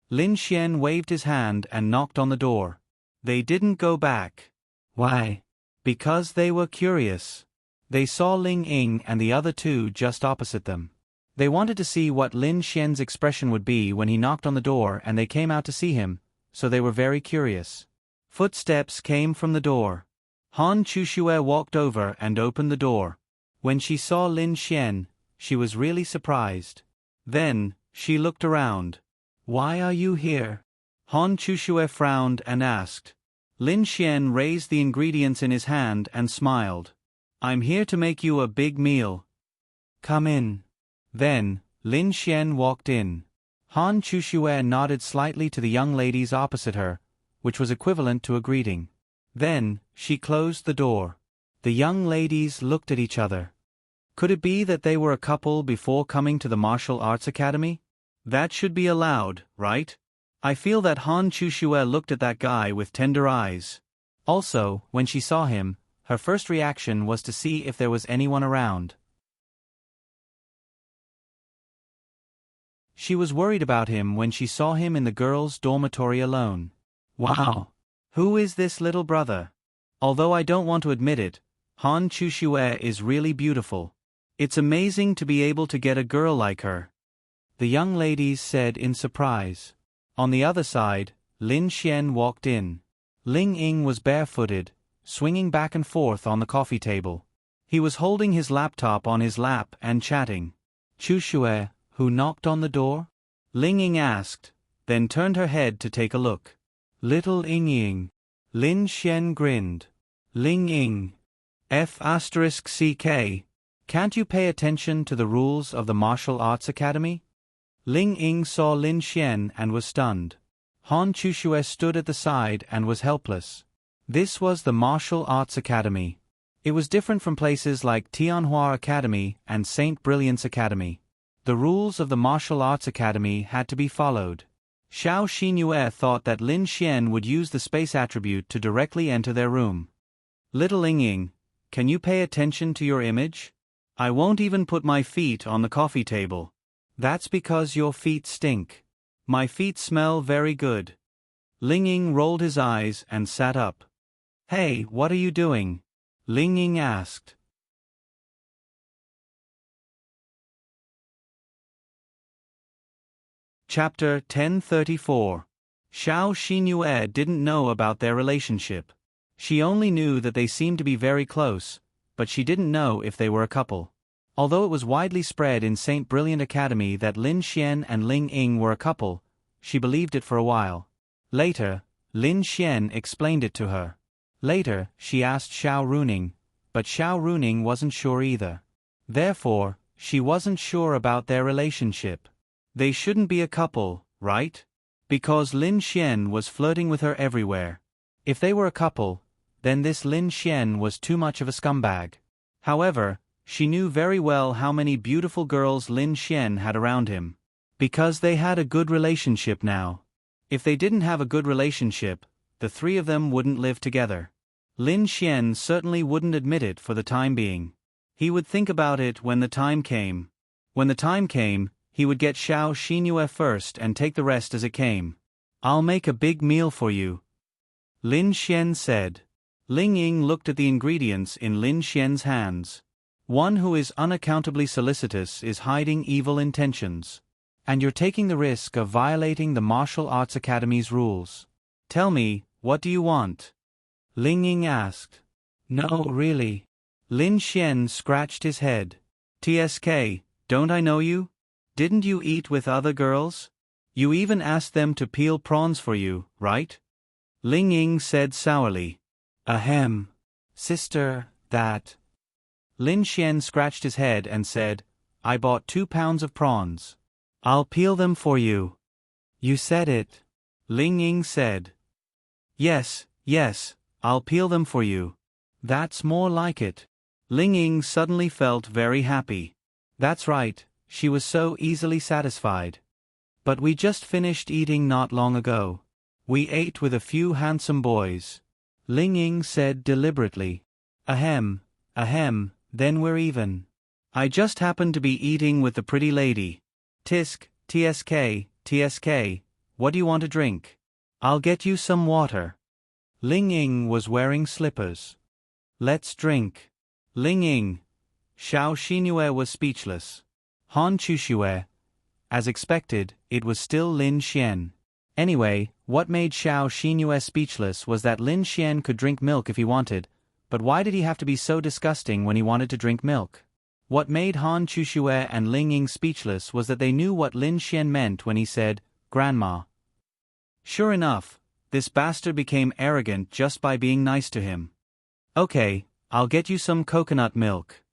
Lin Xian waved his hand and knocked on the door. They didn't go back. Why? Because they were curious. They saw Ling Ying and the other 2 just opposite them. They wanted to see what Lin Xian's expression would be when he knocked on the door, and they came out to see him, so they were very curious. Footsteps came from the door. Han Chuxue walked over and opened the door. When she saw Lin Xian, she was really surprised. Then, she looked around. Why are you here? Han Chuxue frowned and asked. Lin Xian raised the ingredients in his hand and smiled. I'm here to make you a big meal. Come in. Then, Lin Xian walked in. Han Chuxue nodded slightly to the young ladies opposite her, which was equivalent to a greeting. Then, she closed the door. The young ladies looked at each other. Could it be that they were a couple before coming to the martial arts academy? That should be allowed, right? I feel that Han Chushue looked at that guy with tender eyes. Also, when she saw him, her first reaction was to see if there was anyone around. She was worried about him when she saw him in the girls' dormitory alone. Wow! Who is this little brother? Although I don't want to admit it, Han Chushue is really beautiful. It's amazing to be able to get a girl like her. The young ladies said in surprise. On the other side, Lin Xian walked in. Ling Ying was barefooted, swinging back and forth on the coffee table. He was holding his laptop on his lap and chatting. Chushue, who knocked on the door? Ling Ying asked, then turned her head to take a look. Little Ying Ying. Lin Xian grinned. Ling Ying. F***CK. Can't you pay attention to the rules of the martial arts academy? Ling Ying saw Lin Xian and was stunned. Han Chushue stood at the side and was helpless. This was the martial arts academy. It was different from places like Tianhua Academy and Saint Brilliance Academy. The rules of the martial arts academy had to be followed. Xiao Xinyu thought that Lin Xian would use the space attribute to directly enter their room. Little Ling Ying, can you pay attention to your image? I won't even put my feet on the coffee table. That's because your feet stink. My feet smell very good. Ling Ying rolled his eyes and sat up. Hey, what are you doing? Ling Ying asked. Chapter 1034. Xiao Xinyu didn't know about their relationship. She only knew that they seemed to be very close, but she didn't know if they were a couple. Although it was widely spread in Saint Brilliant Academy that Lin Xian and Ling Ying were a couple, she believed it for a while. Later, Lin Xian explained it to her. Later, she asked Xiao Runing, but Xiao Runing wasn't sure either. Therefore, she wasn't sure about their relationship. They shouldn't be a couple, right? Because Lin Xian was flirting with her everywhere. If they were a couple, then this Lin Xian was too much of a scumbag. However, she knew very well how many beautiful girls Lin Xian had around him. Because they had a good relationship now. If they didn't have a good relationship, the three of them wouldn't live together. Lin Xian certainly wouldn't admit it for the time being. He would think about it when the time came. When the time came, he would get Xiao Xinyu first and take the rest as it came. I'll make a big meal for you, Lin Xian said. Ling Ying looked at the ingredients in Lin Xian's hands. One who is unaccountably solicitous is hiding evil intentions. And you're taking the risk of violating the Martial Arts Academy's rules. Tell me, what do you want? Ling Ying asked. No, really. Lin Xian scratched his head. TSK, don't I know you? Didn't you eat with other girls? You even asked them to peel prawns for you, right? Ling Ying said sourly. Ahem. Sister, that. Lin Xian scratched his head and said, I bought 2 pounds of prawns. I'll peel them for you. You said it. Ling Ying said. Yes, I'll peel them for you. That's more like it. Ling Ying suddenly felt very happy. That's right, she was so easily satisfied. But we just finished eating not long ago. We ate with a few handsome boys. Ling Ying said deliberately. Ahem, then we're even. I just happened to be eating with the pretty lady. TSK, what do you want to drink? I'll get you some water. Ling Ying was wearing slippers. Let's drink. Ling Ying. Xiao Xinyu was speechless. Han Chushue. As expected, it was still Lin Xian. Anyway, what made Xiao Xinyu speechless was that Lin Xian could drink milk if he wanted, but why did he have to be so disgusting when he wanted to drink milk? What made Han Chushue and Ling Ying speechless was that they knew what Lin Xian meant when he said, Grandma. Sure enough, this bastard became arrogant just by being nice to him. Okay, I'll get you some coconut milk.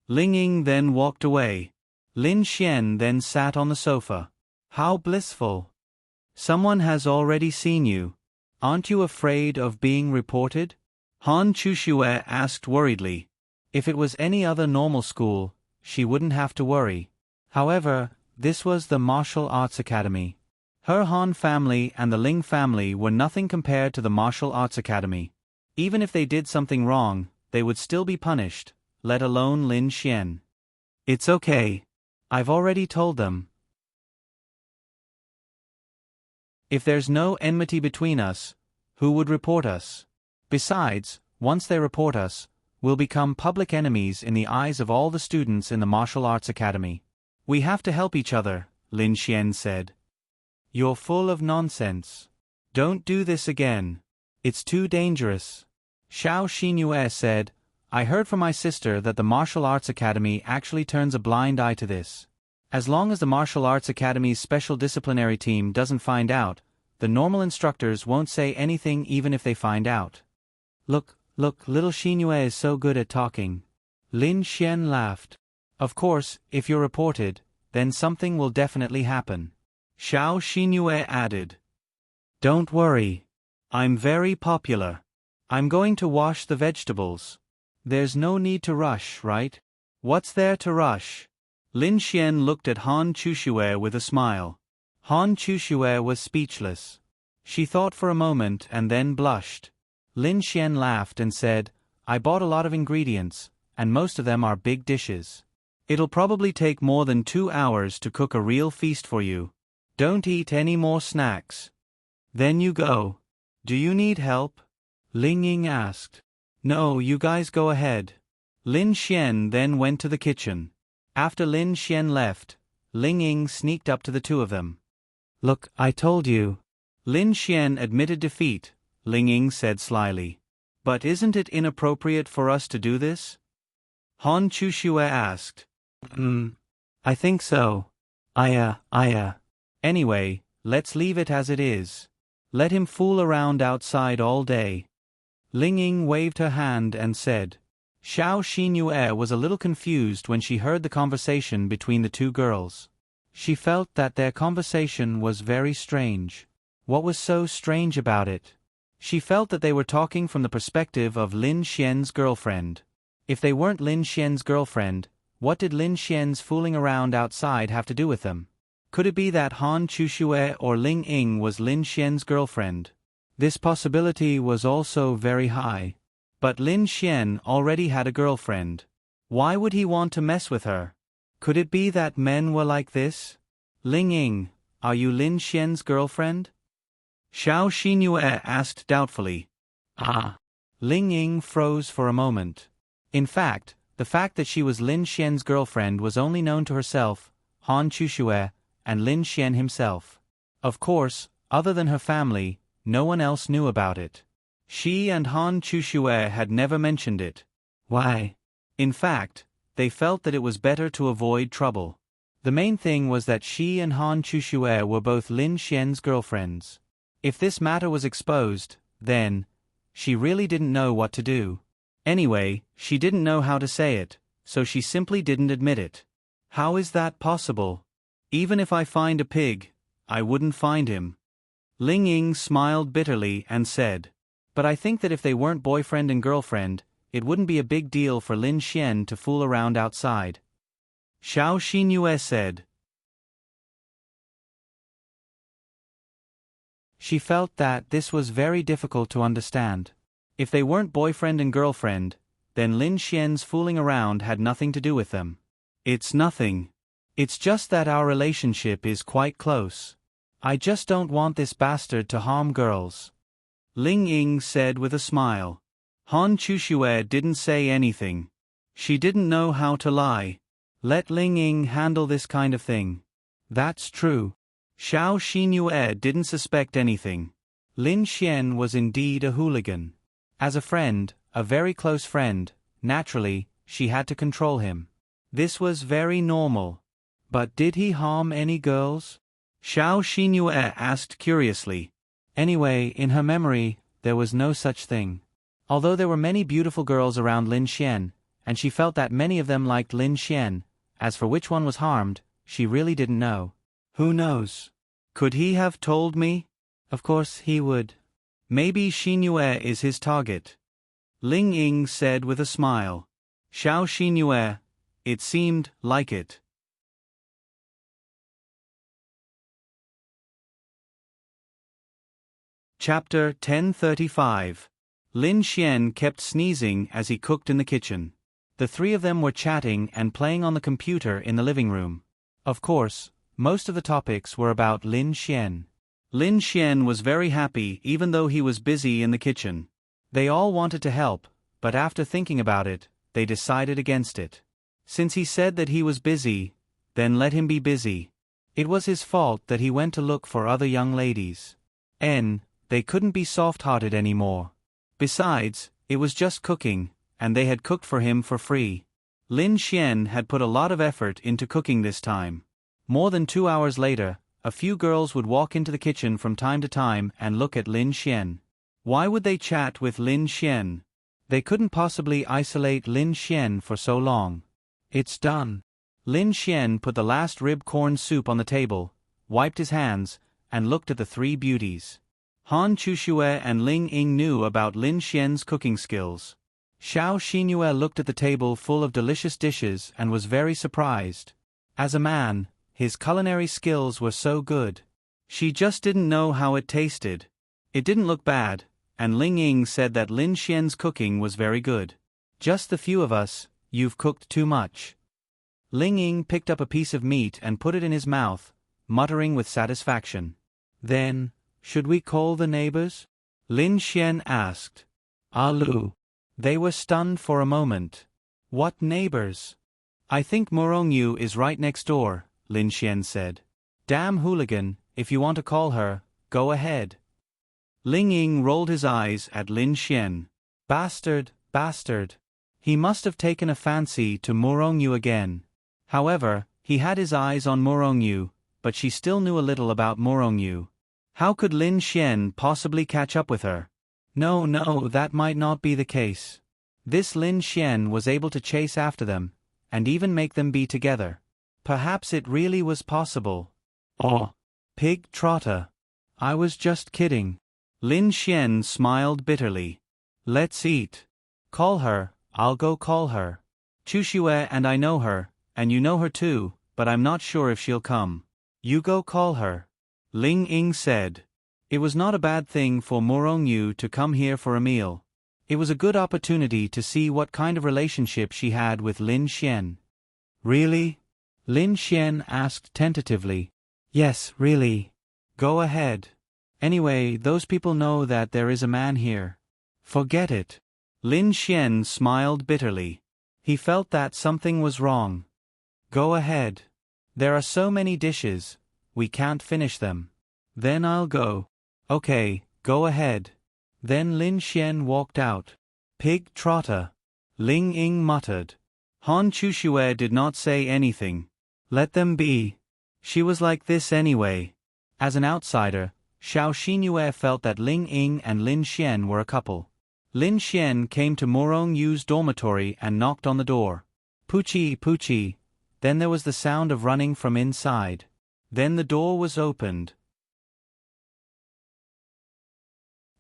Ling Ying then walked away. Lin Xian then sat on the sofa. How blissful. Someone has already seen you. Aren't you afraid of being reported? Han Chushue asked worriedly. If it was any other normal school, she wouldn't have to worry. However, this was the Martial Arts Academy. Her Han family and the Ling family were nothing compared to the Martial Arts Academy. Even if they did something wrong, they would still be punished, let alone Lin Xian. It's okay. I've already told them. If there's no enmity between us, who would report us? Besides, once they report us, we'll become public enemies in the eyes of all the students in the Martial Arts Academy. We have to help each other, Lin Xian said. You're full of nonsense. Don't do this again. It's too dangerous. Xiao Xinyu said, I heard from my sister that the Martial Arts Academy actually turns a blind eye to this. As long as the Martial Arts Academy's special disciplinary team doesn't find out, the normal instructors won't say anything even if they find out. Look, little Xinyu is so good at talking. Lin Xian laughed. Of course, if you're reported, then something will definitely happen. Xiao Xinyu added. Don't worry. I'm very popular. I'm going to wash the vegetables. There's no need to rush, right? What's there to rush? Lin Xian looked at Han Chushue with a smile. Han Chushue was speechless. She thought for a moment and then blushed. Lin Xian laughed and said, I bought a lot of ingredients, and most of them are big dishes. It'll probably take more than 2 hours to cook a real feast for you. Don't eat any more snacks. Then you go. Do you need help? Ling Ying asked. No, you guys go ahead. Lin Xian then went to the kitchen. After Lin Xian left, Ling Ying sneaked up to the two of them. Look, I told you. Lin Xian admitted defeat, Ling Ying said slyly. But isn't it inappropriate for us to do this? Han Chushue asked. I think so. Anyway, let's leave it as it is. Let him fool around outside all day. Ling Ying waved her hand and said. Xiao Xinyu was a little confused when she heard the conversation between the two girls. She felt that their conversation was very strange. What was so strange about it? She felt that they were talking from the perspective of Lin Xian's girlfriend. If they weren't Lin Xian's girlfriend, what did Lin Xian's fooling around outside have to do with them? Could it be that Han Chushue or Ling Ying was Lin Xian's girlfriend? This possibility was also very high. But Lin Xian already had a girlfriend. Why would he want to mess with her? Could it be that men were like this? Ling Ying, are you Lin Xian's girlfriend? Xiao Xinyu asked doubtfully. Ling Ying froze for a moment. In fact, the fact that she was Lin Xian's girlfriend was only known to herself, Han Chushue, and Lin Xian himself. Of course, other than her family, no one else knew about it. She and Han Chushue had never mentioned it. Why? In fact, they felt that it was better to avoid trouble. The main thing was that she and Han Chushue were both Lin Xian's girlfriends. If this matter was exposed, then, she really didn't know what to do. Anyway, she didn't know how to say it, so she simply didn't admit it. How is that possible? Even if I find a pig, I wouldn't find him. Ling Ying smiled bitterly and said. But I think that if they weren't boyfriend and girlfriend, it wouldn't be a big deal for Lin Xian to fool around outside. Xiao Xinyu said. She felt that this was very difficult to understand. If they weren't boyfriend and girlfriend, then Lin Xian's fooling around had nothing to do with them. It's nothing. It's just that our relationship is quite close. I just don't want this bastard to harm girls. Ling Ying said with a smile. Han Chushue didn't say anything. She didn't know how to lie. Let Ling Ying handle this kind of thing. That's true. Xiao Xinyu didn't suspect anything. Lin Xian was indeed a hooligan. As a friend, a very close friend, naturally, she had to control him. This was very normal. But did he harm any girls? Xiao Xinyu asked curiously. Anyway, in her memory, there was no such thing. Although there were many beautiful girls around Lin Xian, and she felt that many of them liked Lin Xian, as for which one was harmed, she really didn't know. Who knows? Could he have told me? Of course he would. Maybe Xinyu is his target. Ling Ying said with a smile. Xiao Xinyue, it seemed like it. Chapter 1035. Lin Xian kept sneezing as he cooked in the kitchen. The three of them were chatting and playing on the computer in the living room. Of course, most of the topics were about Lin Xian. Lin Xian was very happy even though he was busy in the kitchen. They all wanted to help, but after thinking about it, they decided against it. Since he said that he was busy, then let him be busy. It was his fault that he went to look for other young ladies. They couldn't be soft-hearted anymore. Besides, it was just cooking, and they had cooked for him for free. Lin Xian had put a lot of effort into cooking this time. More than 2 hours later, a few girls would walk into the kitchen from time to time and look at Lin Xian. Why would they chat with Lin Xian? They couldn't possibly isolate Lin Xian for so long. It's done. Lin Xian put the last rib corn soup on the table, wiped his hands, and looked at the three beauties. Han Chuxue and Ling Ying knew about Lin Xian's cooking skills. Xiao Xinyue looked at the table full of delicious dishes and was very surprised. As a man, his culinary skills were so good. She just didn't know how it tasted. It didn't look bad, and Ling Ying said that Lin Xian's cooking was very good. Just the few of us, you've cooked too much. Ling Ying picked up a piece of meat and put it in his mouth, muttering with satisfaction. Then, should we call the neighbors? Lin Xian asked. Alu. They were stunned for a moment. What neighbors? I think Morongyu is right next door, Lin Xian said. Damn hooligan, if you want to call her, go ahead. Ling Ying rolled his eyes at Lin Xian. Bastard, bastard. He must have taken a fancy to Morongyu again. However, he had his eyes on Morongyu, but she still knew a little about Morongyu. How could Lin Xian possibly catch up with her? No, that might not be the case. This Lin Xian was able to chase after them, and even make them be together. Perhaps it really was possible. Oh, pig trotter. I was just kidding. Lin Xian smiled bitterly. Let's eat. Call her, I'll go call her. Chuxue and I know her, and you know her too, but I'm not sure if she'll come. You go call her. Ling Ying said. It was not a bad thing for Morongyu to come here for a meal. It was a good opportunity to see what kind of relationship she had with Lin Xian. Really? Lin Xian asked tentatively. Yes, really. Go ahead. Anyway, those people know that there is a man here. Forget it. Lin Xian smiled bitterly. He felt that something was wrong. Go ahead. There are so many dishes, we can't finish them. Then I'll go. Okay, go ahead. Then Lin Xian walked out. Pig trotter. Ling Ying muttered. Han Chuxue did not say anything. Let them be. She was like this anyway. As an outsider, Xiao Xinyue felt that Ling Ying and Lin Xian were a couple. Lin Xian came to Morongyu's dormitory and knocked on the door. Poochie, poochie. Then there was the sound of running from inside. Then the door was opened.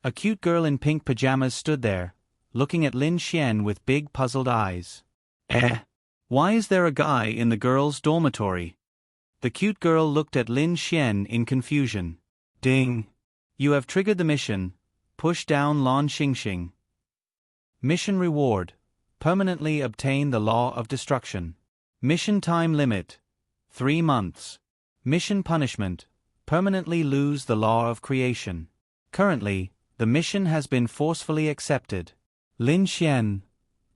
A cute girl in pink pajamas stood there, looking at Lin Xian with big puzzled eyes. Why is there a guy in the girls' dormitory? The cute girl looked at Lin Xian in confusion. Ding! You have triggered the mission. Push down Lan Xingxing. Mission reward. Permanently obtain the law of destruction. Mission time limit. 3 months. Mission punishment. Permanently lose the law of creation. Currently, the mission has been forcefully accepted. Lin Xian.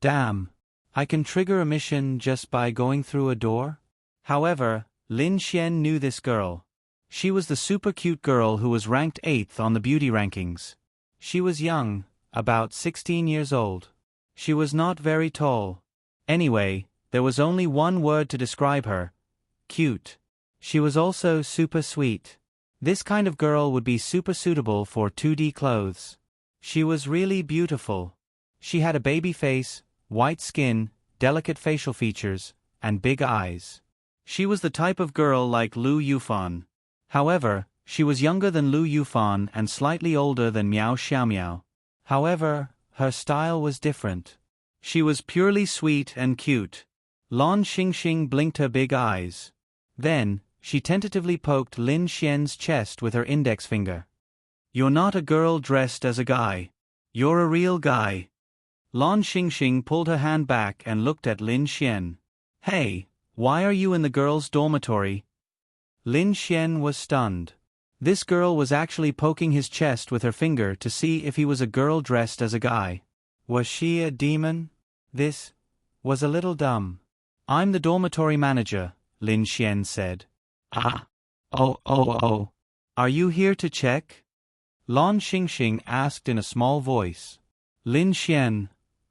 Damn. I can trigger a mission just by going through a door? However, Lin Xian knew this girl. She was the super cute girl who was ranked 8th on the beauty rankings. She was young, about 16 years old. She was not very tall. Anyway, there was only one word to describe her. Cute. She was also super sweet. This kind of girl would be super suitable for 2D clothes. She was really beautiful. She had a baby face, white skin, delicate facial features, and big eyes. She was the type of girl like Lu Yufan. However, she was younger than Lu Yufan and slightly older than Miao Xiaomiao. However, Her style was different. She was purely sweet and cute. Lan Xingxing blinked her big eyes. Then, she tentatively poked Lin Xian's chest with her index finger. "You're not a girl dressed as a guy. You're a real guy." Lan Xingxing pulled her hand back and looked at Lin Xian. "Hey, why are you in the girls' dormitory?" Lin Xian was stunned. This girl was actually poking his chest with her finger to see if he was a girl dressed as a guy. Was she a demon? This was a little dumb. "I'm the dormitory manager," Lin Xian said. "Ah. Oh. Are you here to check?" Lan Xingxing asked in a small voice. Lin Xian.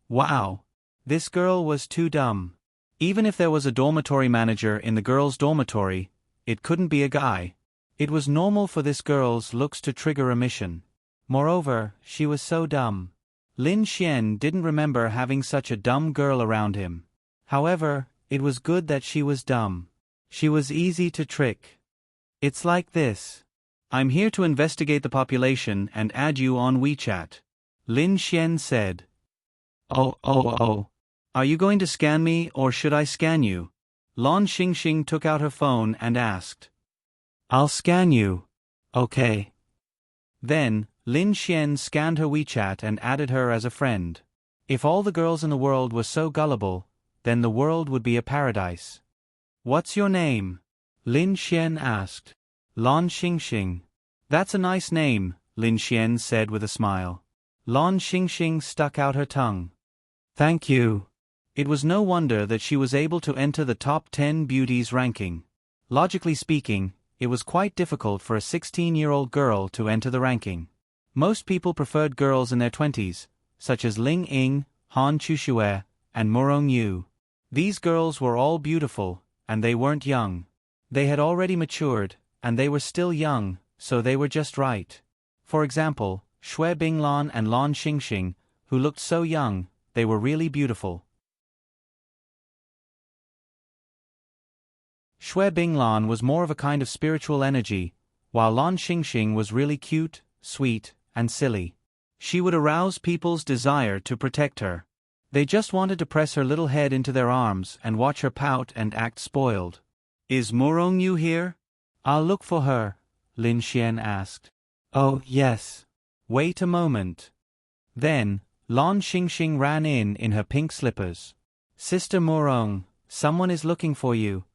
Wow. This girl was too dumb. Even if there was a dormitory manager in the girls' dormitory, it couldn't be a guy. It was normal for this girl's looks to trigger a mission. Moreover, she was so dumb. Lin Xian didn't remember having such a dumb girl around him. However, it was good that she was dumb. She was easy to trick. "It's like this. I'm here to investigate the population and add you on WeChat," Lin Xian said. Oh. Are you going to scan me or should I scan you?" Lan Xingxing took out her phone and asked. "I'll scan you." "Okay." Then, Lin Xian scanned her WeChat and added her as a friend. If all the girls in the world were so gullible, then the world would be a paradise. "What's your name?" Lin Xian asked. "Lan Xingxing." "That's a nice name," Lin Xian said with a smile. Lan Xingxing stuck out her tongue. "Thank you." It was no wonder that she was able to enter the top 10 beauties ranking. Logically speaking, it was quite difficult for a 16-year-old girl to enter the ranking. Most people preferred girls in their 20s, such as Ling Ying, Han Chuxue, and Murong Yu. These girls were all beautiful, and they weren't young. They had already matured, and they were still young, so they were just right. For example, Xue Binglan and Lan Xingxing, who looked so young, they were really beautiful. Xue Binglan was more of a kind of spiritual energy, while Lan Xingxing was really cute, sweet, and silly. She would arouse people's desire to protect her. They just wanted to press her little head into their arms and watch her pout and act spoiled. "Is Murong Yu here?" "I'll look for her," Lin Xian asked. "Oh, yes. Wait a moment." Then, Lan Xingxing ran in her pink slippers. "Sister Murong, someone is looking for you."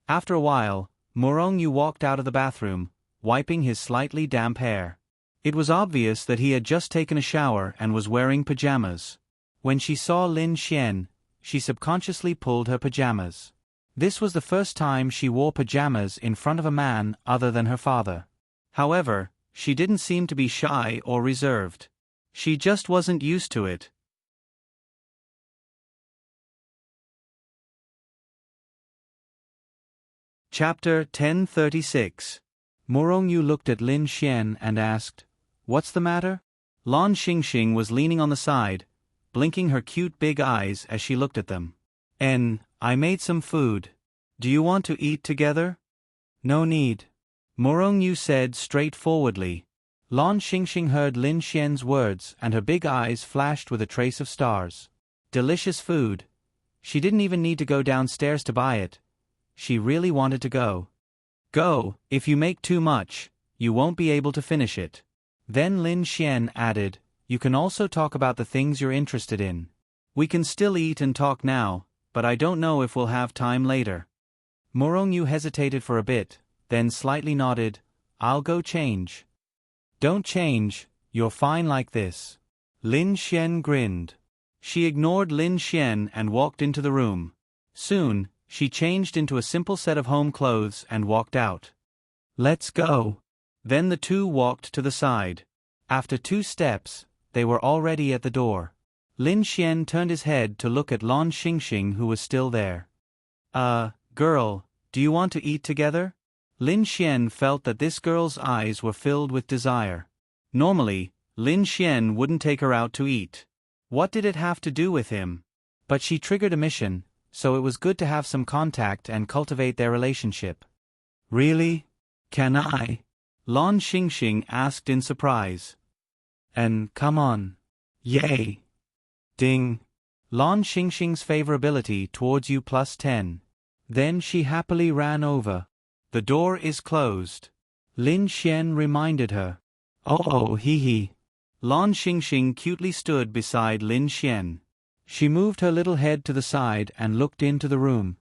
After a while, Murong Yu walked out of the bathroom, wiping his slightly damp hair. It was obvious that he had just taken a shower and was wearing pajamas. When she saw Lin Xian, she subconsciously pulled her pajamas. This was the first time she wore pajamas in front of a man other than her father. However, she didn't seem to be shy or reserved. She just wasn't used to it. Chapter 1036. Murong Yu looked at Lin Xian and asked, "What's the matter?" Lan Xingxing was leaning on the side, blinking her cute big eyes as she looked at them. I made some food. Do you want to eat together?" "No need," Murong Yu said straightforwardly. Lan Xingxing heard Lin Xian's words and her big eyes flashed with a trace of stars. Delicious food. She didn't even need to go downstairs to buy it. She really wanted to go. "Go, if you make too much, you won't be able to finish it." Then Lin Xian added, "You can also talk about the things you're interested in. We can still eat and talk now, but I don't know if we'll have time later." Murong Yu hesitated for a bit, then slightly nodded. "I'll go change." "Don't change, you're fine like this." Lin Xian grinned. She ignored Lin Xian and walked into the room. Soon, she changed into a simple set of home clothes and walked out. "Let's go." Then the two walked to the side. After 2 steps, they were already at the door. Lin Xian turned his head to look at Lan Xingxing, who was still there. Girl, do you want to eat together?" Lin Xian felt that this girl's eyes were filled with desire. Normally, Lin Xian wouldn't take her out to eat. What did it have to do with him? But she triggered a mission, so it was good to have some contact and cultivate their relationship. "Really? Can I?" Lan Xingxing asked in surprise. "And come on." Yay! Ding! Lan Xingxing's favorability towards you +10. Then she happily ran over. The door is closed. Lin Xian reminded her. Oh, hee hee. Lan Xingxing cutely stood beside Lin Xian. She moved her little head to the side and looked into the room.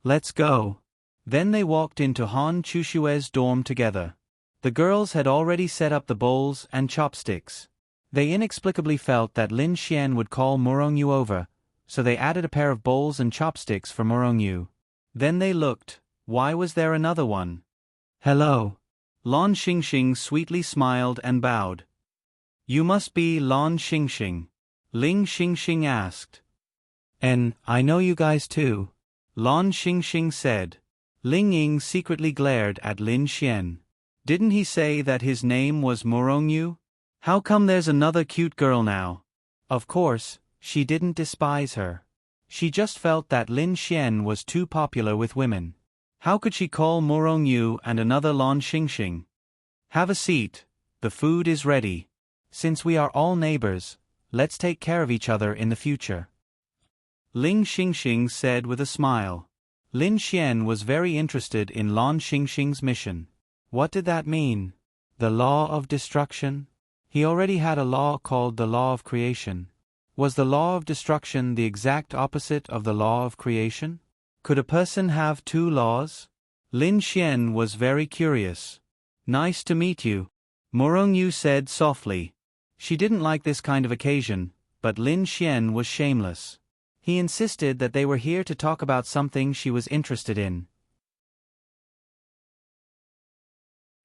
Let's go. Then they walked into Han Chushue's dorm together. The girls had already set up the bowls and chopsticks. They inexplicably felt that Lin Xian would call Morongyu over, so they added a pair of bowls and chopsticks for Morongyu. Then they looked. Why was there another one? Hello. Lan Xingxing sweetly smiled and bowed. You must be Lan Xingxing. Ling Xingxing asked. And I know you guys too. Lan Xingxing said. Ling Ying secretly glared at Lin Xian. Didn't he say that his name was Morongyu? How come there's another cute girl now? Of course, she didn't despise her. She just felt that Lin Xian was too popular with women. How could she call Morongyu and another Lan Xingxing? Have a seat, the food is ready. Since we are all neighbors, let's take care of each other in the future. Ling Xingxing said with a smile. Lin Xian was very interested in Lan Xingxing's mission. What did that mean? The law of destruction? He already had a law called the law of creation. Was the law of destruction the exact opposite of the law of creation? Could a person have two laws? Lin Xian was very curious. Nice to meet you, Morongyu said softly. She didn't like this kind of occasion, but Lin Xian was shameless. He insisted that they were here to talk about something she was interested in.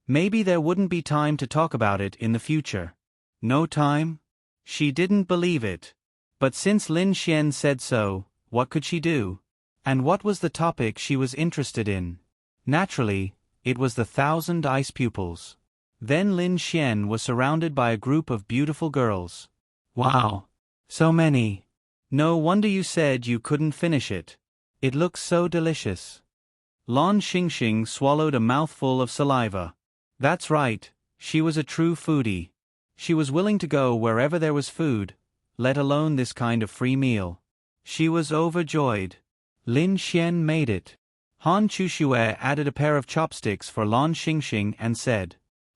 Maybe there wouldn't be time to talk about it in the future. No time? She didn't believe it. But since Lin Xian said so, what could she do? And what was the topic she was interested in? Naturally, it was the 1,000 ice pupils. Then Lin Xian was surrounded by a group of beautiful girls. Wow! So many! No wonder you said you couldn't finish it. It looks so delicious. Lan Xingxing swallowed a mouthful of saliva. That's right, she was a true foodie. She was willing to go wherever there was food, let alone this kind of free meal. She was overjoyed. Lin Xian made it. Han Chushue added a pair of chopsticks for Lan Xingxing and said,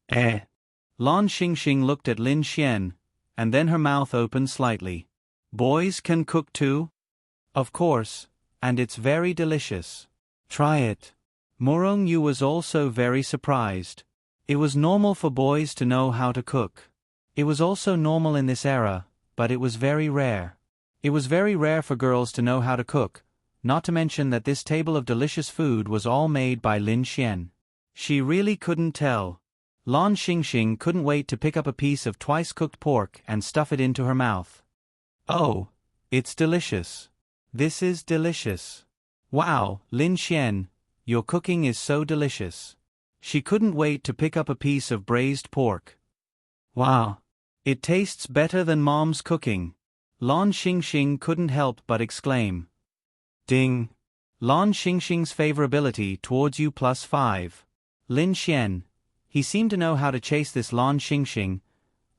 Lan Xingxing looked at Lin Xian, and then her mouth opened slightly. Boys can cook too? Of course, and it's very delicious. Try it. Morongyu was also very surprised. It was normal for boys to know how to cook. It was also normal in this era, but it was very rare. It was very rare for girls to know how to cook, not to mention that this table of delicious food was all made by Lin Xian. She really couldn't tell. Lan Xingxing couldn't wait to pick up a piece of twice-cooked pork and stuff it into her mouth. Oh, it's delicious. This is delicious. Wow, Lin Xian, your cooking is so delicious. She couldn't wait to pick up a piece of braised pork. Wow. It tastes better than Mom's cooking. Lan Xingxing couldn't help but exclaim. Ding. Lan Xingxing's favorability towards you +5. Lin Xian. He seemed to know how to chase this Lan Xingxing.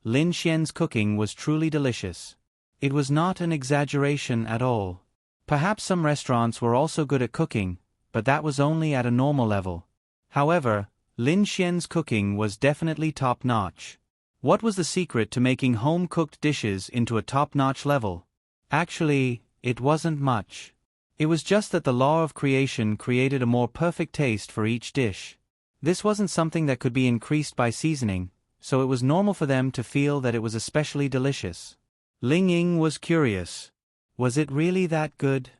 Lin Xian's cooking was truly delicious. It was not an exaggeration at all. Perhaps some restaurants were also good at cooking, but that was only at a normal level. However, Lin Xian's cooking was definitely top-notch. What was the secret to making home-cooked dishes into a top-notch level? Actually, it wasn't much. It was just that the law of creation created a more perfect taste for each dish. This wasn't something that could be increased by seasoning, so it was normal for them to feel that it was especially delicious. Ling Ying was curious. Was it really that good?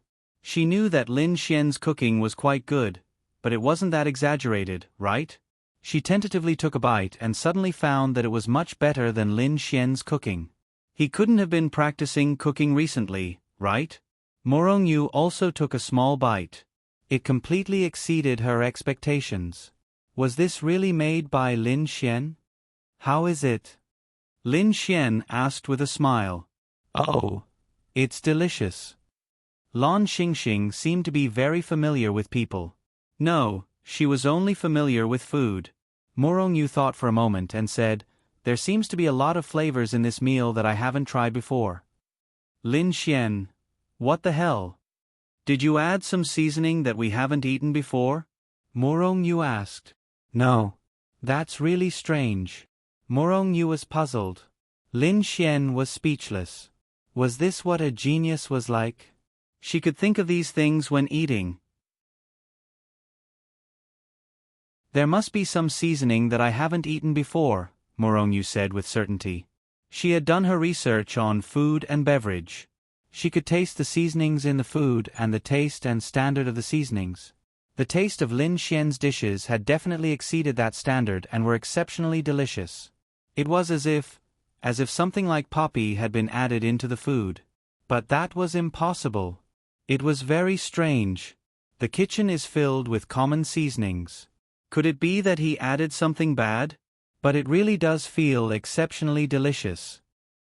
She knew that Lin Xian's cooking was quite good, but it wasn't that exaggerated, right? She tentatively took a bite and suddenly found that it was much better than Lin Xian's cooking. He couldn't have been practicing cooking recently, right? Morongyu also took a small bite. It completely exceeded her expectations. Was this really made by Lin Xian? How is it? Lin Xian asked with a smile. Oh, it's delicious. Lan Xingxing seemed to be very familiar with people. No, she was only familiar with food. Morongyu thought for a moment and said, there seems to be a lot of flavors in this meal that I haven't tried before. Lin Xian, what the hell? Did you add some seasoning that we haven't eaten before? Morong Yu asked. No. That's really strange. Morong Yu was puzzled. Lin Xian was speechless. Was this what a genius was like? She could think of these things when eating. There must be some seasoning that I haven't eaten before, Morong Yu said with certainty. She had done her research on food and beverage. She could taste the seasonings in the food and the taste and standard of the seasonings. The taste of Lin Xian's dishes had definitely exceeded that standard and were exceptionally delicious. It was as if something like poppy had been added into the food. But that was impossible. It was very strange. The kitchen is filled with common seasonings. Could it be that he added something bad? But it really does feel exceptionally delicious.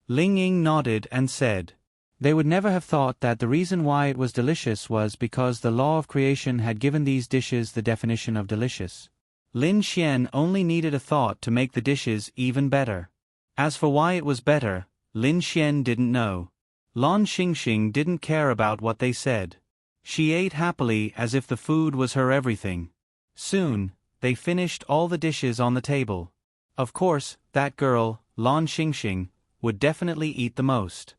Ling Ying nodded and said. They would never have thought that the reason why it was delicious was because the law of creation had given these dishes the definition of delicious. Lin Xian only needed a thought to make the dishes even better. As for why it was better, Lin Xian didn't know. Lan Xingxing didn't care about what they said. She ate happily as if the food was her everything. Soon, they finished all the dishes on the table. Of course, that girl, Lan Xingxing, would definitely eat the most.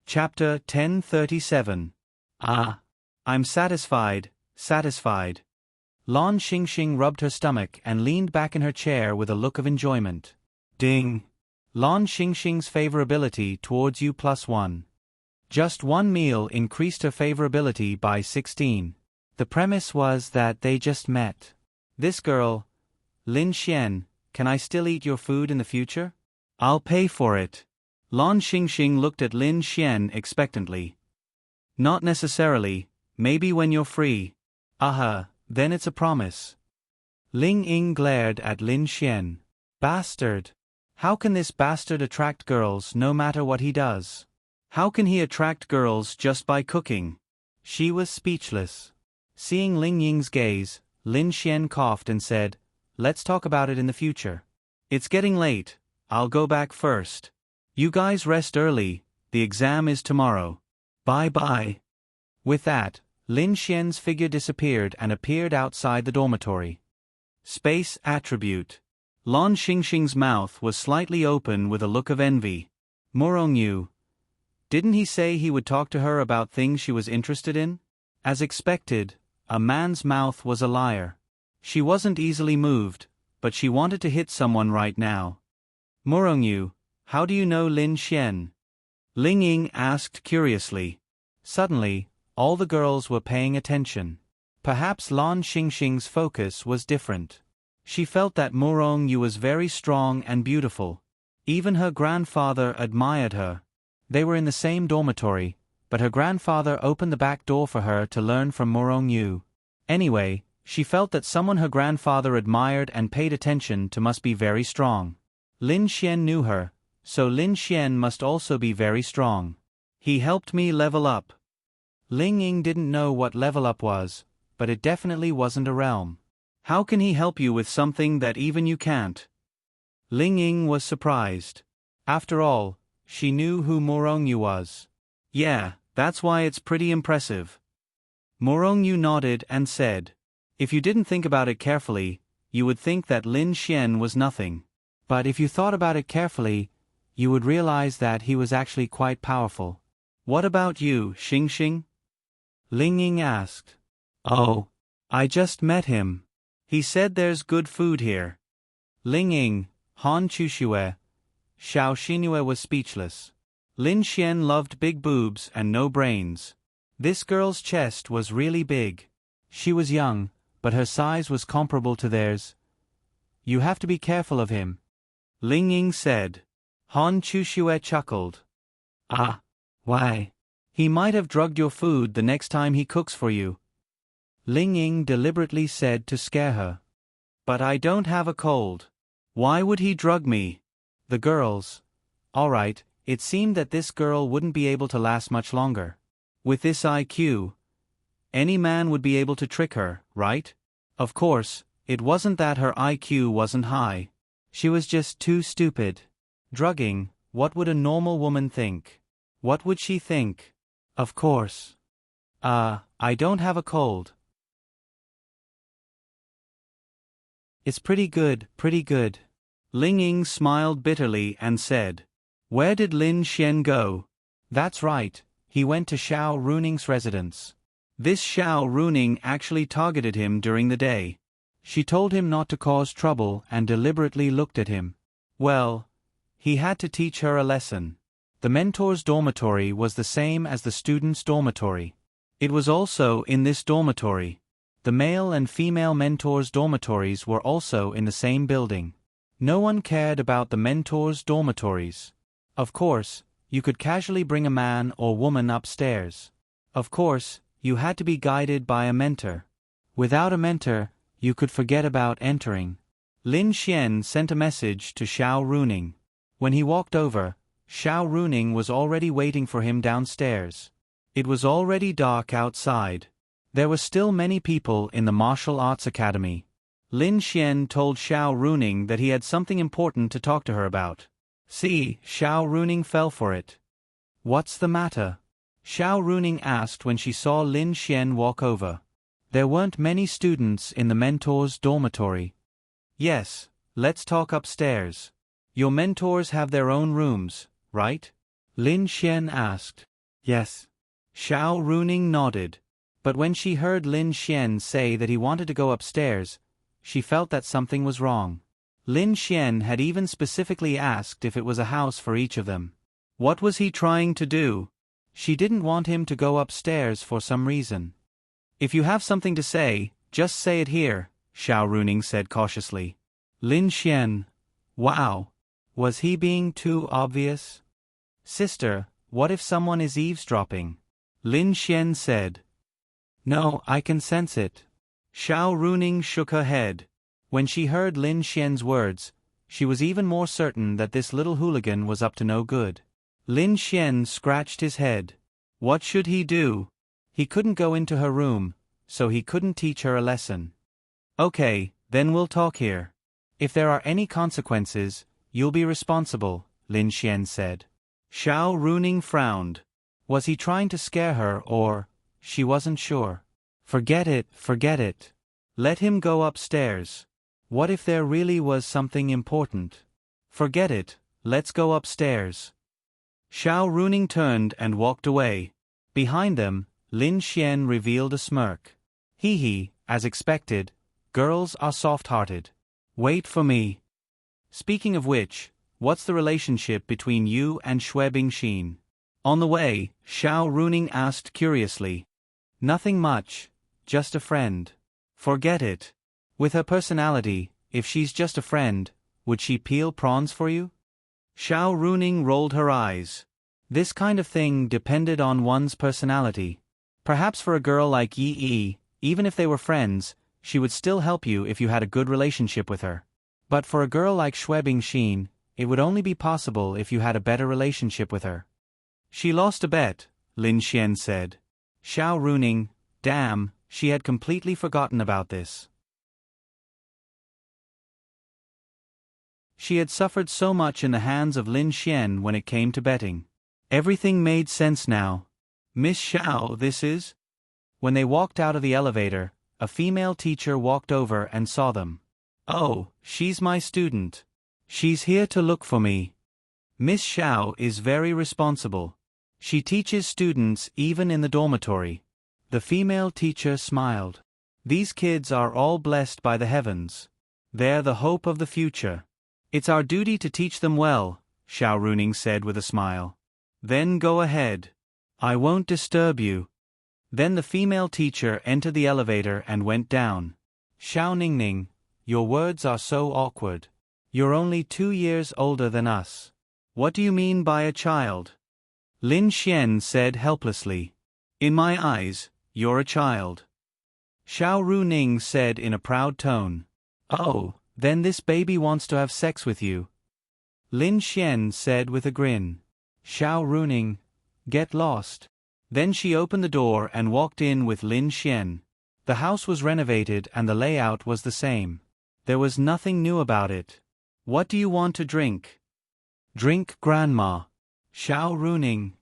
Chapter 1037. Ah. I'm satisfied, satisfied. Lan Xingxing rubbed her stomach and leaned back in her chair with a look of enjoyment. Ding. Lan Xingxing's favorability towards you +1. Just one meal increased her favorability by 16. The premise was that they just met. This girl, Lin Xian, can I still eat your food in the future? I'll pay for it. Lan Xingxing looked at Lin Xian expectantly. Not necessarily, maybe when you're free. Then it's a promise. Ling Ying glared at Lin Xian. Bastard. How can this bastard attract girls no matter what he does? How can he attract girls just by cooking? She was speechless. Seeing Ling Ying's gaze, Lin Xian coughed and said, Let's talk about it in the future. It's getting late, I'll go back first. You guys rest early, the exam is tomorrow. Bye-bye. With that, Lin Xian's figure disappeared and appeared outside the dormitory. Space attribute. Lan Xingxing's mouth was slightly open with a look of envy. Morong Yu. Didn't he say he would talk to her about things she was interested in? As expected, a man's mouth was a liar. She wasn't easily moved, but she wanted to hit someone right now. Morong Yu, how do you know Lin Xian? Ling Ying asked curiously. Suddenly, all the girls were paying attention. Perhaps Lan Xingxing's focus was different. She felt that Morong Yu was very strong and beautiful. Even her grandfather admired her. They were in the same dormitory, but her grandfather opened the back door for her to learn from Morong Yu. Anyway, she felt that someone her grandfather admired and paid attention to must be very strong. Lin Xian knew her, so Lin Xian must also be very strong. He helped me level up. Ling Ying didn't know what level up was, but it definitely wasn't a realm. How can he help you with something that even you can't? Ling Ying was surprised. After all, she knew who Morong Yu was. Yeah, that's why it's pretty impressive. Morong Yu nodded and said, If you didn't think about it carefully, you would think that Lin Xian was nothing. But if you thought about it carefully, you would realize that he was actually quite powerful. What about you, Xingxing? Ling Ying asked. Oh, I just met him. He said there's good food here. Ling Ying, Han Chuxue, Xiao Xinue was speechless. Lin Xian loved big boobs and no brains. This girl's chest was really big. She was young, but her size was comparable to theirs. You have to be careful of him. Ling Ying said. Han Chuxue chuckled. Ah, why? He might have drugged your food the next time he cooks for you. Ling Ying deliberately said to scare her. But I don't have a cold. Why would he drug me? The girls. Alright, it seemed that this girl wouldn't be able to last much longer. With this IQ. Any man would be able to trick her, right? Of course, it wasn't that her IQ wasn't high. She was just too stupid. Drugging, what would a normal woman think? What would she think? Of course. I don't have a cold. It's pretty good, pretty good. Ling Ying smiled bitterly and said, "Where did Lin Xian go?" That's right, he went to Xiao Runing's residence. This Xiao Runing actually targeted him during the day. She told him not to cause trouble and deliberately looked at him. Well, he had to teach her a lesson. The mentor's dormitory was the same as the student's dormitory. It was also in this dormitory. The male and female mentors' dormitories were also in the same building. No one cared about the mentors' dormitories. Of course, you could casually bring a man or woman upstairs. Of course, you had to be guided by a mentor. Without a mentor, you could forget about entering. Lin Xian sent a message to Xiao Runing. When he walked over, Xiao Runing was already waiting for him downstairs. It was already dark outside. There were still many people in the martial arts academy. Lin Xian told Xiao Runing that he had something important to talk to her about. See, Xiao Runing fell for it. What's the matter? Xiao Runing asked when she saw Lin Xian walk over. There weren't many students in the mentor's dormitory. Yes, let's talk upstairs. Your mentors have their own rooms, right? Lin Xian asked. Yes. Xiao Runing nodded. But when she heard Lin Xian say that he wanted to go upstairs, she felt that something was wrong. Lin Xian had even specifically asked if it was a house for each of them. What was he trying to do? She didn't want him to go upstairs for some reason. If you have something to say, just say it here, Xiao Runing said cautiously. Lin Xian. Wow. Was he being too obvious? Sister, what if someone is eavesdropping? Lin Xian said. No, I can sense it. Xiao Runing shook her head. When she heard Lin Xian's words, she was even more certain that this little hooligan was up to no good. Lin Xian scratched his head. What should he do? He couldn't go into her room, so he couldn't teach her a lesson. Okay, then we'll talk here. If there are any consequences, you'll be responsible, Lin Xian said. Xiao Runing frowned. Was he trying to scare her or... She wasn't sure. Forget it, forget it. Let him go upstairs. What if there really was something important? Forget it, let's go upstairs. Xiao Runing turned and walked away. Behind them, Lin Xian revealed a smirk. Hee, as expected, girls are soft-hearted. Wait for me. Speaking of which, what's the relationship between you and Xue Bingxin? On the way, Xiao Runing asked curiously. Nothing much, just a friend. Forget it. With her personality, if she's just a friend, would she peel prawns for you? Xiao Runing rolled her eyes. This kind of thing depended on one's personality. Perhaps for a girl like Yi, even if they were friends, she would still help you if you had a good relationship with her. But for a girl like Xue Bingxin, it would only be possible if you had a better relationship with her. She lost a bet, Lin Xian said. Xiao Runing, damn, she had completely forgotten about this. She had suffered so much in the hands of Lin Xian when it came to betting. Everything made sense now. Miss Xiao, this is? When they walked out of the elevator, a female teacher walked over and saw them. Oh, she's my student. She's here to look for me. Miss Xiao is very responsible. She teaches students even in the dormitory. The female teacher smiled. These kids are all blessed by the heavens. They're the hope of the future. It's our duty to teach them well, Xiao Runing said with a smile. Then go ahead. I won't disturb you. Then the female teacher entered the elevator and went down. Xiao Ningning, your words are so awkward. You're only 2 years older than us. What do you mean by a child? Lin Xian said helplessly. In my eyes, you're a child. Xiao Runing said in a proud tone. Oh, then this baby wants to have sex with you. Lin Xian said with a grin. Xiao Runing, get lost. Then she opened the door and walked in with Lin Xian. The house was renovated and the layout was the same. There was nothing new about it. What do you want to drink? Drink, Grandma. Xiao Runing.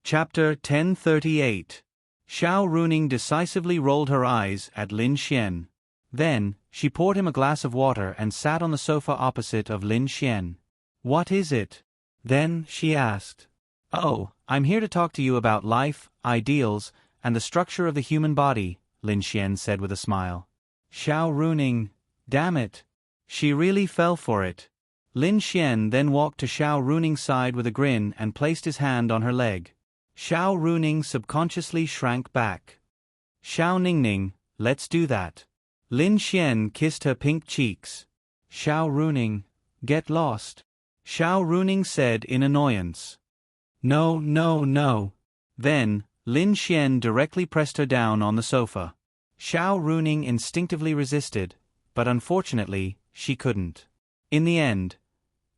Chapter 1038. Xiao Runing decisively rolled her eyes at Lin Xian. Then, she poured him a glass of water and sat on the sofa opposite of Lin Xian. What is it? Then, she asked. Oh, I'm here to talk to you about life, ideals, and the structure of the human body, Lin Xian said with a smile. Xiao Runing, damn it. She really fell for it. Lin Xian then walked to Xiao Runing's side with a grin and placed his hand on her leg. Xiao Runing subconsciously shrank back. Xiao Ningning, let's do that. Lin Xian kissed her pink cheeks. Xiao Runing, get lost. Xiao Runing said in annoyance. No, no, no. Then, Lin Xian directly pressed her down on the sofa. Xiao Runing instinctively resisted, but unfortunately, she couldn't. In the end,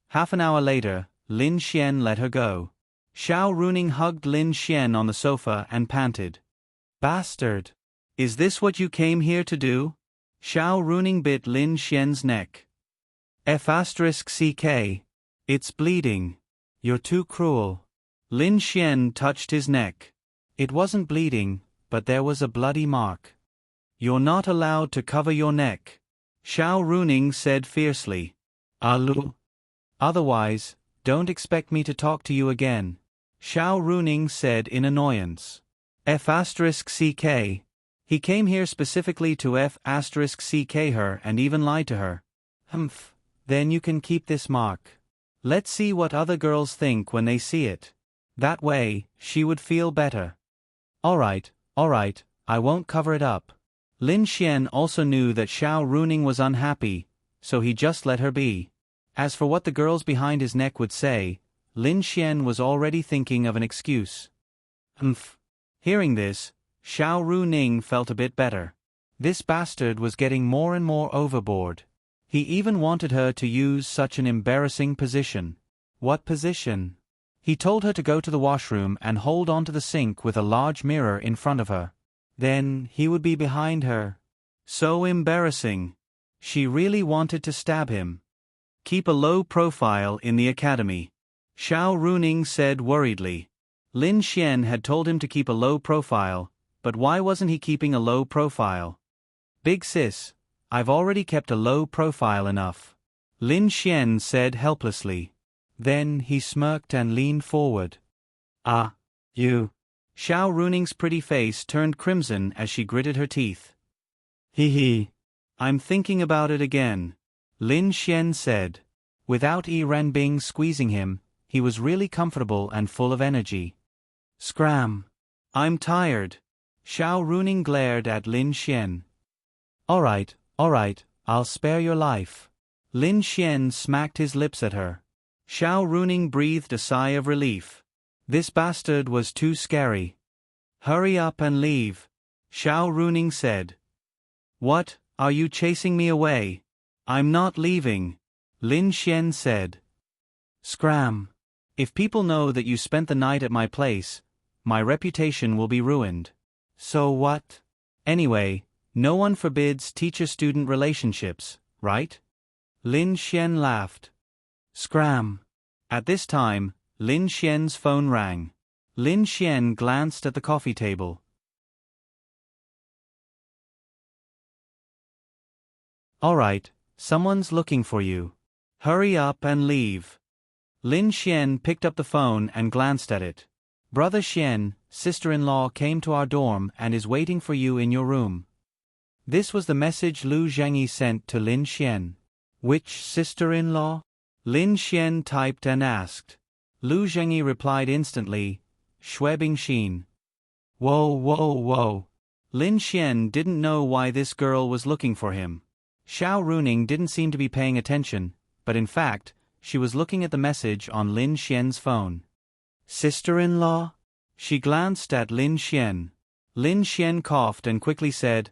half an hour later, Lin Xian let her go. Xiao Runing hugged Lin Xian on the sofa and panted. Bastard! Is this what you came here to do? Xiao Runing bit Lin Xian's neck. F***CK. It's bleeding. You're too cruel. Lin Xian touched his neck. It wasn't bleeding, but there was a bloody mark. You're not allowed to cover your neck, Xiao Runing said fiercely. Alu. Otherwise, don't expect me to talk to you again, Xiao Runing said in annoyance. F***CK. He came here specifically to F***CK her and even lied to her. Humph. Then you can keep this mark. Let's see what other girls think when they see it. That way, she would feel better. Alright, I won't cover it up. Lin Xian also knew that Xiao Runing was unhappy, so he just let her be. As for what the girls behind his neck would say, Lin Xian was already thinking of an excuse. Humph. Hearing this, Xiao Runing felt a bit better. This bastard was getting more and more overboard. He even wanted her to use such an embarrassing position. What position? He told her to go to the washroom and hold onto the sink with a large mirror in front of her. Then he would be behind her. So embarrassing. She really wanted to stab him. Keep a low profile in the academy, Xiao Runing said worriedly. Lin Xian had told him to keep a low profile, but why wasn't he keeping a low profile? Big sis, I've already kept a low profile enough, Lin Xian said helplessly. Then he smirked and leaned forward. Ah, you. Xiao Runing's pretty face turned crimson as she gritted her teeth. Hee hee. I'm thinking about it again, Lin Xian said. Without Yi Renbing squeezing him, he was really comfortable and full of energy. Scram. I'm tired. Xiao Runing glared at Lin Xian. Alright, I'll spare your life. Lin Xian smacked his lips at her. Xiao Runing breathed a sigh of relief. This bastard was too scary. Hurry up and leave, Xiao Runing said. What, are you chasing me away? I'm not leaving, Lin Xian said. Scram. If people know that you spent the night at my place, my reputation will be ruined. So what? Anyway, no one forbids teacher-student relationships, right? Lin Xian laughed. Scram. At this time, Lin Xian's phone rang. Lin Xian glanced at the coffee table. Alright, someone's looking for you. Hurry up and leave. Lin Xian picked up the phone and glanced at it. Brother Xian, sister-in-law came to our dorm and is waiting for you in your room. This was the message Lu Zhengyi sent to Lin Xian. Which sister-in-law? Lin Xian typed and asked. Lu Zhengyi replied instantly, Xue Bingxin. Whoa. Lin Xian didn't know why this girl was looking for him. Xiao Runing didn't seem to be paying attention, but in fact, she was looking at the message on Lin Xian's phone. Sister-in-law? She glanced at Lin Xian. Lin Xian coughed and quickly said,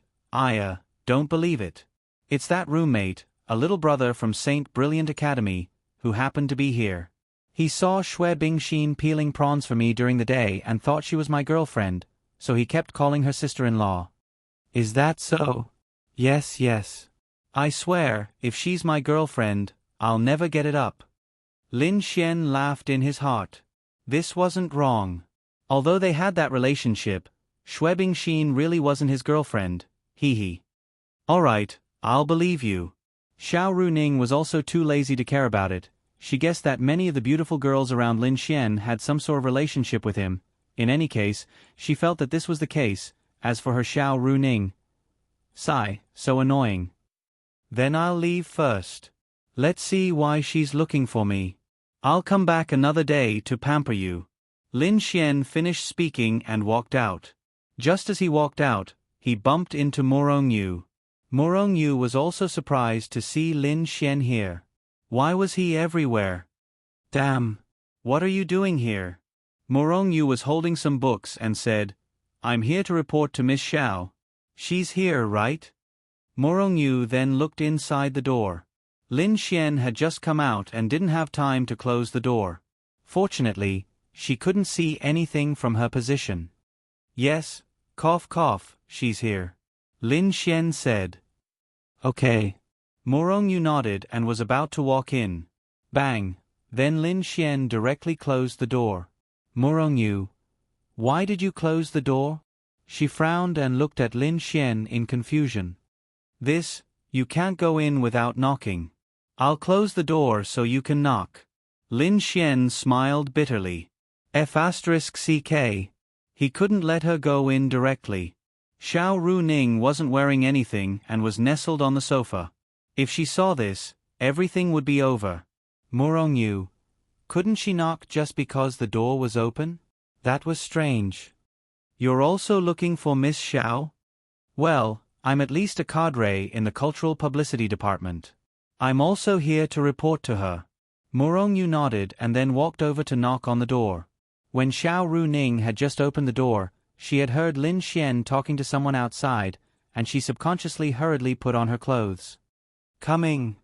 don't believe it. It's that roommate, a little brother from St. Brilliant Academy, who happened to be here. He saw Xue Bingxin peeling prawns for me during the day and thought she was my girlfriend, so he kept calling her sister-in-law. Is that so? Yes, yes. I swear, if she's my girlfriend, I'll never get it up. Lin Xian laughed in his heart. This wasn't wrong. Although they had that relationship, Xue Bingxin really wasn't his girlfriend. Hee. Alright, I'll believe you. Xiao Runing was also too lazy to care about it. She guessed that many of the beautiful girls around Lin Xian had some sort of relationship with him. In any case, she felt that this was the case. As for her Xiao Runing, sigh, so annoying. Then I'll leave first. Let's see why she's looking for me. I'll come back another day to pamper you. Lin Xian finished speaking and walked out. Just as he walked out, he bumped into Morong Yu. Morong Yu was also surprised to see Lin Xian here. Why was he everywhere? Damn. What are you doing here? Morong Yu was holding some books and said, I'm here to report to Miss Xiao. She's here, right? Morong Yu then looked inside the door. Lin Xian had just come out and didn't have time to close the door. Fortunately, she couldn't see anything from her position. Yes, cough cough, she's here. Lin Xian said. Okay. Morong Yu nodded and was about to walk in. Bang! Then Lin Xian directly closed the door. Morong Yu, why did you close the door? She frowned and looked at Lin Xian in confusion. This, you can't go in without knocking. I'll close the door so you can knock. Lin Xian smiled bitterly. F***ck. He couldn't let her go in directly. Xiao Runing wasn't wearing anything and was nestled on the sofa. If she saw this, everything would be over. Morong Yu, couldn't she knock just because the door was open? That was strange. You're also looking for Miss Xiao? Well, I'm at least a cadre in the cultural publicity department. I'm also here to report to her. Morong Yu nodded and then walked over to knock on the door. When Xiao Runing had just opened the door, she had heard Lin Xian talking to someone outside, and she subconsciously hurriedly put on her clothes. Coming.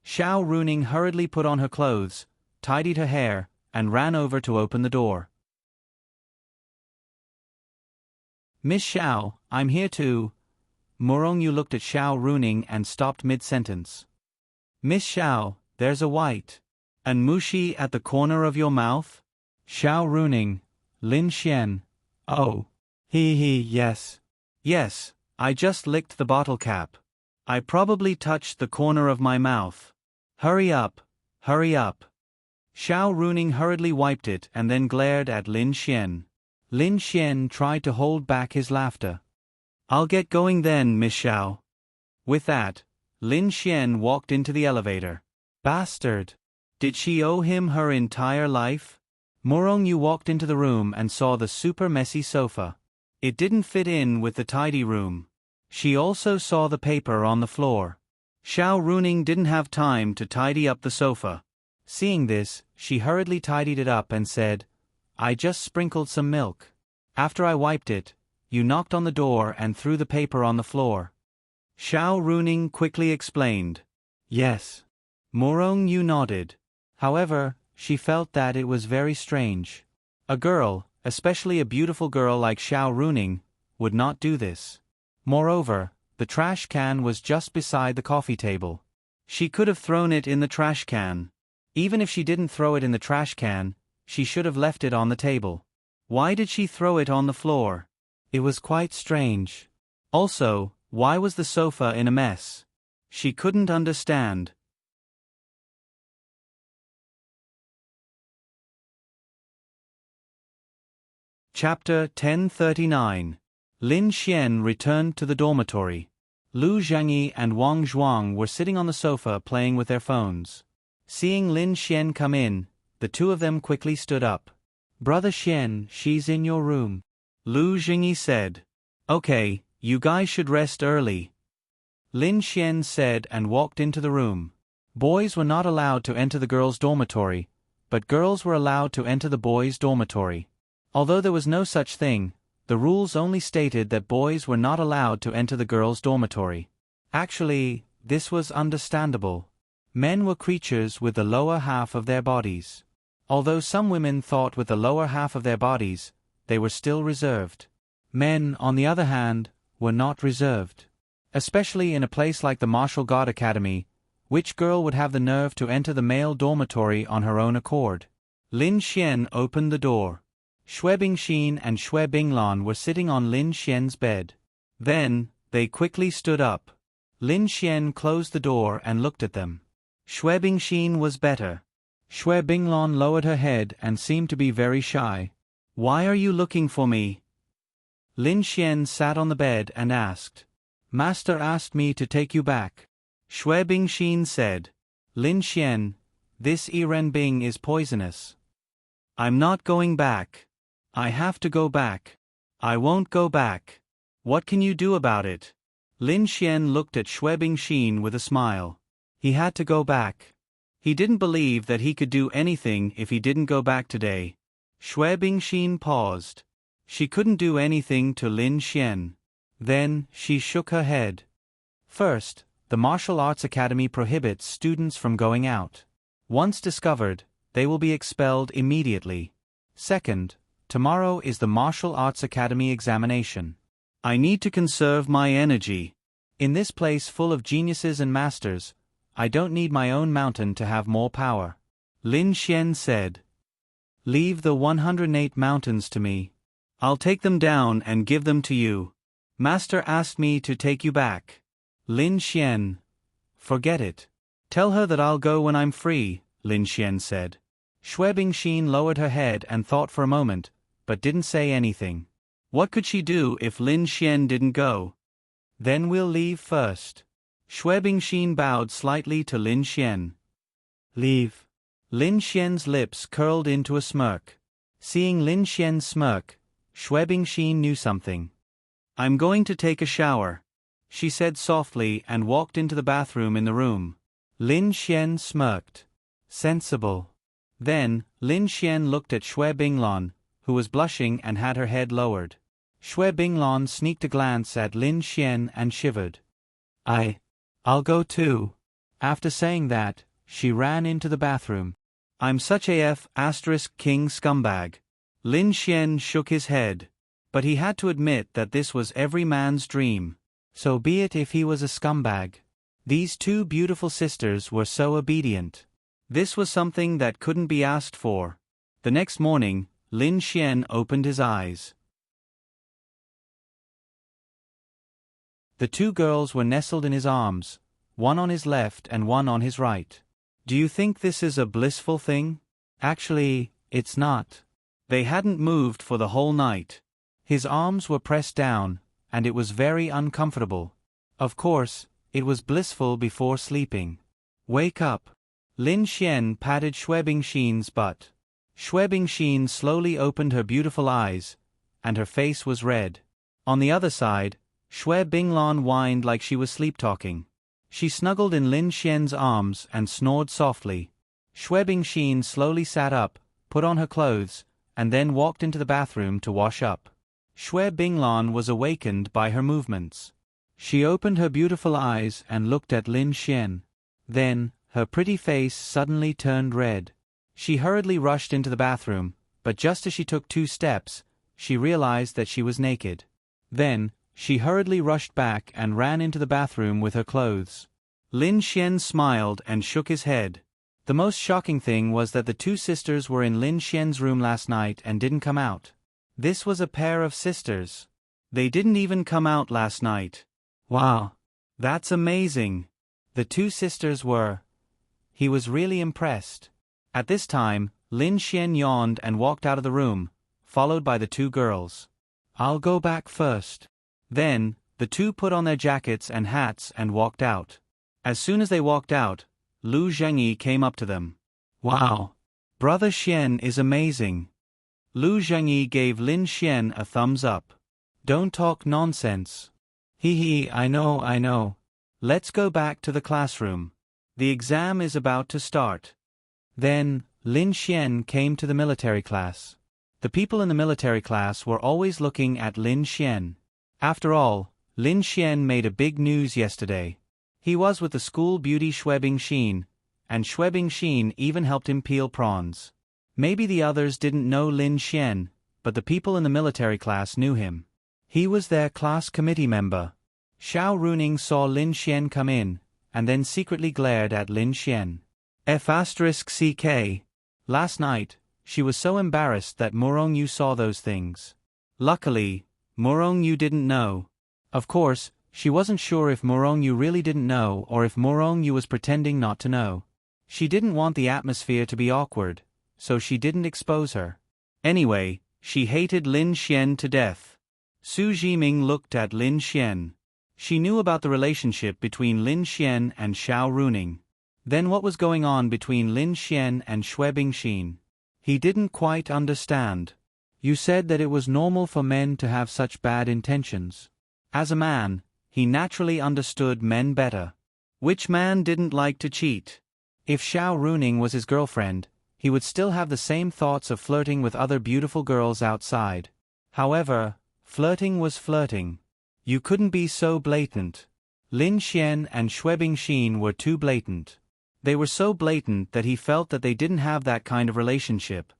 Xiao Runing hurriedly put on her clothes, tidied her hair, and ran over to open the door. Miss Xiao, I'm here to... Morong Yu looked at Xiao Runing and stopped mid-sentence. Miss Xiao, there's a white and mushy at the corner of your mouth? Xiao Runing, Lin Xian. Oh. Yes. Yes, I just licked the bottle cap. I probably touched the corner of my mouth. Hurry up, hurry up. Xiao Runing hurriedly wiped it and then glared at Lin Xian. Lin Xian tried to hold back his laughter. I'll get going then, Miss Xiao. With that, Lin Xian walked into the elevator. Bastard. Did she owe him her entire life? Morong Yu walked into the room and saw the super messy sofa. It didn't fit in with the tidy room. She also saw the paper on the floor. Xiao Runing didn't have time to tidy up the sofa. Seeing this, she hurriedly tidied it up and said, I just sprinkled some milk. After I wiped it, you knocked on the door and threw the paper on the floor. Xiao Runing quickly explained. Yes. Morong Yu nodded. However, she felt that it was very strange. A girl, especially a beautiful girl like Xiao Runing, would not do this. Moreover, the trash can was just beside the coffee table. She could have thrown it in the trash can. Even if she didn't throw it in the trash can, she should have left it on the table. Why did she throw it on the floor? It was quite strange. Also, why was the sofa in a mess? She couldn't understand. Chapter 1039. Lin Xian returned to the dormitory. Lu Zhangyi and Wang Zhuang were sitting on the sofa playing with their phones. Seeing Lin Xian come in, the two of them quickly stood up. Brother Xian, she's in your room. Lu Zhangyi said. Okay, you guys should rest early. Lin Xian said and walked into the room. Boys were not allowed to enter the girls' dormitory, but girls were allowed to enter the boys' dormitory. Although there was no such thing, the rules only stated that boys were not allowed to enter the girls' dormitory. Actually, this was understandable. Men were creatures with the lower half of their bodies. Although some women thought with the lower half of their bodies, they were still reserved. Men, on the other hand, were not reserved. Especially in a place like the Martial God Academy, which girl would have the nerve to enter the male dormitory on her own accord? Lin Xian opened the door. Xue Bingxin and Xue Binglan were sitting on Lin Xian's bed. Then, they quickly stood up. Lin Xian closed the door and looked at them. Xue Bingxin was better. Xue Binglan lowered her head and seemed to be very shy. "Why are you looking for me?" Lin Xian sat on the bed and asked. "Master asked me to take you back." Xue Bingxin said. "Lin Xian, this Bing is poisonous. I'm not going back. I have to go back. I won't go back. What can you do about it?" Lin Xian looked at Xue Bingxin with a smile. He had to go back. He didn't believe that he could do anything if he didn't go back today. Xue Bingxin paused. She couldn't do anything to Lin Xian. Then, she shook her head. First, the Martial Arts Academy prohibits students from going out. Once discovered, they will be expelled immediately. Second, tomorrow is the Martial Arts Academy examination. I need to conserve my energy. In this place full of geniuses and masters, I don't need my own mountain to have more power. Lin Xian said. Leave the 108 mountains to me. I'll take them down and give them to you. Master asked me to take you back. Lin Xian. Forget it. Tell her that I'll go when I'm free, Lin Xian said. Xue Bingxin lowered her head and thought for a moment, but didn't say anything. What could she do if Lin Xian didn't go? Then we'll leave first. Xue Bingxin bowed slightly to Lin Xian. Leave. Lin Xian's lips curled into a smirk. Seeing Lin Xian's smirk, Xue Bingxin knew something. I'm going to take a shower, she said softly and walked into the bathroom in the room. Lin Xian smirked. Sensible. Then, Lin Xian looked at Xue Binglan, who was blushing and had her head lowered. Xue Binglan sneaked a glance at Lin Xian and shivered. I'll go too. After saying that, she ran into the bathroom. I'm such a *king scumbag. Lin Xian shook his head. But he had to admit that this was every man's dream. So be it if he was a scumbag. These two beautiful sisters were so obedient. This was something that couldn't be asked for. The next morning, Lin Xian opened his eyes. The two girls were nestled in his arms, one on his left and one on his right. Do you think this is a blissful thing? Actually, it's not. They hadn't moved for the whole night. His arms were pressed down, and it was very uncomfortable. Of course, it was blissful before sleeping. Wake up. Lin Xian patted Xue Bingxin's butt. Xue Bingxin slowly opened her beautiful eyes, and her face was red. On the other side, Xue Binglan whined like she was sleep-talking. She snuggled in Lin Xian's arms and snored softly. Xue Bingxin slowly sat up, put on her clothes, and then walked into the bathroom to wash up. Xue Binglan was awakened by her movements. She opened her beautiful eyes and looked at Lin Xian. Then, her pretty face suddenly turned red. She hurriedly rushed into the bathroom, but just as she took 2 steps, she realized that she was naked. Then, she hurriedly rushed back and ran into the bathroom with her clothes. Lin Xian smiled and shook his head. The most shocking thing was that the two sisters were in Lin Xian's room last night and didn't come out. This was a pair of sisters. They didn't even come out last night. Wow. That's amazing. The two sisters were. He was really impressed. At this time, Lin Xian yawned and walked out of the room, followed by the two girls. I'll go back first. Then, the two put on their jackets and hats and walked out. As soon as they walked out, Lu Zhengyi came up to them. Wow. Brother Xian is amazing. Lu Zhengyi gave Lin Xian a thumbs up. Don't talk nonsense. I know. Let's go back to the classroom. The exam is about to start. Then, Lin Xian came to the military class. The people in the military class were always looking at Lin Xian. After all, Lin Xian made a big news yesterday. He was with the school beauty Xue Bingxin, and Xue Bingxin even helped him peel prawns. Maybe the others didn't know Lin Xian, but the people in the military class knew him. He was their class committee member. Xiao Runing saw Lin Xian come in, and then secretly glared at Lin Xian. F***ck. Last night, she was so embarrassed that Morong Yu saw those things. Luckily, Morong Yu didn't know. Of course, she wasn't sure if Morong Yu really didn't know or if Morong Yu was pretending not to know. She didn't want the atmosphere to be awkward, so she didn't expose her. Anyway, she hated Lin Xian to death. Su Jiming looked at Lin Xian. She knew about the relationship between Lin Xian and Xiao Runing. Then what was going on between Lin Xian and Xue Bingxin? He didn't quite understand. You said that it was normal for men to have such bad intentions. As a man, he naturally understood men better. Which man didn't like to cheat? If Xiao Runing was his girlfriend, he would still have the same thoughts of flirting with other beautiful girls outside. However, flirting was flirting. You couldn't be so blatant. Lin Xian and Xue Bingxin were too blatant. They were so blatant that he felt that they didn't have that kind of relationship.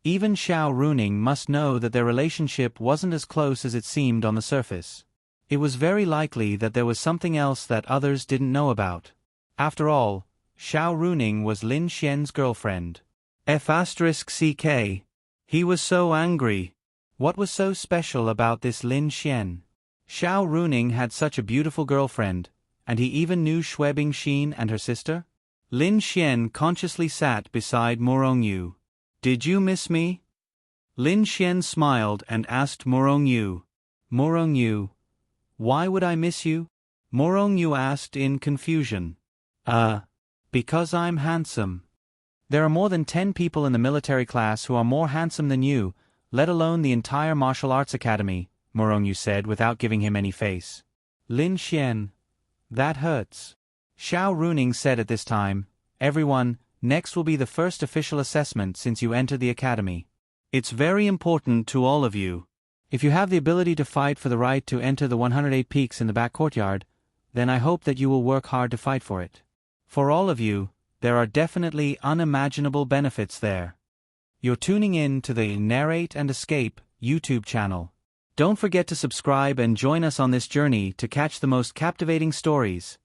Even Xiao Runing must know that their relationship wasn't as close as it seemed on the surface. It was very likely that there was something else that others didn't know about. After all, Xiao Runing was Lin Xian's girlfriend. F***ck. He was so angry. What was so special about this Lin Xian? Xiao Runing had such a beautiful girlfriend, and he even knew Xue Bingxin and her sister? Lin Xian consciously sat beside Morong Yu. Did you miss me? Lin Xian smiled and asked Morong Yu. Morong Yu, why would I miss you? Morong Yu asked in confusion. Because I'm handsome. There are more than 10 people in the military class who are more handsome than you, let alone the entire martial arts academy, Morong Yu said without giving him any face. Lin Xian, that hurts. Xiao Runing said at this time, everyone, next will be the first official assessment since you entered the academy. It's very important to all of you. If you have the ability to fight for the right to enter the 108 peaks in the back courtyard, then I hope that you will work hard to fight for it. For all of you, there are definitely unimaginable benefits there. You're tuning in to the Narrate and Escape YouTube channel. Don't forget to subscribe and join us on this journey to catch the most captivating stories.